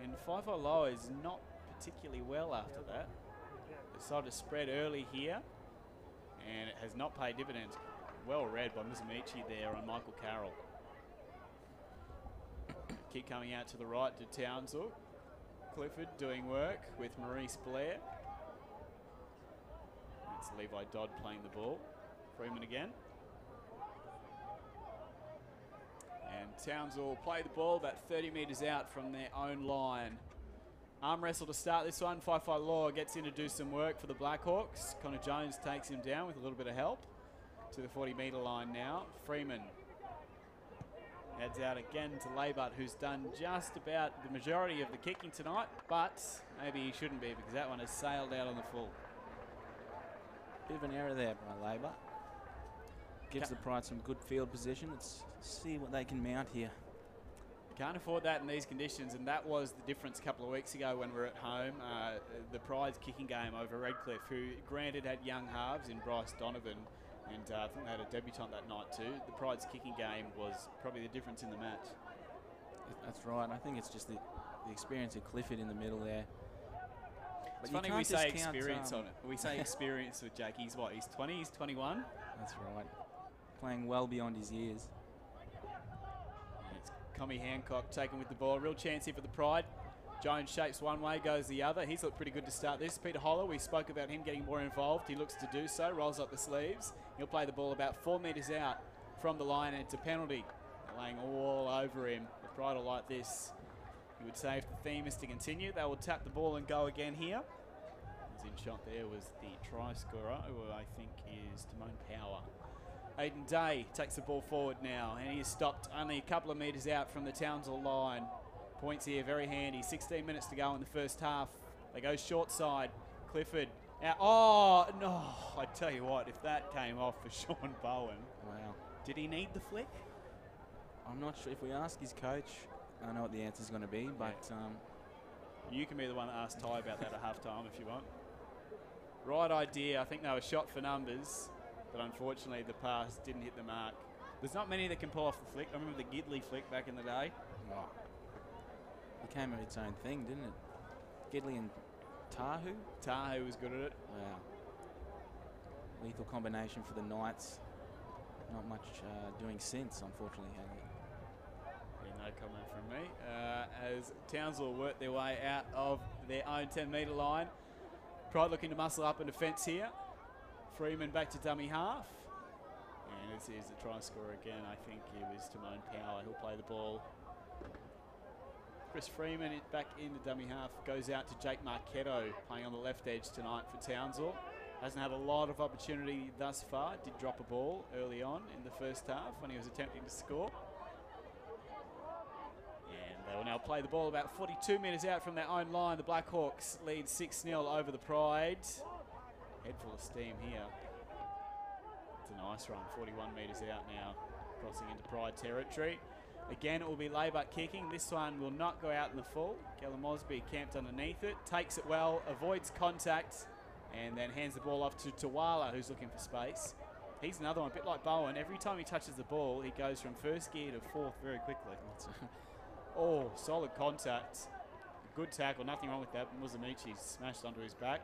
And 5'5" Law is not particularly well after that. Decided to spread early here, and it has not paid dividends. Well read by Mizamichi there on Michael Carroll. Kick coming out to the right to Townsville. Clifford doing work with Maurice Blair. It's Levi Dodd playing the ball. Freeman again. And Townsville will play the ball about 30 metres out from their own line. Arm wrestle to start this one. 5'5" Law gets in to do some work for the Blackhawks. Connor Jones takes him down with a little bit of help. To the 40-metre line now. Freeman heads out again to Laybutt, who's done just about the majority of the kicking tonight, but maybe he shouldn't be because that one has sailed out on the full. Bit of an error there by Laybutt. Gives the Pride some good field position. Let's see what they can mount here. Can't afford that in these conditions, and that was the difference a couple of weeks ago when we were at home. The Pride's kicking game over Redcliffe, who granted had young halves in Bryce Donovan, and I think they had a debutant that night too. The Pride's kicking game was probably the difference in the match. That's right. I think it's just the experience of Clifford in the middle there. It's funny we say experience on it. We say experience with Jake. He's what? He's 20, he's 21? That's right. Playing well beyond his years. It's Comey Hancock taken with the ball. Real chance here for the Pride. Jones shapes one way, goes the other. He's looked pretty good to start this. Peter Holler, we spoke about him getting more involved. He looks to do so, rolls up the sleeves. He'll play the ball about 4 metres out from the line, and it's a penalty. They're laying all over him. The Pride will like this. You would say if the theme is to continue, they will tap the ball and go again here. As in shot there was the try scorer, who I think is Timon Power. Aiden Day takes the ball forward now, and he is stopped only a couple of metres out from the Townsville line. Points here, very handy. 16 minutes to go in the first half. They go short side. Clifford Oh, no. I tell you what, if that came off for Sean Bowen. Wow. Did he need the flick? I'm not sure. If we ask his coach, I know what the answer's going to be, but... You can be the one that asks Ty about that at halftime if you want. Right idea. I think they were shot for numbers, but unfortunately the pass didn't hit the mark. There's not many that can pull off the flick. I remember the Gidley flick back in the day. Oh. It became its own thing, didn't it? Gidley and Tahu? Tahu was good at it. Wow. Lethal combination for the Knights. Not much doing since, unfortunately. Yeah, no comment from me. As Townsville work their way out of their own 10-metre line. Pride looking to muscle up in defence here. Freeman back to dummy half. And this is the try scorer again. I think it was Timon Power who'll play the ball. Chris Freeman back into dummy half. Goes out to Jake Marchetto playing on the left edge tonight for Townsville. Hasn't had a lot of opportunity thus far. Did drop a ball early on in the first half when he was attempting to score. And they will now play the ball about 42 metres out from their own line. The Blackhawks lead 6-0 over the Pride. Head full of steam here. It's a nice run, 41 metres out now, crossing into Pride territory. Again, it will be Laybutt kicking. This one will not go out in the full. Gellum Mosby camped underneath it, takes it well, avoids contact, and then hands the ball off to Tawala, who's looking for space. He's another one, a bit like Bowen. Every time he touches the ball, he goes from first gear to fourth very quickly. Oh, solid contact. Good tackle, nothing wrong with that. Muzamichi smashed onto his back.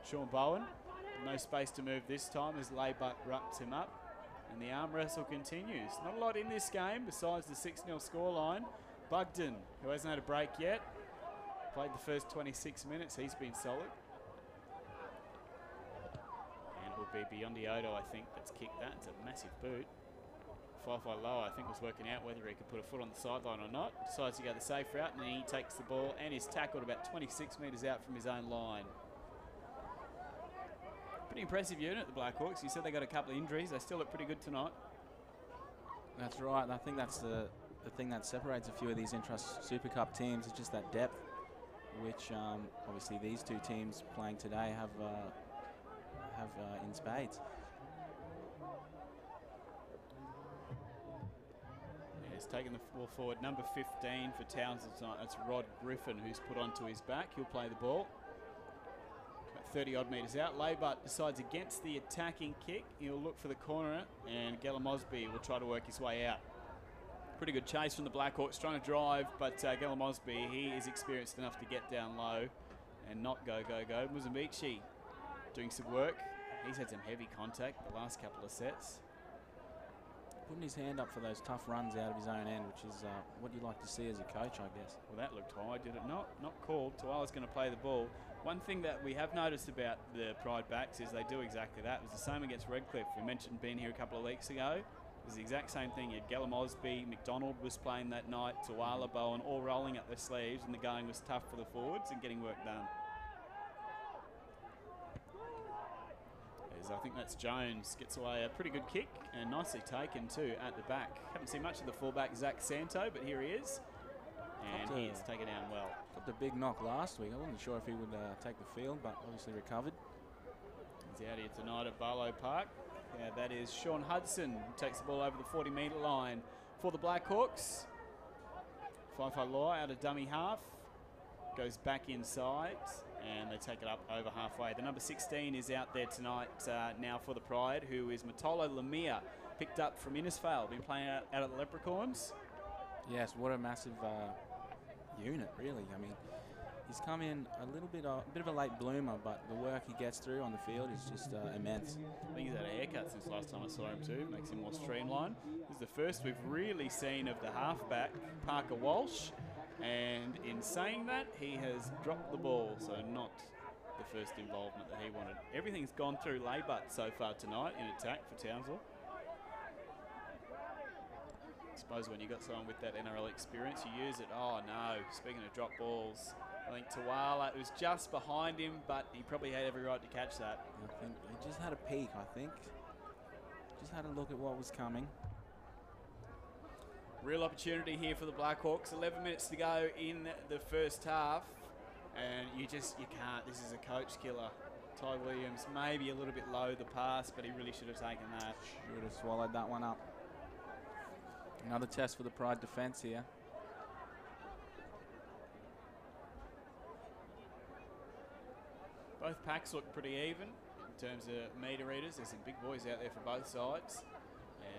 Sean Bowen, no space to move this time as Laybutt rucks him up. And the arm wrestle continues. Not a lot in this game besides the 6-0 scoreline. Bugden, who hasn't had a break yet, played the first 26 minutes. He's been solid. And it will be Beyondioto, I think, that's kicked that. It's a massive boot. Fifi Lowe, I think, was working out whether he could put a foot on the sideline or not. Decides to go the safe route, and then he takes the ball and is tackled about 26 metres out from his own line. Pretty impressive unit, the Blackhawks. You said they got a couple of injuries. They still look pretty good tonight. That's right. I think that's the thing that separates a few of these Intrust Super Cup teams is just that depth, which obviously these two teams playing today have in spades. Yeah, he's taking the ball forward. Number 15 for Townsville tonight. That's Rod Griffin, who's put onto his back. He'll play the ball. 30 odd metres out. Laybutt decides against the attacking kick. He'll look for the corner, and Gellum Mosby will try to work his way out. Pretty good chase from the Blackhawks, trying to drive, but Gellum Mosby, he is experienced enough to get down low and not go. Muzamichi doing some work. He's had some heavy contact the last couple of sets. Putting his hand up for those tough runs out of his own end, which is what you like to see as a coach, I guess. Well, that looked high, did it not? Not called. Tawala's going to play the ball. One thing that we have noticed about the Pride backs is they do exactly that. It was the same against Redcliffe. We mentioned being here a couple of weeks ago. It was the exact same thing. You had Gellum Mosby, McDonald was playing that night, Tawala, Bowen, all rolling up their sleeves, and the going was tough for the forwards and getting work done. As I think that's Jones, gets away a pretty good kick and nicely taken too at the back. Haven't seen much of the fullback Zach Santo, but here he is. And he is taken down well. Took the big knock last week. I wasn't sure if he would take the field, but obviously recovered. He's out here tonight at Barlow Park. Yeah, that is Sean Hudson, who takes the ball over the 40-metre line for the Blackhawks. Fifi Law out of dummy half. Goes back inside, and they take it up over halfway. The number 16 is out there tonight now for the Pride, who is Matolo Lemire, picked up from Innisfail, been playing out at the Leprechauns. Yes, what a massive unit, really. I mean, he's come in a bit of a late bloomer, but the work he gets through on the field is just immense. I think he's had a haircut since last time I saw him too. Makes him more streamlined. This is the first we've really seen of the halfback, Parker Walsh. And in saying that, he has dropped the ball, so not the first involvement that he wanted. Everything's gone through Laybutt so far tonight in attack for Townsville. I suppose when you got someone with that NRL experience, you use it. Oh no, speaking of drop balls, I think Tawala was just behind him, but he probably had every right to catch that. I think he just had a peek, I think. Just had a look at what was coming. Real opportunity here for the Blackhawks. 11 minutes to go in the first half. And you can't. This is a coach killer. Ty Williams maybe a little bit low the pass, but he really should have taken that. Should have swallowed that one up. Another test for the Pride defence here. Both packs look pretty even in terms of meter readers. There's some big boys out there for both sides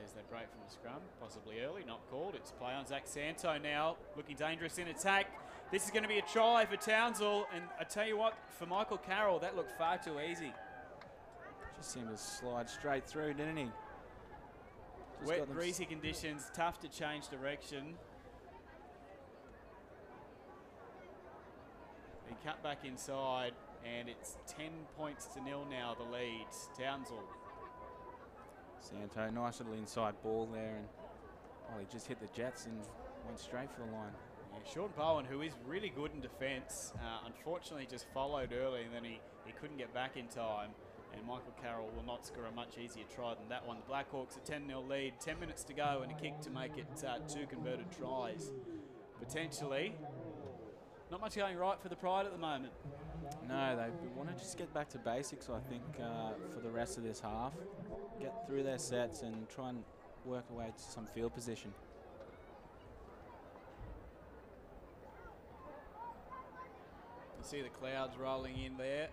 as they break from the scrum, possibly early, not called. It's play on Zach Santo now, looking dangerous in attack. This is going to be a try for Townsville, and I tell you what, for Michael Carroll, that looked far too easy. Just seemed to slide straight through, didn't he? Just Wet, greasy conditions, tough to change direction. He cut back inside, and it's 10 points to 0 now, the lead. Townsville. Santo, nice little inside ball there, and he just hit the Jets and went straight for the line. Yeah, Sean Bowen, who is really good in defence, unfortunately just followed early, and then he couldn't get back in time. And Michael Carroll will not score a much easier try than that one. The Blackhawks a 10-0 lead, 10 minutes to go, and a kick to make it 2 converted tries. Potentially, not much going right for the Pride at the moment. No, they want to just get back to basics, I think, for the rest of this half. Get through their sets and try and work away to some field position. You see the clouds rolling in there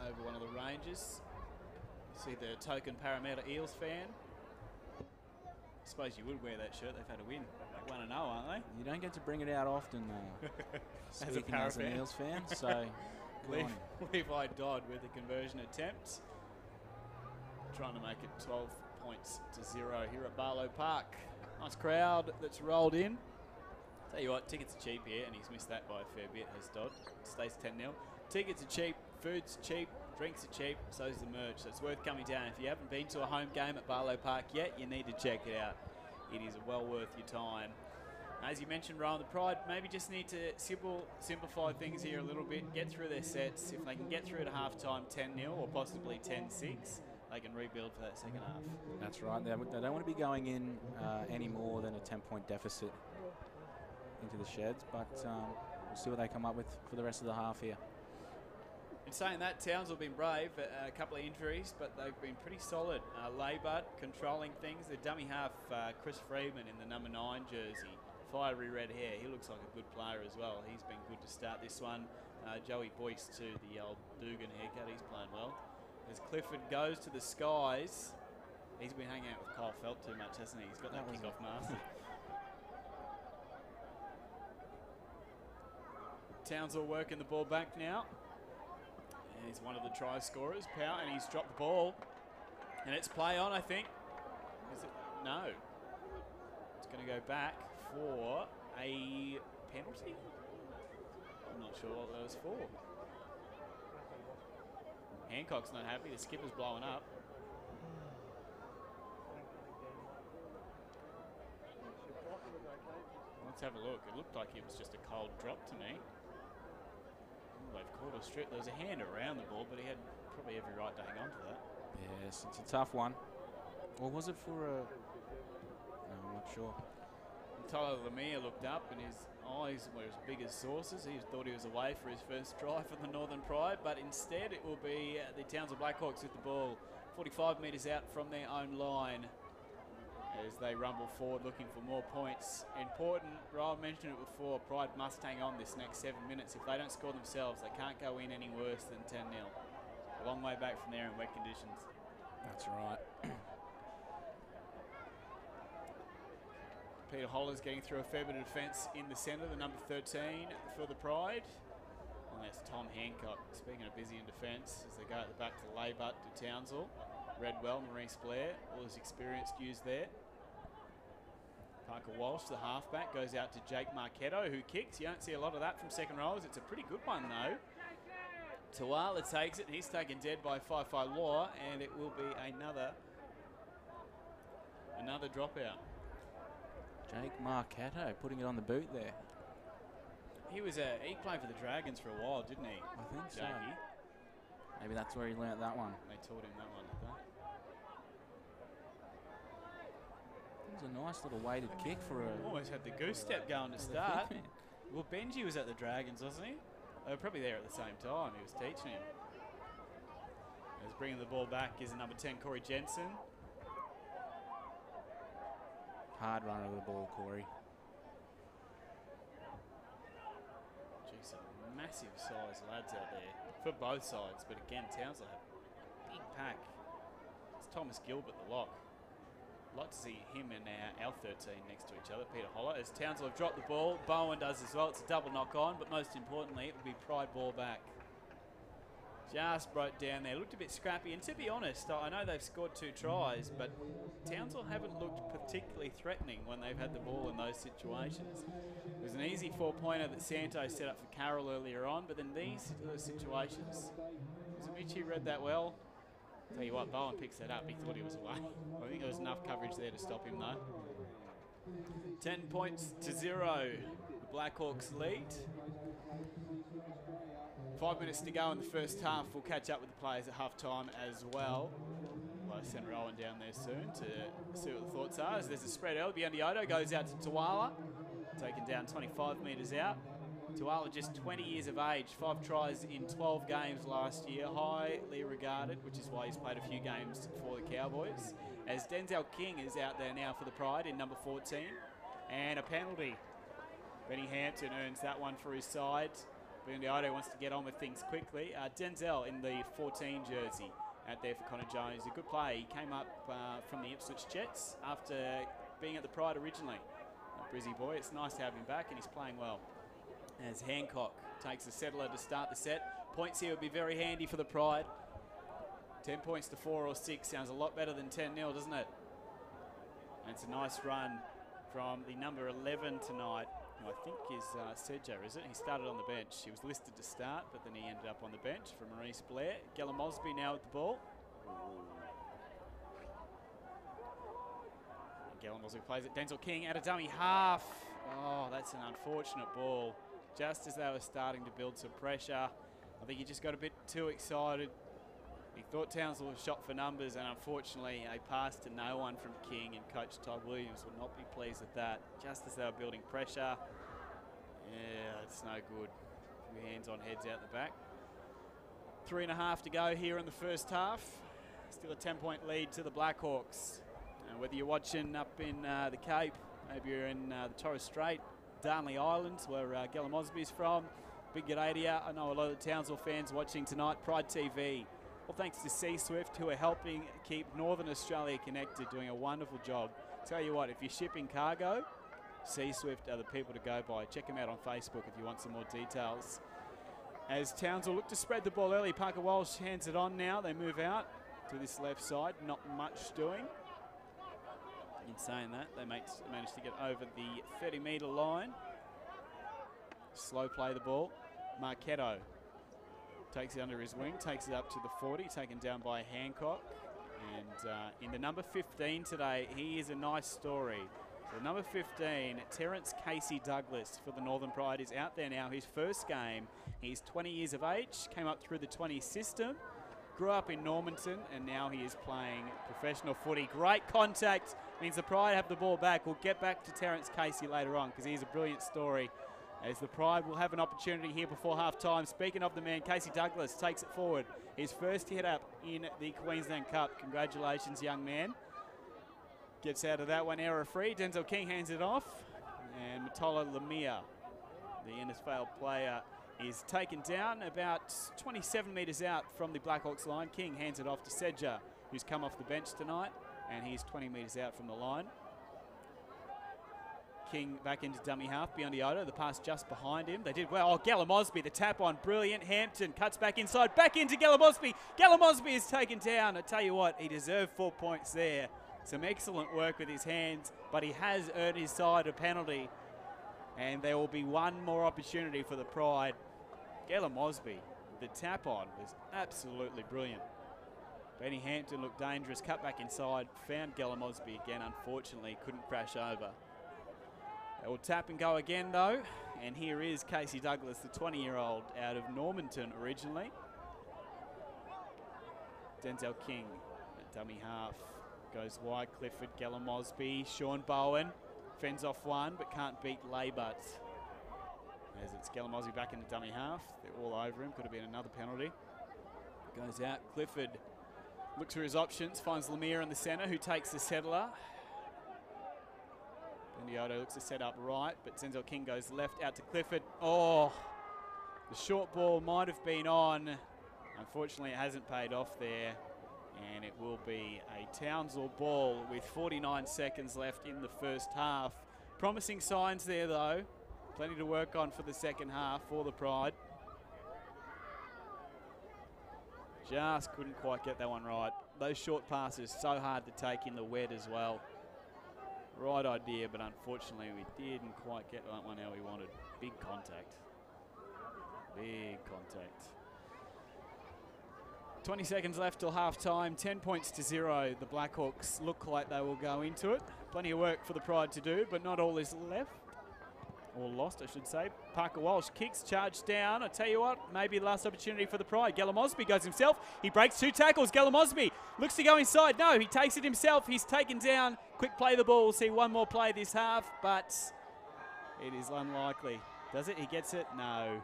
over one of the ranges. You see the token Parramatta Eels fan. I suppose you would wear that shirt. They've had a win. They 1-0, aren't they? You don't get to bring it out often, speaking as an Eels fan. So Levi Dodd with a conversion attempt, trying to make it 12 points to 0 here at Barlow Park. Nice crowd that's rolled in. Tell you what, tickets are cheap here, and he's missed that by a fair bit, has Dodd. Stays 10-0. Tickets are cheap, food's cheap, drinks are cheap, so's the merch. So it's worth coming down. If you haven't been to a home game at Barlow Park yet, you need to check it out. It is well worth your time. As you mentioned, Rowan, the Pride maybe just need to simplify things here a little bit, get through their sets. If they can get through to half-time 10-0 or possibly 10-6, they can rebuild for that second half. That's right. They don't want to be going in any more than a 10-point deficit into the sheds, but we'll see what they come up with for the rest of the half here. In saying that, Townsville have been brave, a couple of injuries, but they've been pretty solid. Labour controlling things. The dummy half, Chris Freeman in the number 9 jersey, fiery red hair. He looks like a good player as well. He's been good to start this one. Joey Boyce too, the old Dugan haircut. He's playing well. As Clifford goes to the skies, he's been hanging out with Kyle Felt too much, hasn't he? He's got that kickoff master. Townsville working the ball back now. And he's one of the try scorers, Power, and he's dropped the ball. And it's play on, I think. Is it? No. It's going to go back for a penalty. I'm not sure what that was for. Hancock's not happy. The skipper's blowing up. Let's have a look. It looked like it was just a cold drop to me. They've called a strip. There was a hand around the ball, but he had probably every right to hang on to that. Yes, it's a tough one. Or was it for a... No, I'm not sure. Tyler Lemire looked up and his eyes were as big as saucers. He thought he was away for his first try for the Northern Pride, but instead it will be the Townsville Blackhawks with the ball 45 metres out from their own line as they rumble forward looking for more points. Important, Ryan mentioned it before, Pride must hang on this next 7 minutes. If they don't score themselves, they can't go in any worse than 10-0. A long way back from there in wet conditions. That's right. Peter Holler's getting through a fair bit of defence in the centre, the number 13 for the Pride. And that's Tom Hancock, speaking of busy in defence, as they go at the back to Labour to Townsville. Redwell, Maurice Blair, all his experienced use there. Parker Walsh, the halfback, goes out to Jake Marchetto, who kicks. You don't see a lot of that from second rows. It's a pretty good one, though. Tawala takes it, and he's taken dead by Fi Law, and it will be another dropout. Jake Marchetto putting it on the boot there. He played for the Dragons for a while, didn't he? I think so. Jakey. Maybe that's where he learnt that one. They taught him that one, did they? It was a nice little weighted kick for a... Almost had the goose step going to start. Well, Benji was at the Dragons, wasn't he? They were probably there at the same time. He was teaching him. As bringing the ball back is number 10, Corey Jensen. Hard runner of the ball, Corey. Geez, some massive size lads out there for both sides, but again, Townsville have a big pack. It's Thomas Gilbert, the lock. I'd like to see him and our 13 next to each other, Peter Holler. As Townsville have dropped the ball, Bowen does as well. It's a double knock on, but most importantly, it will be Pride ball back. Just broke down there, looked a bit scrappy, and to be honest, I know they've scored 2 tries, but Townsville haven't looked particularly threatening when they've had the ball in those situations. It was an easy 4-pointer that Santo set up for Carroll earlier on, but then these situations, Zumichi read that well. Tell you what, Bowen picks that up, he thought he was away. I think there was enough coverage there to stop him though. 10 points to 0, the Blackhawks lead. 5 minutes to go in the first half. We'll catch up with the players at half-time as well. We'll send Rowan down there soon to see what the thoughts are. As there's a spread early. Biondi goes out to Tuala, taken down 25 metres out. Tuala just 20 years of age, 5 tries in 12 games last year, highly regarded, which is why he's played a few games for the Cowboys. As Denzel King is out there now for the Pride in number 14. And a penalty. Benny Hampton earns that one for his side. Biondi wants to get on with things quickly. Denzel in the 14 jersey out there for Connor Jones. A good play. He came up from the Ipswich Jets after being at the Pride originally. A Brizzy boy. It's nice to have him back, and he's playing well. As Hancock takes a settler to start the set. Points here would be very handy for the Pride. 10 points to 4 or 6 sounds a lot better than 10-0, doesn't it? And it's a nice run from the number 11 tonight. I think is Sedger, is it? He started on the bench. He was listed to start, but then he ended up on the bench for Maurice Blair. Gella Mosby now with the ball. Gella Mosby plays it. Denzel King at a dummy half. Oh, that's an unfortunate ball. Just as they were starting to build some pressure. I think he just got a bit too excited. He thought Townsville was shot for numbers, and unfortunately a pass to no one from King, and Coach Todd Williams will not be pleased with that. Just as they were building pressure. Yeah, it's no good. A few hands on heads out the back. 3.5 to go here in the first half. Still a 10-point lead to the Blackhawks. Whether you're watching up in the Cape, maybe you're in the Torres Strait, Darnley Islands, where Gella Mosby's from. Big G'day. I know a lot of the Townsville fans watching tonight. Pride TV. Well, thanks to C-Swift, who are helping keep Northern Australia connected, doing a wonderful job. Tell you what, if you're shipping cargo, C-Swift are the people to go by. Check them out on Facebook if you want some more details. As Townsville look to spread the ball early, Parker Walsh hands it on now. They move out to this left side. Not much doing. In saying that, they managed to get over the 30-metre line. Slow play the ball. Marchetto takes it under his wing, takes it up to the 40, taken down by Hancock. And in the number 15 today, he is a nice story. So number 15, Terrence Casey Douglas for the Northern Pride is out there now. His first game, he's 20 years of age, came up through the 20 system, grew up in Normanton, and now he is playing professional footy. Great contact, means the Pride have the ball back. We'll get back to Terrence Casey later on because he's a brilliant story. As the Pride will have an opportunity here before half-time. Speaking of the man, Casey Douglas takes it forward. His first hit up in the Queensland Cup. Congratulations, young man. Gets out of that one error-free. Denzel King hands it off. And Matola Lemire, the Innisfail player, is taken down about 27 metres out from the Blackhawks line. King hands it off to Sedger, who's come off the bench tonight. And he's 20 metres out from the line. King back into dummy half, Biondi, the pass just behind him. They did well. Oh, Gella Mosby, the tap on, brilliant. Hampton cuts back inside, back into Gella Mosby. Gella Mosby is taken down. I tell you what, he deserved 4 points there. Some excellent work with his hands, but he has earned his side a penalty. And there will be one more opportunity for the Pride. Gella Mosby, the tap on was absolutely brilliant. Benny Hampton looked dangerous, cut back inside, found Gella Mosby again, unfortunately couldn't crash over. They will tap and go again though, and here is Casey Douglas, the 20-year-old out of Normanton originally. Denzel King at dummy half, goes wide, Clifford, Gella Mosby, Sean Bowen, fends off one but can't beat Laybutt. As it's Gella Mosby back in the dummy half, they're all over him, could have been another penalty. Goes out, Clifford Looks for his options, finds Lemire in the centre, who takes the settler. Bendioto looks to set up right, but Zenzel King goes left out to Clifford. Oh, the short ball might have been on. Unfortunately, it hasn't paid off there, and it will be a Townsville ball with 49 seconds left in the first half. Promising signs there, though. Plenty to work on for the second half for the Pride. Just couldn't quite get that one right. Those short passes so hard to take in the wet as well. Right idea, but unfortunately we didn't quite get that one how we wanted. Big contact. Big contact. 20 seconds left till half time. 10 points to 0. The Blackhawks look like they will go into it. Plenty of work for the Pride to do, but not all is left. Or lost, I should say. Parker Walsh kicks, charge down. I tell you what, maybe last opportunity for the Pride. Gallimosby goes himself. He breaks 2 tackles. Gallimosby looks to go inside. No, he takes it himself. He's taken down. Quick play the ball. We'll see one more play this half, but it is unlikely. Does it? He gets it? No.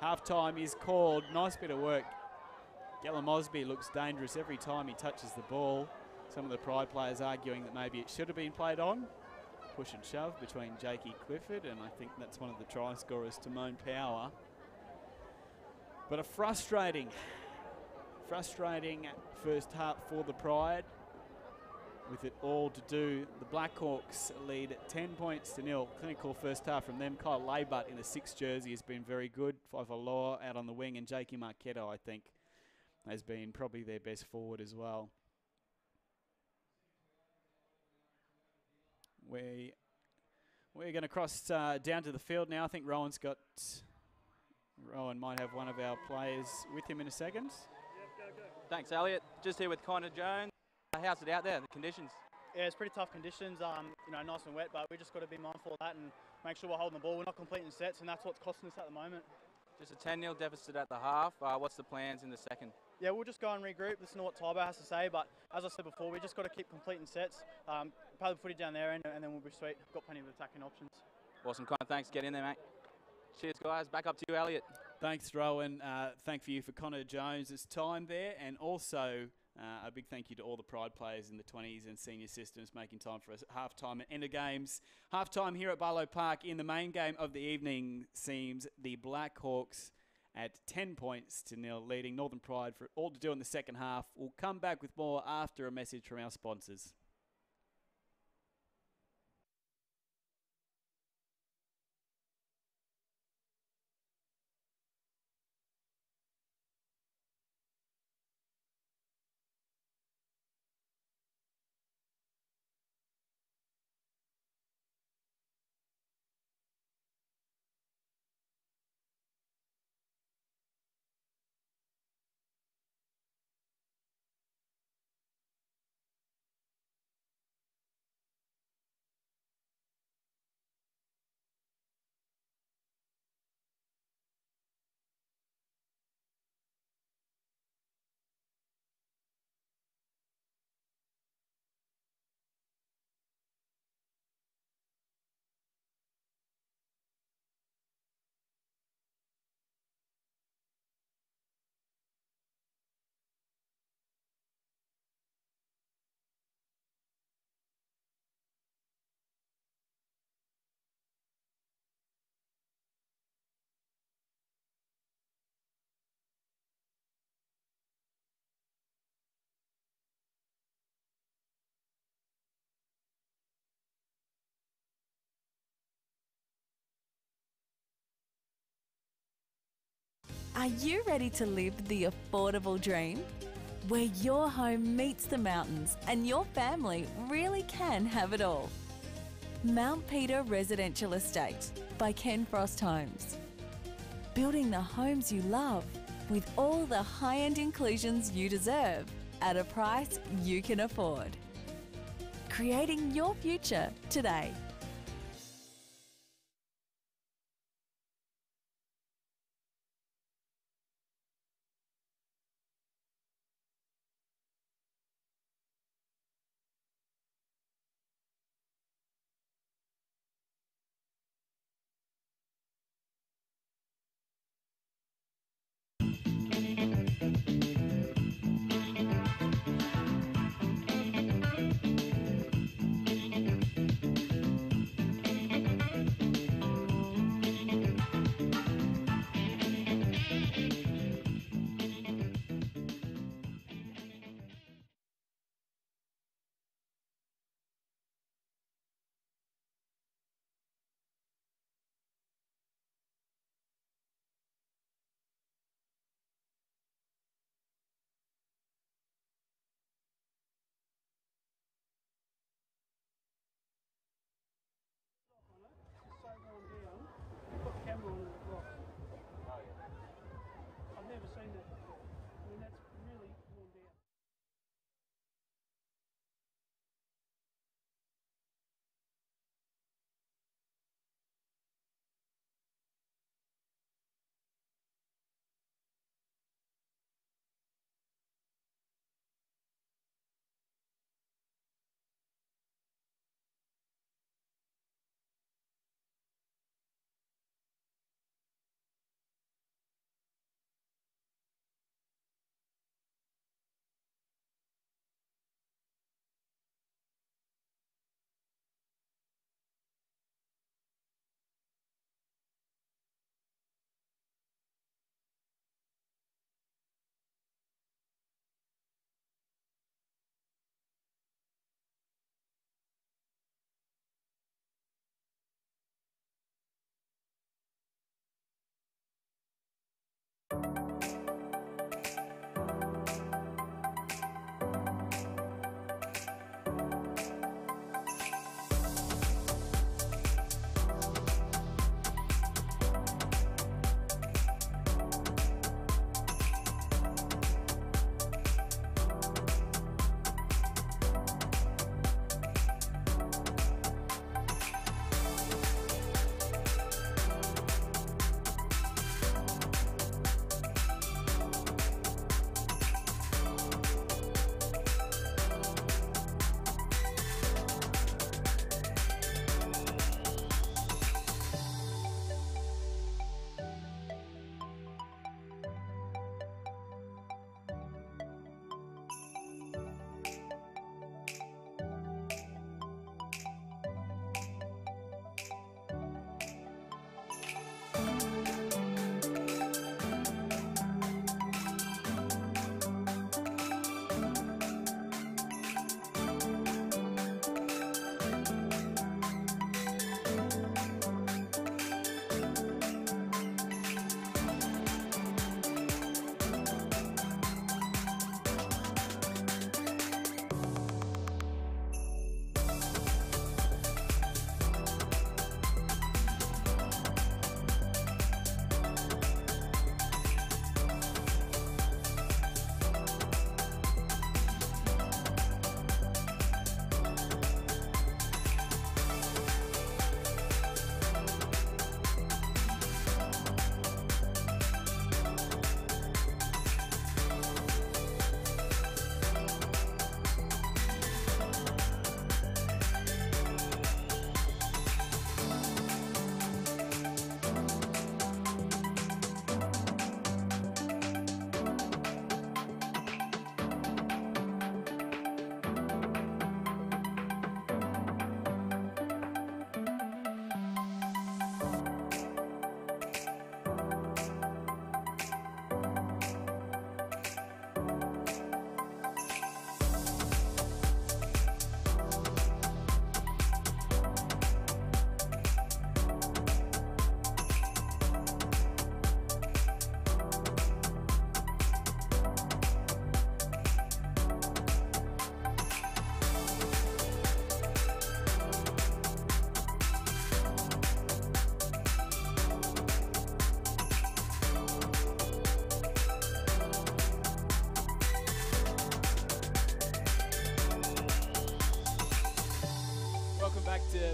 Half time is called. Nice bit of work. Gallimosby looks dangerous every time he touches the ball. Some of the Pride players arguing that maybe it should have been played on. Push and shove between Jakey Clifford, and I think that's one of the try scorers, Timone Power. But a frustrating first half for the Pride. With it all to do, the Blackhawks lead 10 points to 0. Clinical first half from them. Kyle Laybutt in the 6th jersey has been very good. Law out on the wing, and Jakey Marchetto, I think, has been probably their best forward as well. We're going to cross down to the field now. I think Rowan might have one of our players with him in a second. Thanks, Elliot. Just here with Connor Jones. How's it out there, the conditions? Yeah, it's pretty tough conditions, nice and wet, but we just got to be mindful of that and make sure we're holding the ball. We're not completing sets, and that's what's costing us at the moment. Just a 10-0 deficit at the half. What's the plans in the second? Yeah, we'll just go and regroup, listen to what Tybo has to say, but as I said before, we just got to keep completing sets, play the footy down there, and then we'll be sweet. Got plenty of attacking options. Awesome, Connor. Thanks. Get in there, mate. Cheers, guys. Back up to you, Elliot. Thanks, Rowan. Thank you for Connor Jones' time there, and also a big thank you to all the Pride players in the 20s and senior systems making time for us at halftime and end of games. Halftime here at Barlow Park in the main game of the evening seems the Blackhawks at 10 points to 0, leading Northern Pride for all to do in the second half. We'll come back with more after a message from our sponsors. Are you ready to live the affordable dream? Where your home meets the mountains and your family really can have it all. Mount Peter Residential Estate by Ken Frost Homes. Building the homes you love with all the high-end inclusions you deserve at a price you can afford. Creating your future today.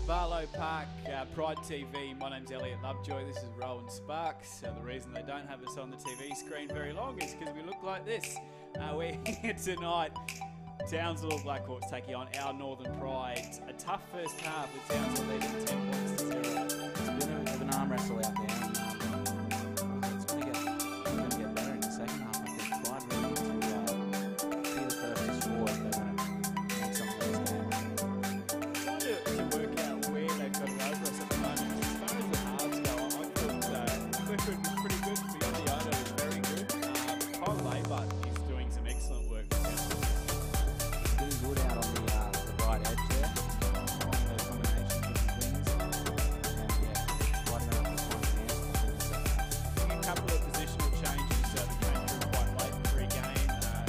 Barlow Park Pride TV. My name's Elliot Lovejoy. This is Rowan Sparks. The reason they don't have us on the TV screen very long is because we look like this. We're here tonight. Townsville BLACKHAWKS taking on our Northern Pride. A tough first half with Townsville leading 10 points to 0. It's a bit of an arm wrestle out there. It's going to get better in the second half. I think Pride really need to be the first to score if they're going to make some of those games. Trying to work out where they've got it over us at the moment. As far as the halves go, I thought Clifford was pretty good. Beyond the Odo was very good. Kyle Laybut is doing some excellent work for Townsville. Doing good out on the right edge there. Those combinations with his wings. And yeah, quite enough to find a chance in the second half. A couple of positional changes that came through quite late in the pre-game.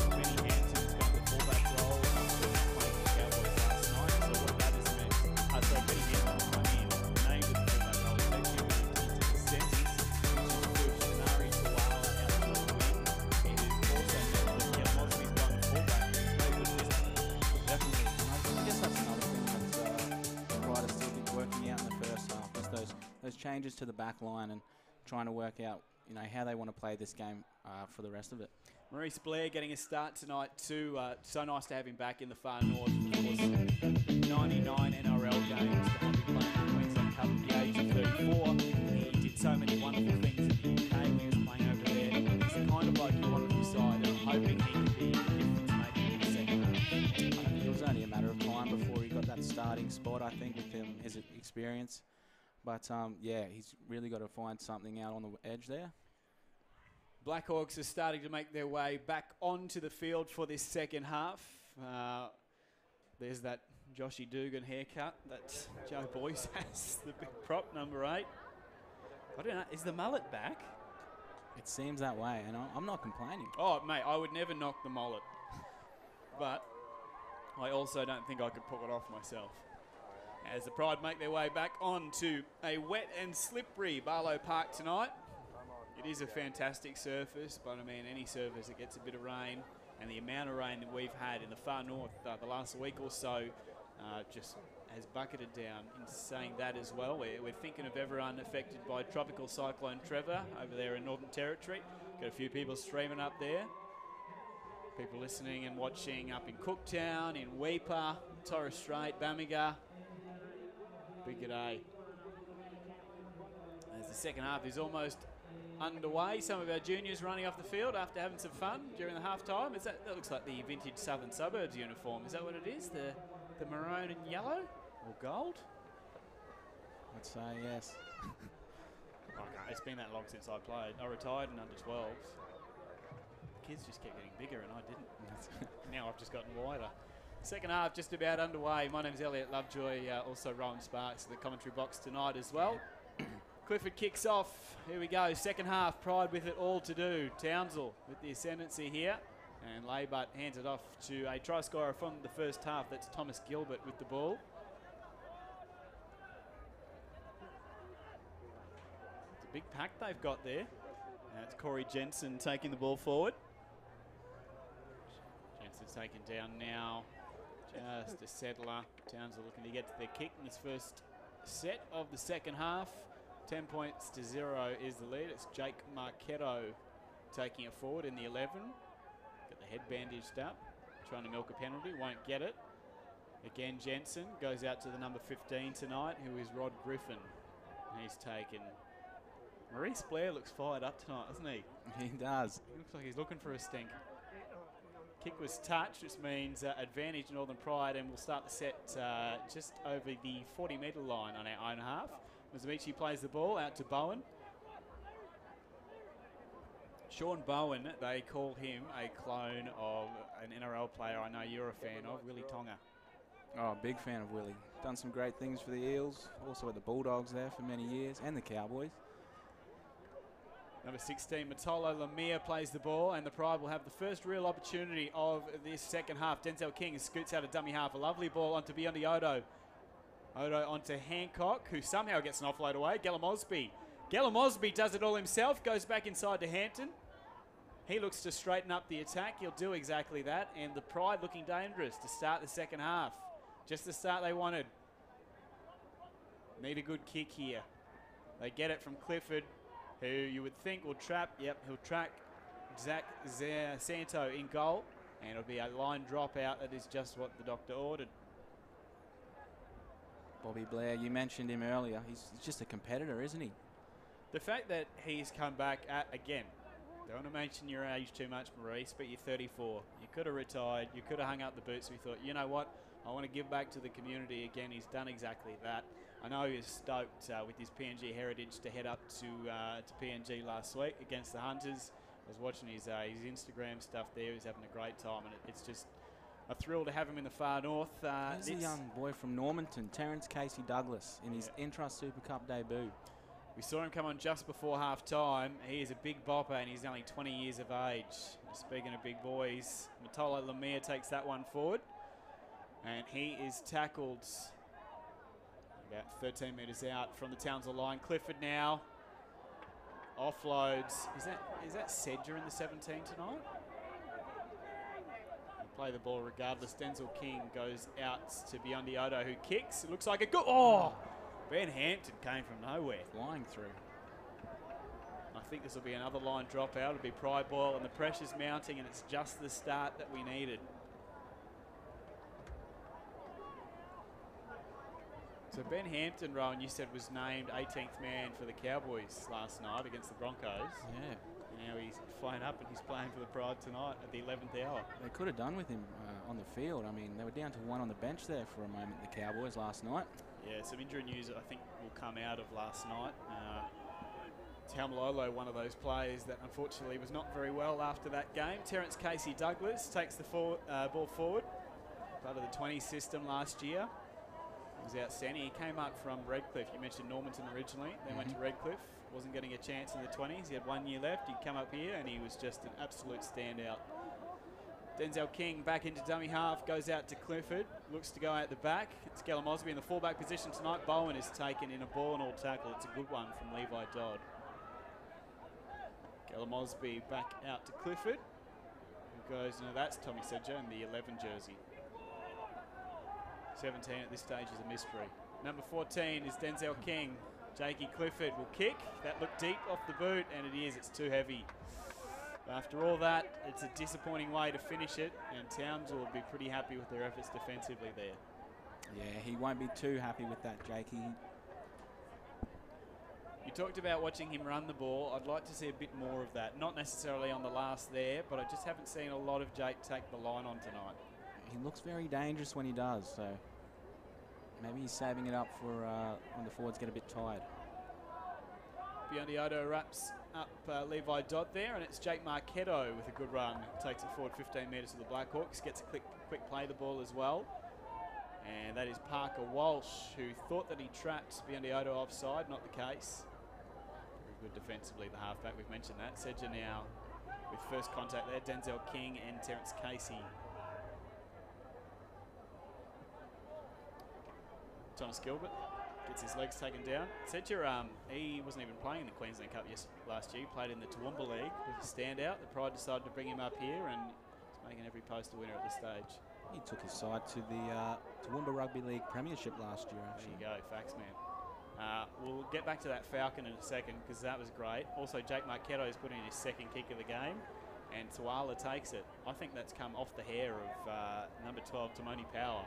Benny Hanson's got the fullback role after playing the Cowboys last night. So what that has meant, so Benny Hanson's come in, named as the fullback role, taking him into the centres, which has pushed Nari Tuala out to the wing. It has also meant that Mosby's gone to fullback. Definitely. I guess that's another thing that Pride are still working out in the first half. Just those changes to the back line and trying to work out, how they want to play this game for the rest of it. Maurice Blair getting a start tonight too. So nice to have him back in the far north. Of course, 99 NRL games to have him playing in the Queensland Cup at the age of 34. He did so many wonderful things in the UK when he was playing over there. He's the kind of bloke you want on your side, and I'm hoping he can be the difference maker in the second half. It was only a matter of time before he got that starting spot, I think, with his experience. But, yeah, he's really got to find something out on the edge there. BLACKHAWKS are starting to make their way back onto the field for this second half. There's that Joshy Dugan haircut that Joe Boyce has, the big prop, number 8. I don't know, is the mullet back? It seems that way, and I'm not complaining. Oh, mate, I would never knock the mullet. But I also don't think I could pull it off myself. As the Pride make their way back onto a wet and slippery Barlow Park tonight. It is a fantastic surface, but I mean, any surface that gets a bit of rain, and the amount of rain that we've had in the far north the last week or so just has bucketed down. In saying that as well, we're thinking of everyone affected by Tropical Cyclone Trevor over there in Northern Territory. Got a few people streaming up there. People listening and watching up in Cooktown, in Weipa, Torres Strait, Bamaga. Big g'day. As the second half is almost underway, some of our juniors running off the field after having some fun during the half time. That looks like the vintage Southern Suburbs uniform. Is that what it is? The maroon and yellow or gold? I'd say yes. It's been that long since I played. I retired in under 12s. The kids just kept getting bigger and I didn't. Now I've just gotten wider. Second half just about underway. My name's Elliot Lovejoy, also Rowan Sparks at the commentary box tonight as well. Clifford kicks off. Here we go. Second half, Pride with it all to do. Townsville with the ascendancy here. And Laybut hands it off to a try scorer from the first half. That's Thomas Gilbert with the ball. It's a big pack they've got there. That's Corey Jensen taking the ball forward. Jensen's taken down now. Just a settler. Townsville looking to get to their kick in this first set of the second half. 10 points to 0 is the lead. It's Jake Marchetto taking it forward in the 11. Got the head bandaged up. Trying to milk a penalty. Won't get it. Again, Jensen goes out to the number 15 tonight, who is Rod Griffin. He's taken. Maurice Blair looks fired up tonight, doesn't he? He does. He looks like he's looking for a stink. Kick was touched, which means advantage Northern Pride, and we'll start the set just over the 40-metre line on our own half. Mazamichi plays the ball out to Bowen. Sean Bowen, they call him a clone of an NRL player I know you're a fan of, Willie Tonga. Oh, big fan of Willie. Done some great things for the Eels, also at the Bulldogs there for many years, and the Cowboys. Number 16, Matolo Lemire plays the ball, and the Pride will have the first real opportunity of this second half. Denzel King scoots out a dummy half. A lovely ball onto Biondi Odo. Odo onto Hancock, who somehow gets an offload away. Gellum Osby. Gellum Osby does it all himself, goes back inside to Hampton. He looks to straighten up the attack. He'll do exactly that, and the Pride looking dangerous to start the second half. Just the start they wanted. Need a good kick here. They get it from Clifford, who you would think will trap. Yep, he'll track Zach Santo in goal. And it'll be a line drop out. That is just what the doctor ordered. Bobby Blair, you mentioned him earlier. He's just a competitor, isn't he? The fact that he's come back again, don't want to mention your age too much, Maurice, but you're 34. You could have retired. You could have hung up the boots. We thought, you know what? I want to give back to the community again. He's done exactly that. I know he was stoked with his PNG heritage to head up to PNG last week against the Hunters. I was watching his Instagram stuff there. He's having a great time, and it's just a thrill to have him in the far north. He's a young boy from Normanton, Terence Casey Douglas, in his Intrust Super Cup debut. We saw him come on just before half-time. He is a big bopper, and he's only 20 years of age. Speaking of big boys, Matolo Lemire takes that one forward, and he is tackled about 13 metres out from the Townsville line. Clifford now offloads. Is that Sedger in the 17 tonight? Play the ball regardless. Denzel King goes out to Biondi Odo, who kicks. It looks like a good. Oh! Ben Hampton came from nowhere. Flying through. I think this will be another line drop out. It'll be Pride ball, and the pressure's mounting, and it's just the start that we needed. So Ben Hampton, Rowan, you said was named 18th man for the Cowboys last night against the Broncos. Yeah. Now he's flying up and he's playing for the Pride tonight at the 11th hour. They could have done with him on the field. I mean, they were down to one on the bench there for a moment, the Cowboys, last night. Yeah, some injury news I think will come out of last night. Taumalolo, one of those players that unfortunately was not very well after that game. Terence Casey Douglas takes the ball forward. Part of the 20 system last year. He was outstanding. He came up from Redcliffe. You mentioned Normanton originally. Then went to Redcliffe. Wasn't getting a chance in the 20s. He had 1 year left. He'd come up here and he was just an absolute standout. Denzel King back into dummy half. Goes out to Clifford. Looks to go out the back. It's Gellum Osby in the fullback position tonight. Bowen is taken in a ball and all tackle. It's a good one from Levi Dodd. Gellum Osby back out to Clifford. Who goes, no, that's Tommy Sedger in the 11 jersey. 17 at this stage is a mystery. Number 14 is Denzel King. Jakey Clifford will kick. That looked deep off the boot, and it is. It's too heavy. After all that, it's a disappointing way to finish it, and Townsville will be pretty happy with their efforts defensively there. Yeah, he won't be too happy with that, Jakey. You talked about watching him run the ball. I'd like to see a bit more of that. Not necessarily on the last there, but I just haven't seen a lot of Jake take the line on tonight. He looks very dangerous when he does, so maybe he's saving it up for when the forwards get a bit tired. Biondi Odo wraps up Levi Dodd there, and it's Jake Marchetto with a good run. Takes it forward 15 metres to the Blackhawks. Gets a quick play the ball as well. And that is Parker Walsh, who thought that he trapped Biondi Odo offside. Not the case. Very good defensively, the halfback. We've mentioned that. Sedger now with first contact there. Denzel King and Terence Casey. Thomas Gilbert gets his legs taken down. Sedger, he wasn't even playing in the Queensland Cup last year. He played in the Toowoomba League. He was a standout. The Pride decided to bring him up here, and he's making every post a winner at this stage. He took his side to the Toowoomba Rugby League Premiership last year, actually. There you go, facts, man. We'll get back to that Falcon in a second, because that was great. Also, Jake Marchetto is putting in his second kick of the game, and Tuala takes it. I think that's come off the hair of number 12, Timoni Power.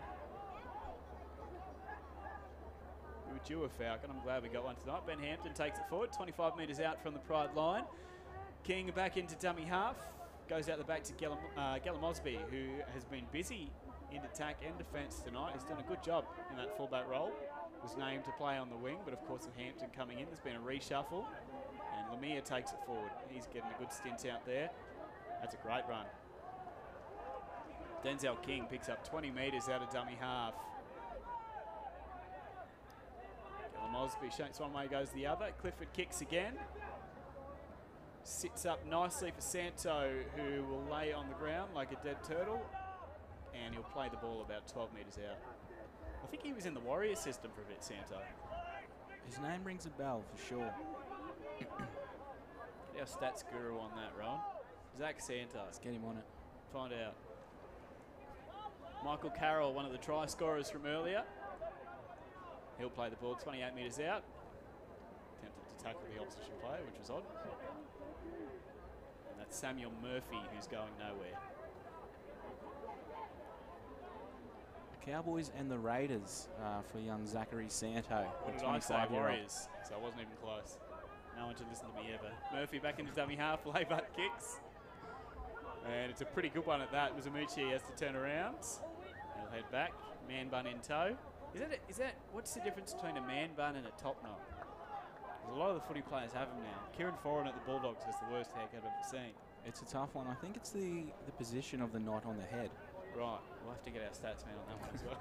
We were due a Falcon. I'm glad we got one tonight. Ben Hampton takes it forward, 25 metres out from the Pride line. King back into dummy half. Goes out the back to Gellum Osby, who has been busy in attack and defence tonight. He's done a good job in that fullback role. Was named to play on the wing, but of course with Hampton coming in, there's been a reshuffle. And Lemire takes it forward. He's getting a good stint out there. That's a great run. Denzel King picks up 20 metres out of dummy half. Gellum Osby shakes one way, goes the other. Clifford kicks again. Sits up nicely for Santo, who will lay on the ground like a dead turtle, and he'll play the ball about 12 metres out. I think he was in the Warrior system for a bit, Santo. His name rings a bell for sure. Get our stats guru on that, Ron. Zach Santo. Let's get him on it. Find out. Michael Carroll, one of the try scorers from earlier. He'll play the ball 28 metres out. Attempted to tackle the opposition player, which was odd. And that's Samuel Murphy, who's going nowhere. Cowboys and the Raiders for young Zachary Santo. What did I say? Warriors. So I wasn't even close. No one should listen to me ever. Murphy back into dummy half, laybutt kicks. And it's a pretty good one at that. Mizumichi has to turn around. He'll head back. Man bun in tow. Is that what's the difference between a man bun and a top knot? Because a lot of the footy players have them now. Kieran Foran at the Bulldogs has the worst haircut I've ever seen. It's a tough one. I think it's the position of the knot on the head. Right, we'll have to get our stats man on that one as well.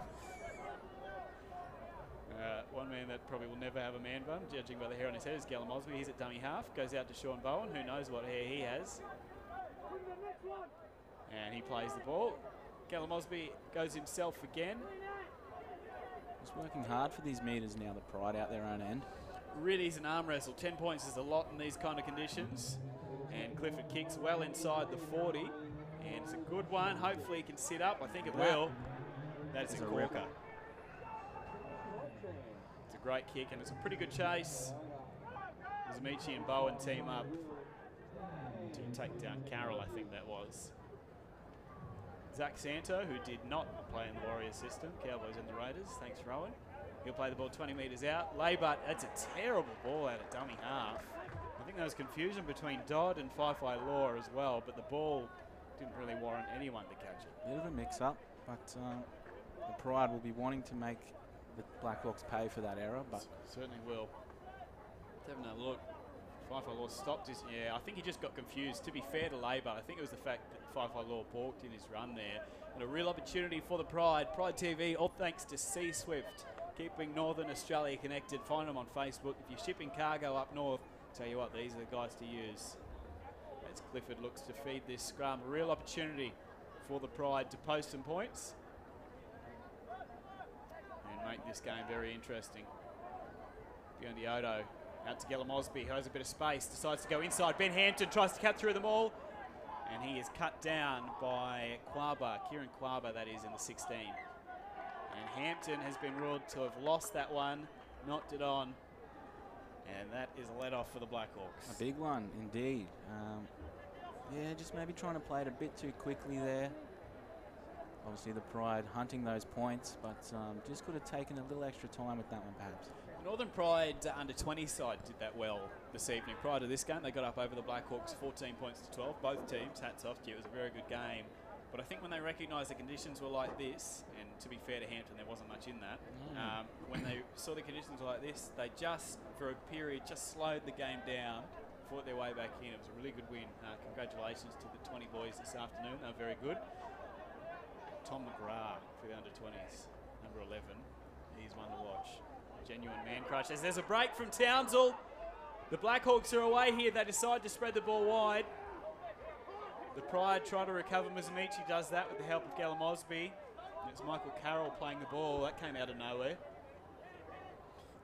One man that probably will never have a man bun, judging by the hair on his head, is Gallum Osby. He's at dummy half, goes out to Sean Bowen, who knows what hair he has. And he plays the ball. Gallum Osby goes himself again. He's working hard for these metres now, the Pride out their own end. Really is an arm wrestle. 10 points is a lot in these kind of conditions. And Clifford kicks well inside the 40. And it's a good one. Hopefully he can sit up. I think it will. That's a corker. It's a great kick and it's a pretty good chase. Mizumichi and Bowen team up to take down Carroll, I think that was. Zach Santo, who did not play in the Warriors system. Cowboys and the Raiders. Thanks, Rowan. He'll play the ball 20 metres out. Laybutt, that's a terrible ball out of dummy half. I think there was confusion between Dodd and Fi-Fi Law as well, but the ball didn't really warrant anyone to catch it. Bit of a mix-up, but the Pride will be wanting to make the Blackhawks pay for that error. But certainly will. Let's have another look. Fi-Fi Law stopped his... Yeah, I think he just got confused. To be fair to Laybutt, I think it was the fact that Fi-Fi Law balked in his run there. And a real opportunity for the Pride. Pride TV, all thanks to C-Swift, keeping Northern Australia connected. Find them on Facebook. If you're shipping cargo up north, tell you what, these are the guys to use. As Clifford looks to feed this scrum. A real opportunity for the Pride to post some points and make this game very interesting. Beyond the Odo, out to Gallum Osby, who has a bit of space, decides to go inside. Ben Hampton tries to cut through them all, and he is cut down by Quaba, Kieran Quaba, that is, in the 16. And Hampton has been ruled to have lost that one, knocked it on, and that is a let off for the Blackhawks. A big one, indeed. Yeah, just maybe trying to play it a bit too quickly there. Obviously the Pride hunting those points, but just could have taken a little extra time with that one perhaps. The Northern Pride under-20 side did that well this evening. Prior to this game, they got up over the Blackhawks 14 points to 12. Both teams, hats off to you, it was a very good game. But I think when they recognised the conditions were like this, and to be fair to Hampton, there wasn't much in that, when they saw the conditions were like this, they just, for a period, just slowed the game down, fought their way back in. It was a really good win. Congratulations to the 20 boys this afternoon. They were very good. Tom McGrath for the under-20s, number 11. He's one to watch. Genuine man crush. As there's a break from Townsville. The Blackhawks are away here. They decide to spread the ball wide. The Pride try to recover. Mizumichi does that with the help of Gallum Osby. And it's Michael Carroll playing the ball. That came out of nowhere.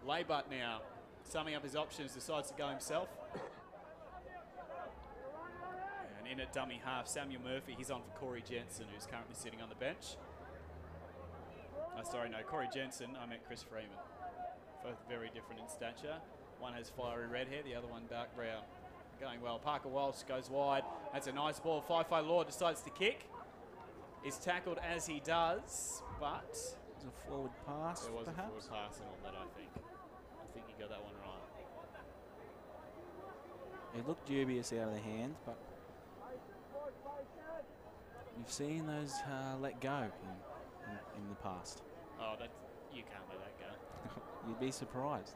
Laybutt now, summing up his options, decides to go himself. And in at dummy half, Samuel Murphy. He's on for Corey Jensen, who's currently sitting on the bench. Corey Jensen. I meant Chris Freeman. Both very different in stature. One has fiery red hair, the other one dark brown. Going well. Parker Walsh goes wide. That's a nice ball. Fi-Fi Law decides to kick. Is tackled as he does, but... It was a forward pass, there was perhaps? a forward pass and all that, I think. I think he got that one right. It looked dubious out of the hands, but... You've seen those let go in the past. Oh, you can't let that go. You'd be surprised.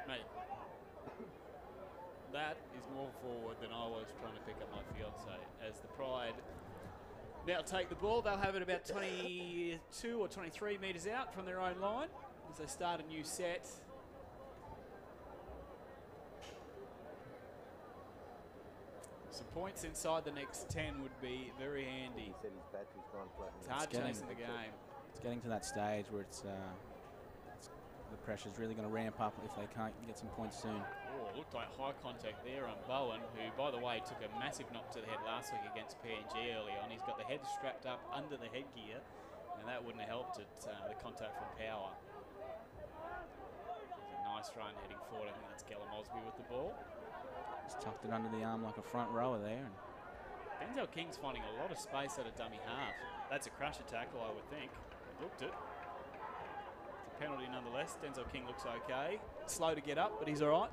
Mate, that is more forward than I was trying to pick up my fiance. As the Pride now take the ball, they'll have it about 22 or 23 metres out from their own line as they start a new set. Some points inside the next 10 would be very handy. It's hard chasing the game. It's getting to that stage where the pressure's really going to ramp up if they can't get some points soon. Oh, looked like high contact there on Bowen, who, by the way, took a massive knock to the head last week against PNG early on. He's got the head strapped up under the headgear, and that wouldn't have helped it, the contact from Power. Nice run heading forward. I think that's Gella Mosby with the ball. Just tucked it under the arm like a front rower there. And Denzel King's finding a lot of space at a dummy half. That's a crusher tackle, I would think. Looked it. It's a penalty nonetheless. Denzel King looks okay. Slow to get up, but he's all right.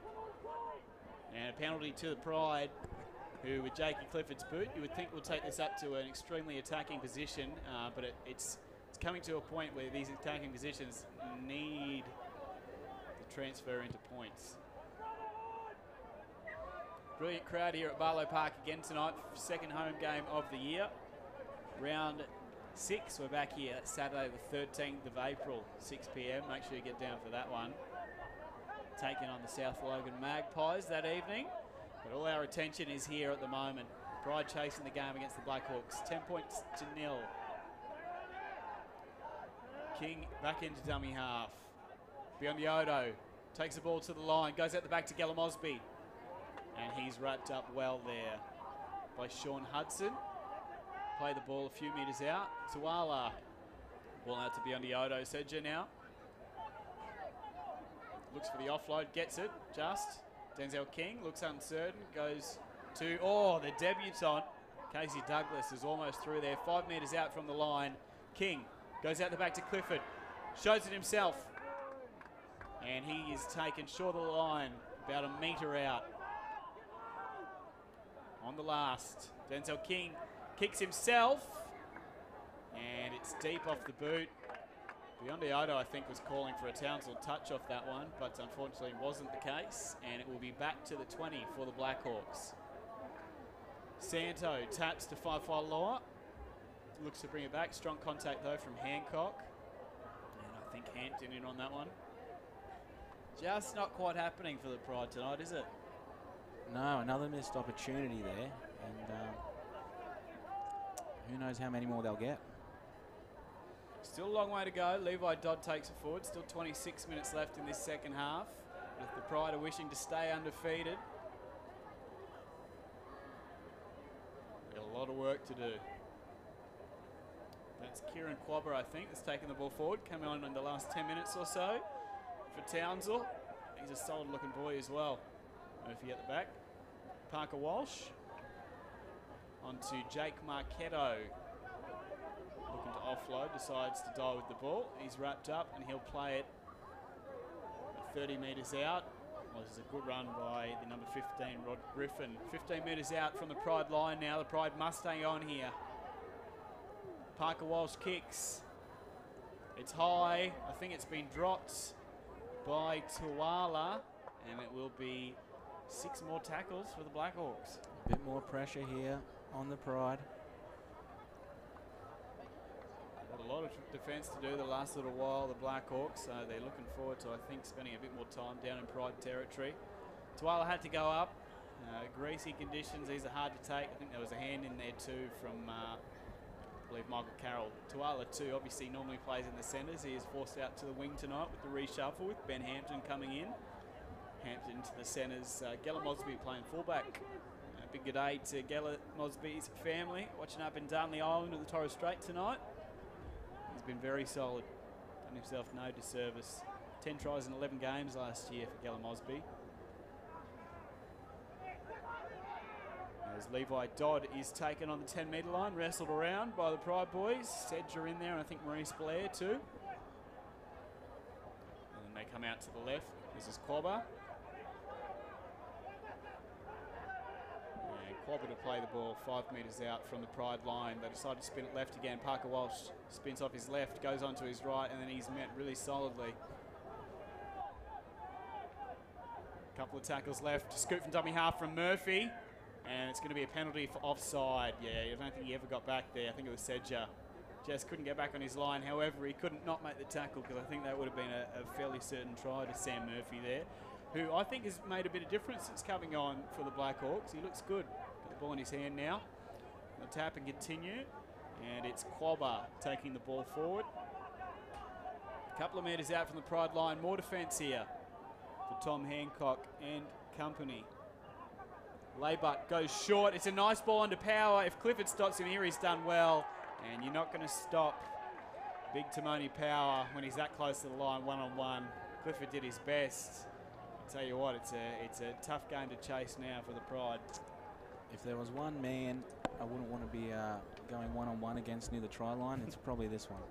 And a penalty to the Pride, who with Jakey Clifford's boot, you would think will take this up to an extremely attacking position, but it's coming to a point where these attacking positions need to transfer into points. Brilliant crowd here at Barlow Park again tonight, second home game of the year. Round 6, we're back here Saturday the 13th of April, 6 p.m. Make sure you get down for that one. Taking on the South Logan Magpies that evening. But all our attention is here at the moment. Pride chasing the game against the Blackhawks, 10 points to 0. King back into dummy half. Biondo takes the ball to the line, goes out the back to Gella Mosby. And he's wrapped up well there by Sean Hudson. Play the ball a few metres out. Tuala. Ball out to Biondo. Sedja now. Looks for the offload, gets it, just. Denzel King looks uncertain, goes to, the debutant. Casey Douglas is almost through there, 5 metres out from the line. King goes out the back to Clifford, shows it himself. And he is taken short of the line, about a metre out. On the last, Denzel King kicks himself, and it's deep off the boot. Biondo, I think, was calling for a Townsville touch off that one, but unfortunately wasn't the case, and it will be back to the 20 for the Blackhawks. Santo taps to Faifaloa, looks to bring it back. Strong contact though from Hancock, and I think Hampton in on that one. Just not quite happening for the Pride tonight, is it? no, another missed opportunity there, and who knows how many more they'll get. Still a long way to go. Levi Dodd takes it forward. Still 26 minutes left in this second half. If the Pride are wishing to stay undefeated, they've got a lot of work to do. That's Kieran Quabber, I think, that's taken the ball forward. Coming on in the last 10 minutes or so for Townsville. He's a solid looking boy as well. Murphy at the back. Parker Walsh. On to Jake Marchetto. Looking to offload, decides to die with the ball. He's wrapped up and he'll play it 30 metres out. Well, this is a good run by the number 15, Rod Griffin. 15 metres out from the Pride line now. The Pride must stay on here. Parker Walsh kicks. It's high. I think it's been dropped by Tuala, and it will be 6 more tackles for the Blackhawks. A bit more pressure here on the Pride. A lot of defence to do the last little while, the Blackhawks, so they're looking forward to, I think, spending a bit more time down in Pride territory. Tuala had to go up. Greasy conditions, these are hard to take. I think there was a hand in there too from, I believe, Michael Carroll. Tuala too obviously normally plays in the centres. He is forced out to the wing tonight with the reshuffle with Ben Hampton coming in. Hampton to the centres. Gella Mosby playing fullback. Big good day to Gella Mosby's family, watching up in Darnley Island at the Torres Strait tonight. He's been very solid, done himself no disservice. 10 tries in 11 games last year for Gella Mosby. As Levi Dodd is taken on the 10-metre line, wrestled around by the Pride boys. Sedger in there, and I think Maurice Blair too. And then they come out to the left. This is Quabber. Quabber to play the ball 5 metres out from the Pride line. They decide to spin it left again. Parker Walsh spins off his left, goes onto his right, and then he's met really solidly. A couple of tackles left. Scoop from dummy half from Murphy, and it's going to be a penalty for offside. Yeah, I don't think he ever got back there. I think it was Sedja. Just couldn't get back on his line. However, he couldn't not make the tackle because I think that would have been a fairly certain try to Sam Murphy there, who I think has made a bit of difference since coming on for the Blackhawks. He looks good. Got the ball in his hand now. They'll tap and continue. And it's Quabber taking the ball forward. A couple of metres out from the Pride line. More defence here for Tom Hancock and company. Laybutt goes short. It's a nice ball under power. If Clifford stops him here, he's done well. And you're not going to stop Big Timoni Power when he's that close to the line one-on-one. Clifford did his best. Tell you what, it's a tough game to chase now for the Pride. If there was one man I wouldn't want to be going one-on-one against near the try line, it's probably this one.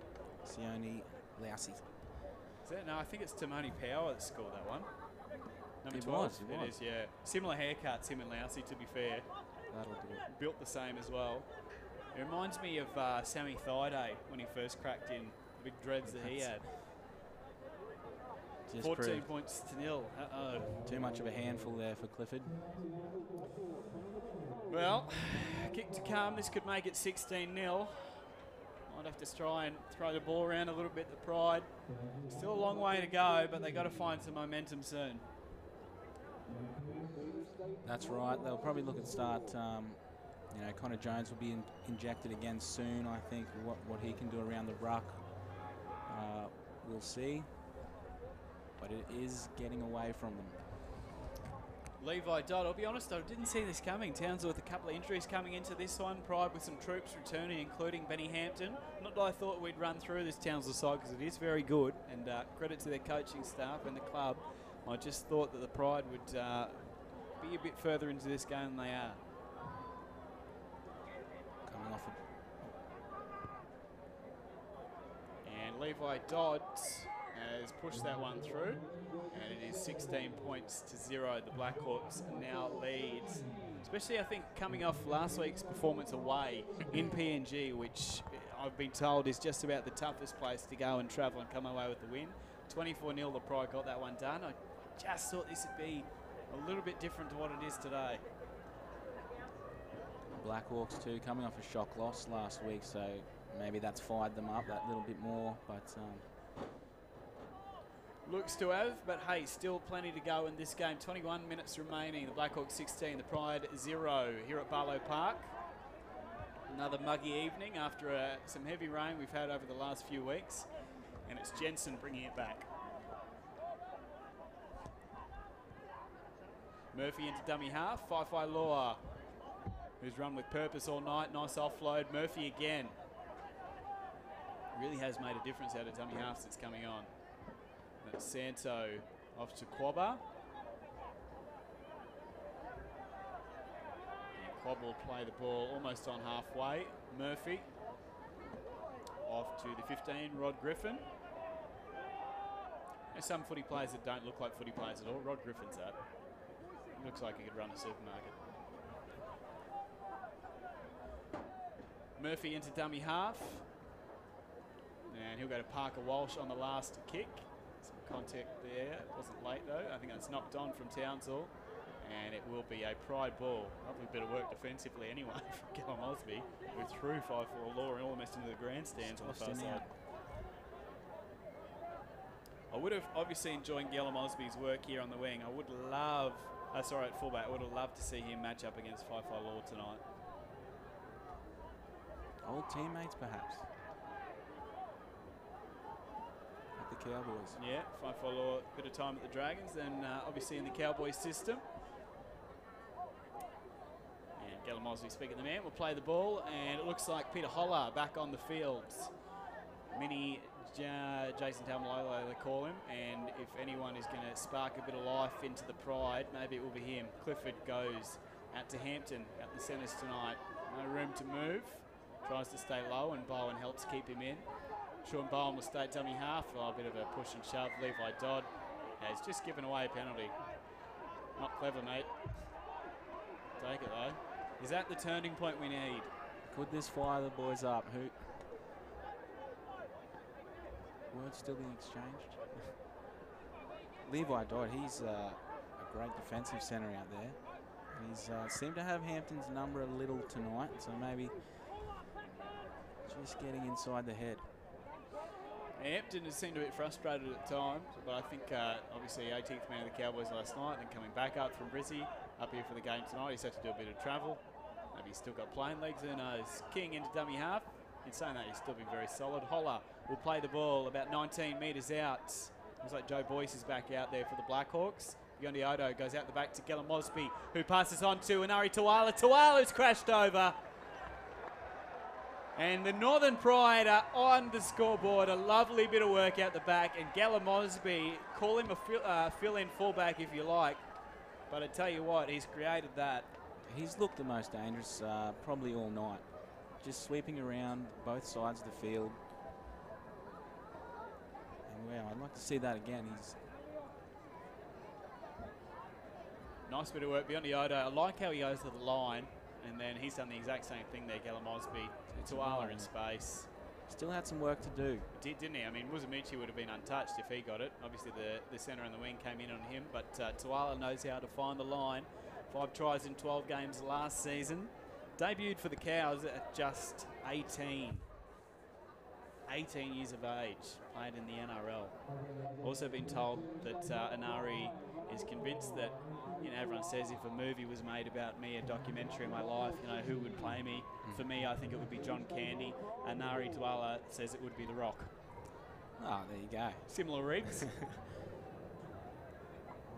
Sione Lousy. Is that? No, I think it's Timoni Power that scored that one. Number It 12. was. It is, yeah. Similar haircuts, him and Lousy, to be fair. That'll do it. Built the same as well. It reminds me of Sammy Thaiday when he first cracked in. The big dreads that he had. Just 14 proved points to nil. Uh-oh. too much of a handful there for Clifford. Well, kick to come. This could make it 16-0. Might have to try and throw the ball around a little bit, the Pride. Still a long way to go, but they got to find some momentum soon. That's right. They'll probably look at start. You know, Connor Jones will be injected again soon. I think what he can do around the ruck, we'll see. But it is getting away from them. Levi Dodd, I'll be honest, I didn't see this coming. Townsville with a couple of injuries coming into this one. Pride with some troops returning, including Benny Hampton. Not that I thought we'd run through this Townsville side because it is very good, and credit to their coaching staff and the club. I just thought that the Pride would be a bit further into this game than they are. Coming off And Levi Dodd has pushed that one through, and it is 16 points to 0. The Blackhawks now leads, especially I think coming off last week's performance away in PNG, which I've been told is just about the toughest place to go and travel and come away with the win. 24-0, the Pride got that one done. I just thought this would be a little bit different to what it is today. Blackhawks too, coming off a shock loss last week, so maybe that's fired them up that little bit more. But looks to have, but hey, still plenty to go in this game. 21 minutes remaining. The Blackhawks 16, the Pride 0 here at Barlow Park. Another muggy evening after some heavy rain we've had over the last few weeks, and it's Jensen bringing it back. Murphy into dummy half. Fi Law, who's run with purpose all night. Nice offload. Murphy again. Really has made a difference out of dummy half since coming on. That's Santo off to Quabba. And Quabba will play the ball almost on halfway. Murphy off to the 15, Rod Griffin. There's some footy players that don't look like footy players at all. Rod Griffin's that. He looks like he could run a supermarket. Murphy into dummy half. And he'll go to Parker Walsh on the last kick. Some contact there. It wasn't late though. I think that's knocked on from Townsville. And it will be a Pride ball. Lovely bit of work defensively anyway from Gillum Osby. We're through 5 for Law and almost into the grandstands on the far side. I would have obviously enjoyed Gillum Osby's work here on the wing. I would love, at fullback, I would have loved to see him match up against Fi Law tonight. old teammates, perhaps. The Cowboys. Yeah, Fi Law, a bit of time at the Dragons, then obviously in the Cowboys system. And Gillum Osby speaking the man, will play the ball, and it looks like Peter Holler back on the field. Mini Jason Tamalolo, they call him, and if anyone is going to spark a bit of life into the Pride, maybe it will be him. Clifford goes out to Hampton at the centres tonight. No room to move. Tries to stay low, and Bowen helps keep him in. Sean Bowen will stay at dummy half. Oh, a bit of a push and shove. Levi Dodd has just given away a penalty. Not clever, mate. Take it, though. Is that the turning point we need? Could this fire the boys up? Who? Words still being exchanged. Levi Dodd, he's a great defensive centre out there. He's seemed to have Hampton's number a little tonight, so maybe just getting inside the head. Hampton has seemed a bit frustrated at times, but I think obviously 18th man of the Cowboys last night, then coming back up from Brizzy, up here for the game tonight. He's had to do a bit of travel. Maybe he's still got playing legs, who knows. King into dummy half. In saying that, he's still been very solid. Holler will play the ball about 19 metres out. Looks like Joe Boyce is back out there for the Blackhawks. Yondi Odo goes out the back to Gillum Osby, who passes on to Inari Tawala. Tawala's crashed over. And the Northern Pride are on the scoreboard. A lovely bit of work out the back. And Gala Mosby, call him a fill-in fullback if you like. But I tell you what, he's created that. He's looked the most dangerous probably all night. Just sweeping around both sides of the field. And wow, I'd like to see that again. He's nice bit of work beyond Iodo. I like how he goes to the line. And then he's done the exact same thing there, Gala Mosby. Tuala in space. Still had some work to do. Didn't he? I mean, Muzamichi would have been untouched if he got it. Obviously, the centre and the wing came in on him, but Tuala knows how to find the line. 5 tries in 12 games last season. Debuted for the Cows at just 18. 18 years of age, played in the NRL. Also been told that Anari is convinced that, you know, everyone says if a movie was made about me, a documentary of my life, you know, who would play me? For me, I think it would be John Candy. Anari Tuala says it would be The Rock. Oh, there you go. Similar rigs.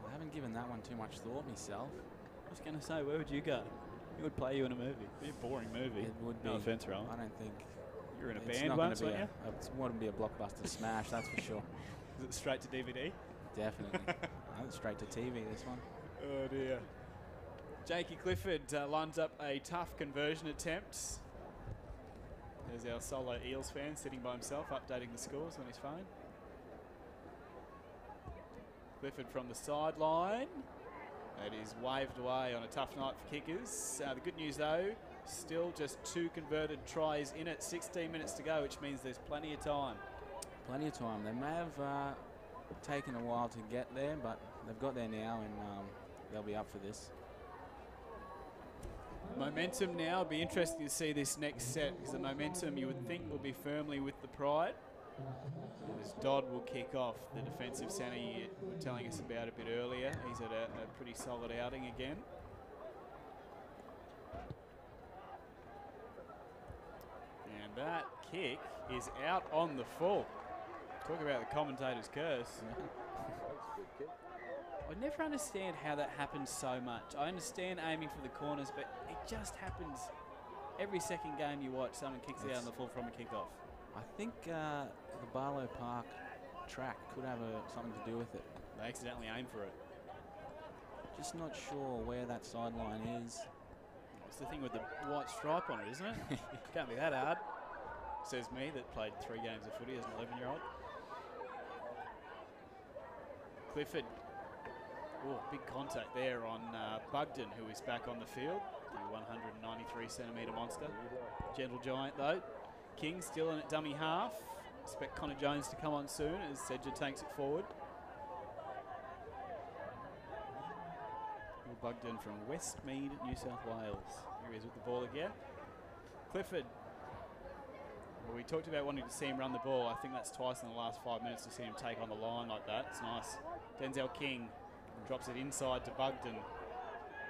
I haven't given that one too much thought myself. I was going to say, where would you go? Who would play you in a movie? It'd be a boring movie. It would be. No offense, Rowan. I don't think. You were in a it's band not once, gonna weren't you? It wouldn't be a blockbuster smash, that's for sure. Is it straight to DVD? Definitely. No, straight to TV, this one. Oh, dear. Jakey Clifford lines up a tough conversion attempt. There's our solo Eels fan sitting by himself, updating the scores on his phone. Clifford from the sideline. That is waved away on a tough night for kickers. The good news, though, still just 2 converted tries in it. 16 minutes to go, which means there's plenty of time. Plenty of time. They may have taken a while to get there, but they've got there now, and they'll be up for this. Momentum now. It'll be interesting to see this next set, because the momentum you would think will be firmly with the Pride. As Dodd will kick off, the defensive centre you were telling us about a bit earlier. He's at a pretty solid outing again. And that kick is out on the full. Talk about the commentator's curse. I never understand how that happens so much. I understand aiming for the corners, but it just happens every second game you watch. Someone kicks it out on the full from a kickoff. I think the Barlow Park track could have something to do with it. They accidentally aim for it. Just not sure where that sideline is. It's the thing with the white stripe on it, isn't it? Can't be that hard. Says me that played 3 games of footy as an 11-year-old. Clifford. Oh, big contact there on Bugden, who is back on the field. The 193-centimetre monster. Gentle giant, though. King still in at dummy half. Expect Connor Jones to come on soon as Sedger takes it forward. Bugden from Westmead, New South Wales. Here he is with the ball again. Clifford. Well, we talked about wanting to see him run the ball. I think that's twice in the last 5 minutes to see him take on the line like that. It's nice. Denzel King drops it inside to Bugden.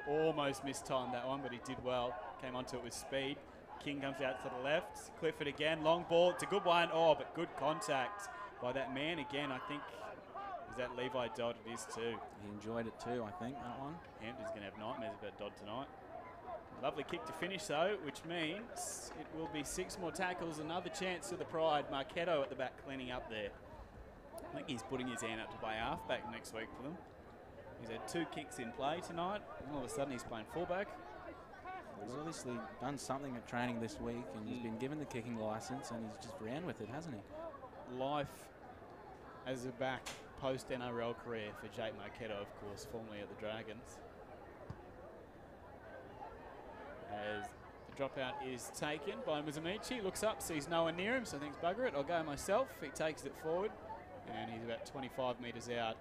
Almost mistimed that one, but he did well. Came onto it with speed. King comes out to the left. Clifford again, long ball. It's a good one. Oh, but good contact by that man again. I think, is that Levi Dodd? It is too. He enjoyed it too, I think, that one. Hampton's going to have nightmares about Dodd tonight. Lovely kick to finish though, which means it will be 6 more tackles. Another chance to the Pride. Marchetto at the back cleaning up there. I think he's putting his hand up to play halfback next week for them. He's had 2 kicks in play tonight, and all of a sudden he's playing fullback. He's obviously done something at training this week, and he's been given the kicking licence, and he's just ran with it, hasn't he? Life as a back post-NRL career for Jake Marchetto, of course, formerly at the Dragons. As the dropout is taken by Muzamichi, looks up, sees no one near him, so thinks bugger it, I'll go myself. He takes it forward, and he's about 25 metres out,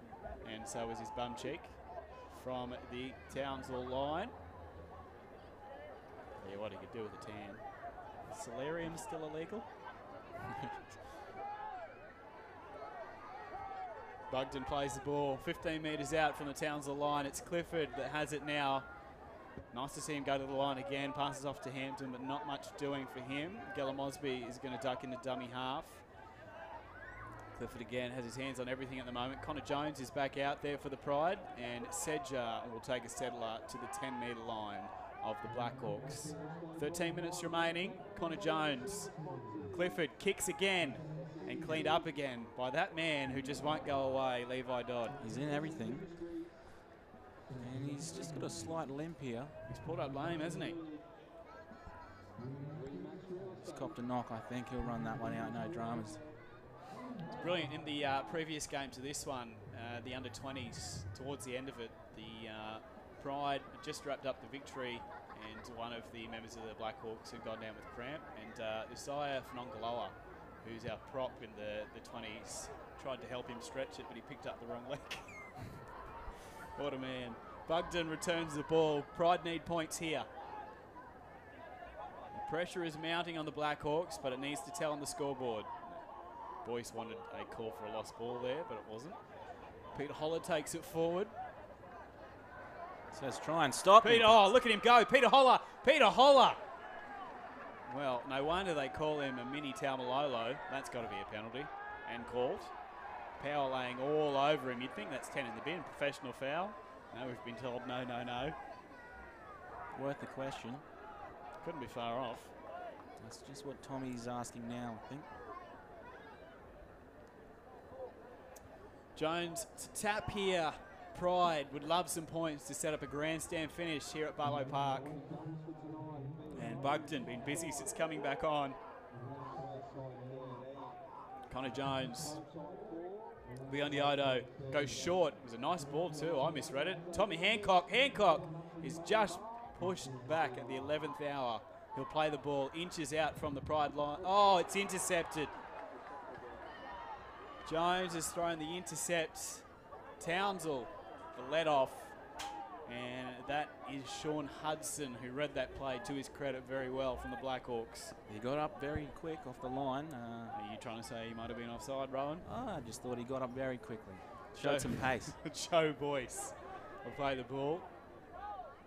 and so is his bum cheek from the Townsville line. Yeah, what he could do with a tan. Is solarium still illegal? Bugden plays the ball 15 metres out from the Townsville line. It's Clifford that has it now. Nice to see him go to the line again. Passes off to Hampton, but not much doing for him. Gala Mosby is going to duck into dummy half. Clifford again has his hands on everything at the moment. Connor Jones is back out there for the Pride, and Sedger will take a settler to the 10-metre line of the Blackhawks. 13 minutes remaining. Connor Jones. Clifford kicks again and cleaned up again by that man who just won't go away, Levi Dodd. He's in everything. And he's just got a slight limp here. He's pulled up lame, hasn't he? He's copped a knock, I think. He'll run that one out, no dramas. It's brilliant. In the previous game to this one, the under-20s, towards the end of it, the Pride just wrapped up the victory, and one of the members of the Blackhawks had gone down with cramp, and Isaiah Fnongaloa, who's our prop in the 20s, tried to help him stretch it, but he picked up the wrong leg. What a man. Bugden returns the ball. Pride need points here. The pressure is mounting on the Blackhawks, but it needs to tell on the scoreboard. Boyce wanted a call for a lost ball there, but it wasn't. Peter Holler takes it forward. Says try and stop Peter, him. oh, look at him go. Peter Holler. Peter Holler. Well, no wonder they call him a mini Taumalolo. That's got to be a penalty. And called. Power laying all over him. You'd think that's 10 in the bin. Professional foul. No, we've been told no, no, no. Worth the question. Couldn't be far off. That's just what Tommy's asking now, I think. Jones to tap here. Pride would love some points to set up a grandstand finish here at Barlow Park. And Bugden been busy since coming back on. Connor Jones. Biondo goes short. It was a nice ball too. I misread it. Tommy Hancock. Hancock is just pushed back at the 11th hour. He'll play the ball inches out from the Pride line. Oh, it's intercepted. Jones has thrown the intercept. Townsville, the let off. And that is Sean Hudson, who read that play to his credit very well from the Blackhawks. He got up very quick off the line. Are you trying to say he might have been offside, Rowan? I just thought he got up very quickly. Showed some pace. Joe Boyce will play the ball.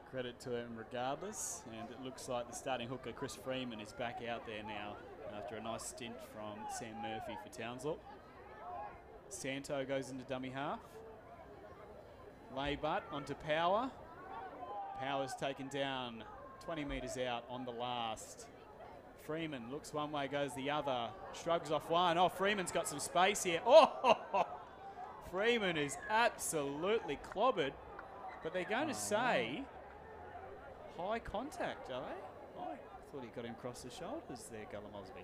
Credit to him regardless. And it looks like the starting hooker, Chris Freeman, is back out there now after a nice stint from Sam Murphy for Townsville. Santo goes into dummy half. Laybutt onto Power. Power's taken down 20 metres out on the last. Freeman looks one way, goes the other. Shrugs off one. Oh, Freeman's got some space here. Oh, Freeman is absolutely clobbered. But they're going to say high contact, are they? I thought he got him across the shoulders there, Gullah Mosby.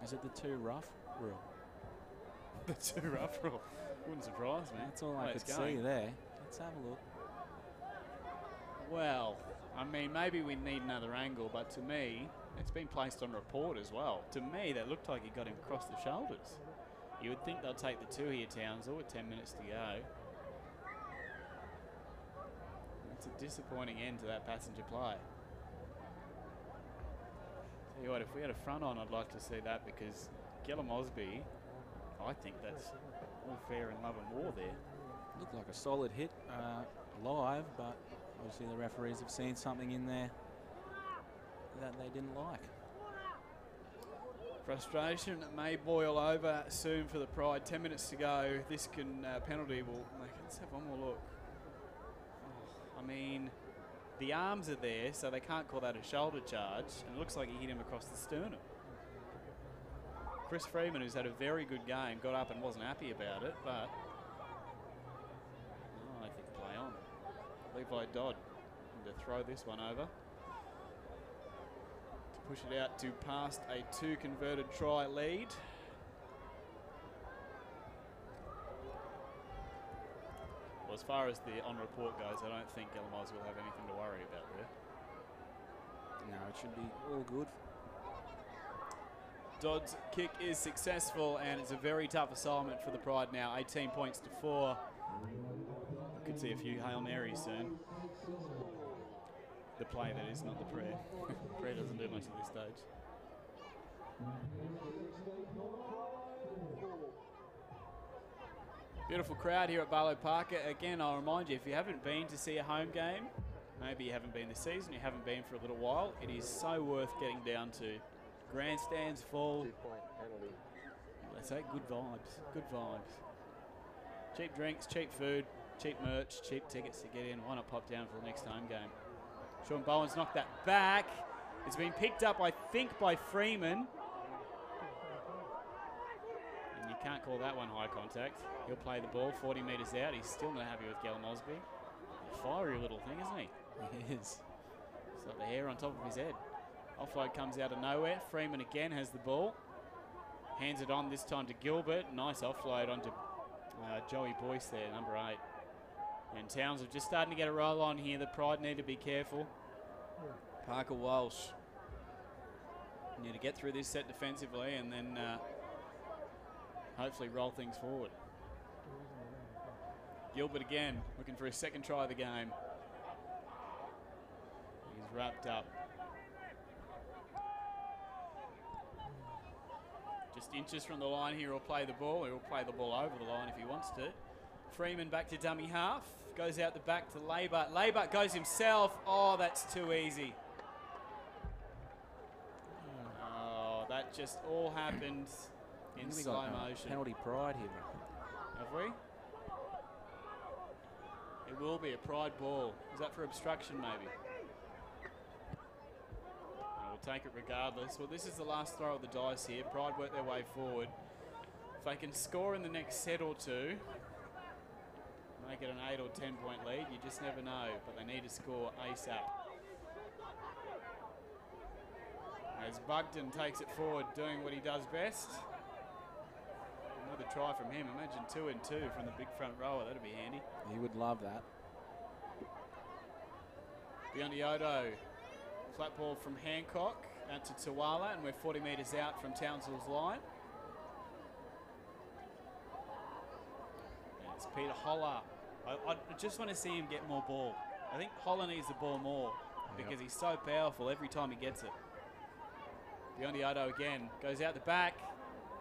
Is it the too rough rule? The too rough rule. Wouldn't surprise me. That's all I could see there. Let's have a look. Well, I mean, maybe we need another angle, but to me, it's been placed on report as well. To me, that looked like he got him across the shoulders. You would think they'll take the two here, Townsville, with 10 minutes to go. It's a disappointing end to that passenger play. Tell you what, if we had a front on, I'd like to see that, because Gullah Mosby, I think that's all fair in love and war there. Looked like a solid hit live, but obviously the referees have seen something in there that they didn't like. Frustration may boil over soon for the Pride. 10 minutes to go. This can penalty will make it. Let's have one more look. Oh, I mean, the arms are there, so they can't call that a shoulder charge. And it looks like he hit him across the sternum. Chris Freeman, who's had a very good game, got up and wasn't happy about it, but I think play on. Levi Dodd to throw this one over. To push it out to past a 2 converted try lead. Well, as far as the on report goes, I don't think Gullah Mosby will have anything to worry about there. No, it should be all good. Dodd's kick is successful, and it's a very tough assignment for the Pride now. 18 points to 4. I could see a few Hail Marys soon. The play, that is, not the prayer. Prayer doesn't do much at this stage. Beautiful crowd here at Barlow Park. Again, I'll remind you, if you haven't been to see a home game, maybe you haven't been this season, you haven't been for a little while, it is so worth getting down to. Grandstands full. 2-point penalty. Let's say good vibes. Good vibes. Cheap drinks, cheap food, cheap merch, cheap tickets to get in. Why not pop down for the next home game? Sean Bowen's knocked that back. It's been picked up, I think, by Freeman. And you can't call that one high contact. He'll play the ball 40 metres out. He's still not happy with Gellum Osby. Fiery little thing, isn't he? He is. He's got the hair on top of his head. Offload comes out of nowhere. Freeman again has the ball. Hands it on this time to Gilbert. Nice offload onto Joey Boyce there, number 8. And Towns are just starting to get a roll on here. The Pride need to be careful. Parker Walsh need to get through this set defensively and then hopefully roll things forward. Gilbert again, looking for his second try of the game. He's wrapped up. Just inches from the line here, he'll play the ball. He'll play the ball over the line if he wants to. Freeman back to dummy half. Goes out the back to Laybart. Laybart goes himself. Oh, that's too easy. Oh, that just all happened in slow motion. Penalty Pride here. Have we? It will be a Pride ball. Is that for obstruction maybe? We'll take it regardless. Well, this is the last throw of the dice here. Pride work their way forward. If they can score in the next set or two, make it an 8 or 10 point lead, you just never know, but they need to score ASAP. As Bugden takes it forward, doing what he does best. Another try from him. Imagine 2 and 2 from the big front rower. That'd be handy. He would love that. Biondi-Odo. Flat ball from Hancock out to Tawala, and we're 40 metres out from Townsville's line. And it's Peter Holler. I just want to see him get more ball. I think Holler needs the ball more because he's so powerful every time he gets it. Biondi-Odo again goes out the back.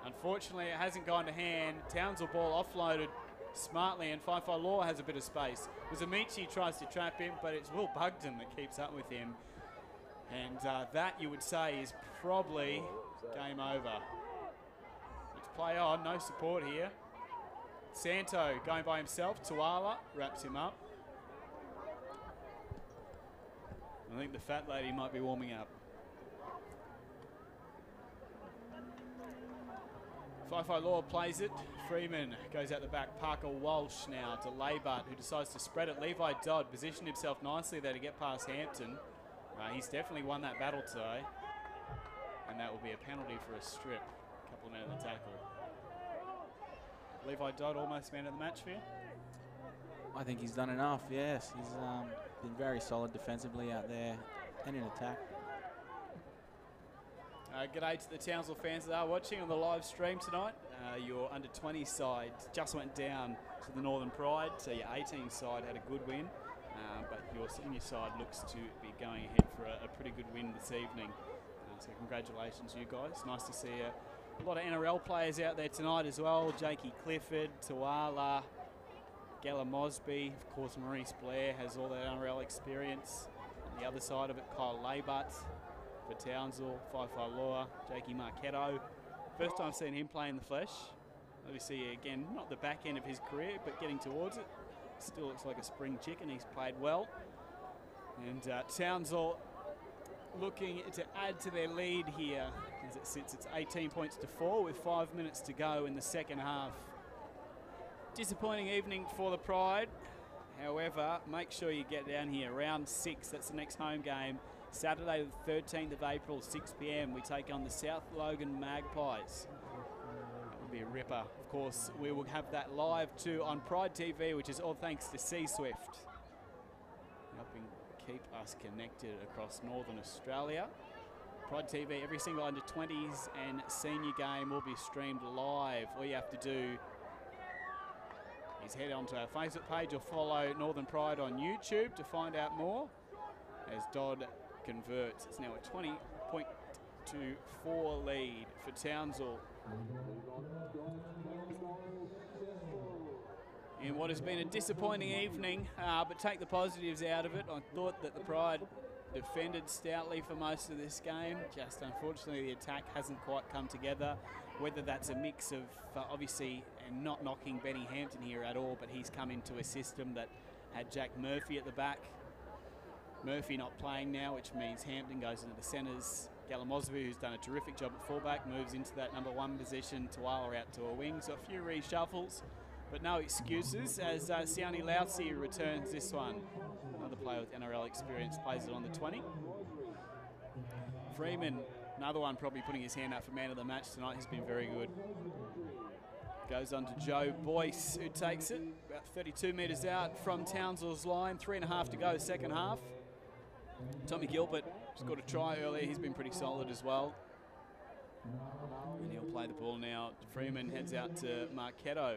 Unfortunately, it hasn't gone to hand. Townsville ball offloaded smartly, and Fi Law has a bit of space. Amici tries to trap him, but it's Will Bugden that keeps up with him. And that, you would say, is probably game over. Let's play on, no support here. Santo going by himself. Tuala wraps him up. I think the fat lady might be warming up. Fi Law plays it. Freeman goes out the back. Parker Walsh now to Laybart, who decides to spread it. Levi Dodd positioned himself nicely there to get past Hampton. He's definitely won that battle today. And that will be a penalty for a strip. A couple of men in the tackle. Levi Dodd almost man of the match for you? I think he's done enough, yes. He's been very solid defensively out there and in attack. G'day to the Townsville fans that are watching on the live stream tonight. Your under-20 side just went down to the Northern Pride, so your 18 side had a good win, but your senior side looks to be going ahead for a pretty good win this evening. So congratulations, you guys. Nice to see a lot of NRL players out there tonight as well. Jakey Clifford, Tuala, Gella Mosby, of course Maurice Blair has all that NRL experience. On the other side of it, Kyle Laybart for Townsville, Fi Law, Jakey Marchetto. First time seeing him play in the flesh. Obviously, again, not the back end of his career, but getting towards it. Still looks like a spring chicken. He's played well. And Townsville looking to add to their lead here as it sits. It's 18 points to 4 with 5 minutes to go in the second half. Disappointing evening for the Pride. However, make sure you get down here. Round 6, that's the next home game. Saturday the 13th of April, 6 p.m. we take on the South Logan Magpies. That would be a ripper. Of course, we will have that live too on Pride TV, which is all thanks to C-Swift, helping keep us connected across Northern Australia. Pride TV, every single under-20s and senior game will be streamed live. All you have to do is head onto our Facebook page or follow Northern Pride on YouTube to find out more. As Dodd converts, it's now a 20.24 lead for Townsville. In what has been a disappointing evening, but take the positives out of it. I thought that the Pride defended stoutly for most of this game. Just unfortunately the attack hasn't quite come together. Whether that's a mix of obviously and not knocking Benny Hampton here at all, but he's come into a system that had Jack Murphy at the back. Murphy not playing now, which means Hampton goes into the centres. Galamosvu, who's done a terrific job at fullback, moves into that number 1 position. Tuala out to a wing, so a few reshuffles, but no excuses as Sione Lausi returns this one. Another player with NRL experience plays it on the 20. Freeman, another one probably putting his hand up for man of the match tonight. He's been very good. Goes on to Joe Boyce, who takes it about 32 metres out from Townsville's line. 3.5 to go, second half. Tommy Gilbert scored a try earlier. He's been pretty solid as well. And he'll play the ball now. Freeman heads out to Marketo.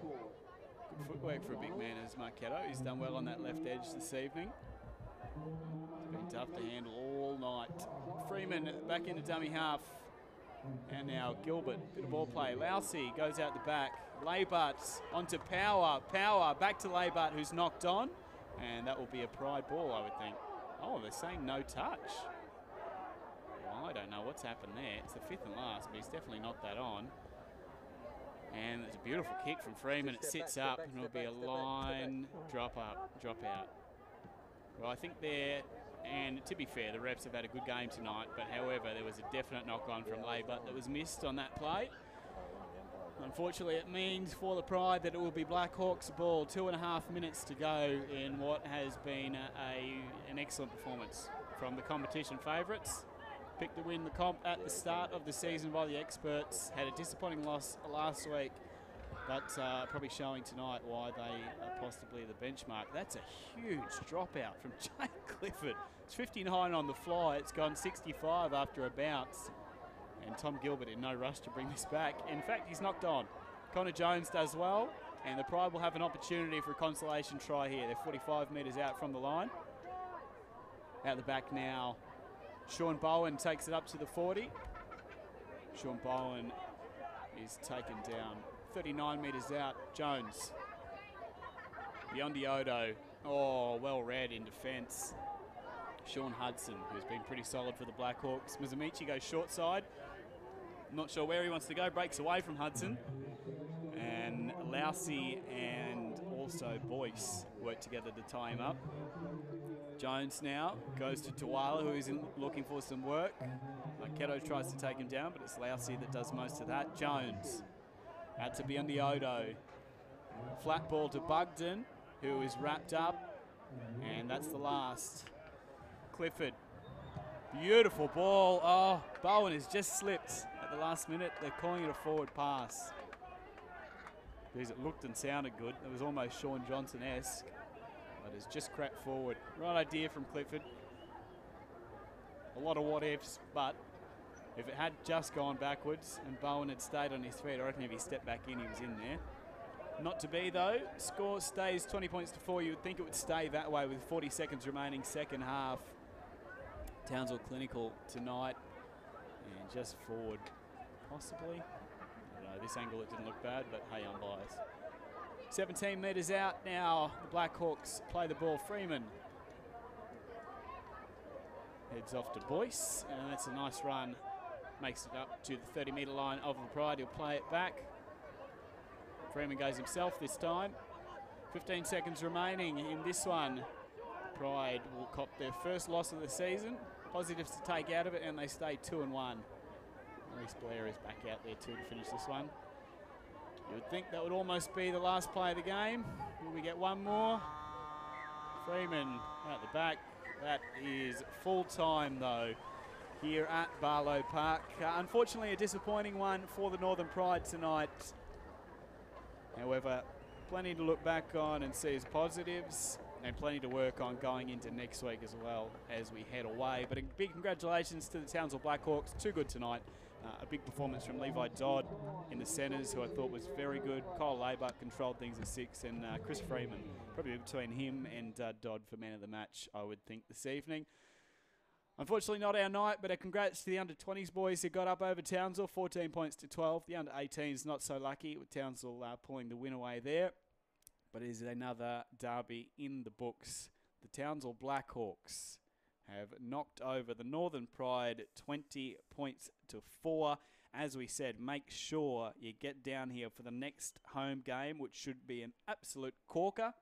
Good footwork for a big man as Marketo. He's done well on that left edge this evening. It's been tough to handle all night. Freeman back into dummy half. And now Gilbert, bit of ball play. Lausi goes out the back. Laybart onto Power. Power back to Laybart, who's knocked on. And that will be a Pride ball, I would think. Oh, they're saying no touch. Well, I don't know what's happened there. It's the 5th and last, but he's definitely knocked that on. And it's a beautiful kick from Freeman. It sits up, and it'll be a line drop up, drop out. Well, I think they're... And to be fair, the refs have had a good game tonight, but however, there was a definite knock-on from Laybart that was missed on that play. Unfortunately, it means for the Pride that it will be Blackhawks ball. 2.5 minutes to go in what has been an excellent performance from the competition favourites. Picked to win the comp at the start of the season by the experts. Had a disappointing loss last week, but probably showing tonight why they are possibly the benchmark. That's a huge dropout from Jake Clifford. It's 59 on the fly. It's gone 65 after a bounce. And Tom Gilbert in no rush to bring this back. In fact, he's knocked on. Connor Jones does well, and the Pride will have an opportunity for a consolation try here. They're 45 metres out from the line. Out the back now, Sean Bowen takes it up to the 40. Sean Bowen is taken down 39 metres out. Jones. Biondi-Odo. Oh, well read in defence. Sean Hudson, who's been pretty solid for the Blackhawks. Mizamichi goes short side. Not sure where he wants to go. Breaks away from Hudson. And Lausi and also Boyce work together to tie him up. Jones now goes to Tuala, who is looking for some work. Keto tries to take him down, but it's Lausi that does most of that. Jones out to Biondi-Odo. Flat ball to Bugden, who is wrapped up. And that's the last. Clifford. Beautiful ball. Oh, Bowen has just slipped at the last minute. They're calling it a forward pass because it looked and sounded good. It was almost Sean Johnson-esque, but it's just cracked forward. Right idea from Clifford. A lot of what ifs, but if it had just gone backwards and Bowen had stayed on his feet, I reckon if he stepped back in, he was in there. Not to be though. Score stays 20 points to 4. You would think it would stay that way with 40 seconds remaining, second half. Townsville clinical tonight, and just forward, possibly. I don't know, this angle it didn't look bad, but hey, umpires. 17 metres out now, the Blackhawks play the ball. Freeman heads off to Boyce, and that's a nice run. Makes it up to the 30-metre line of the Pride. He'll play it back. Freeman goes himself this time. 15 seconds remaining in this one. Pride will cop their first loss of the season. Positives to take out of it, and they stay 2-1. Maurice Blair is back out there too to finish this one. You would think that would almost be the last play of the game. Will we get one more? Freeman out the back. That is full time though here at Barlow Park. Unfortunately, a disappointing one for the Northern Pride tonight. However, plenty to look back on and see as positives, and plenty to work on going into next week as well as we head away. But a big congratulations to the Townsville Blackhawks. Too good tonight. A big performance from Levi Dodd in the centres, who I thought was very good. Kyle Laybart controlled things at 6, and Chris Freeman, probably between him and Dodd for man of the match, I would think, this evening. Unfortunately not our night, but a congrats to the under-20s boys who got up over Townsville, 14 points to 12. The under-18s not so lucky, with Townsville pulling the win away there. But it is another derby in the books. The Townsville Blackhawks have knocked over the Northern Pride 20 points to 4. As we said, make sure you get down here for the next home game, which should be an absolute corker.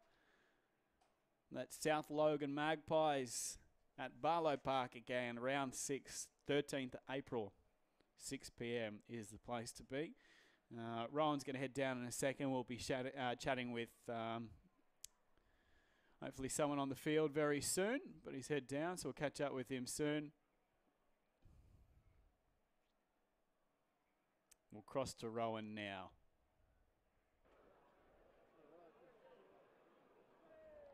That's South Logan Magpies at Barlow Park again, round 6, 13th April. 6 p.m. is the place to be. Rowan's going to head down in a second. We'll be chatting with hopefully someone on the field very soon, but he's head down, so we'll catch up with him soon. We'll cross to Rowan now.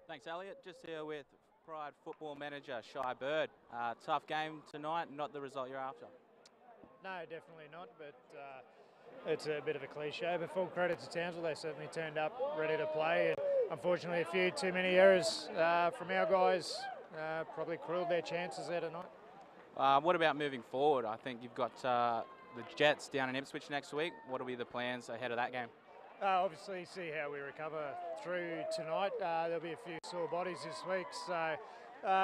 Thanks, Elliot. Just here with Pride football manager Shy Bird. Tough game tonight, not the result you're after. No, definitely not, but it's a bit of a cliche, but full credit to Townsville. They certainly turned up ready to play, and unfortunately a few too many errors from our guys probably cruelled their chances there tonight. What about moving forward? I think you've got the Jets down in Ipswich next week. What will be the plans ahead of that game? Obviously see how we recover through tonight. There'll be a few sore bodies this week, so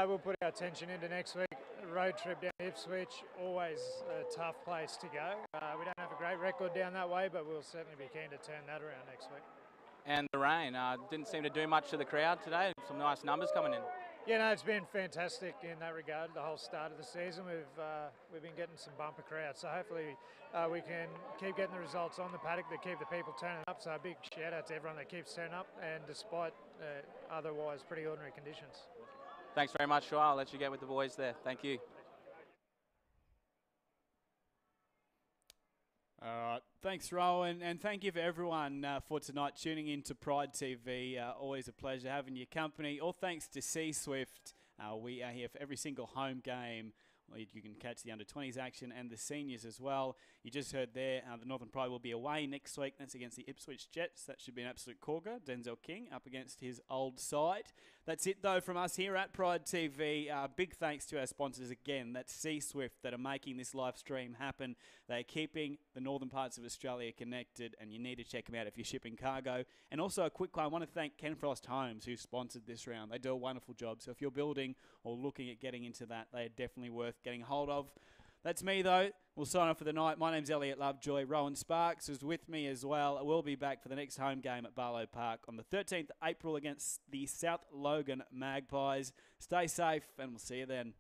we'll put our attention into next week. Road trip down to Ipswich, always a tough place to go. We don't have a great record down that way, but we'll certainly be keen to turn that around next week. And the rain didn't seem to do much to the crowd today. Some nice numbers coming in. Yeah, no, it's been fantastic in that regard. The whole start of the season, we've been getting some bumper crowds. So hopefully we can keep getting the results on the paddock that keep the people turning up. So a big shout out to everyone that keeps turning up, and despite otherwise pretty ordinary conditions. Thanks very much, Shai. I'll let you get with the boys there. Thank you. Thanks, Rowan, and thank you for everyone for tonight tuning in to Pride TV. Always a pleasure having your company. All thanks to C-Swift. We are here for every single home game. You can catch the under-20s action and the seniors as well. You just heard there, the Northern Pride will be away next week. That's against the Ipswich Jets. That should be an absolute corker. Denzel King up against his old side. That's it, though, from us here at Pride TV. Big thanks to our sponsors again. That's C-Swift that are making this live stream happen. They're keeping the northern parts of Australia connected, and you need to check them out if you're shipping cargo. And also a quick one, I want to thank Ken Frost Homes, who sponsored this round. They do a wonderful job. So if you're building or looking at getting into that, they are definitely worth getting hold of. That's me, though. We'll sign off for the night. My name's Elliot Lovejoy. Rowan Sparks is with me as well. We'll be back for the next home game at Barlow Park on the 13th of April against the South Logan Magpies. Stay safe, and we'll see you then.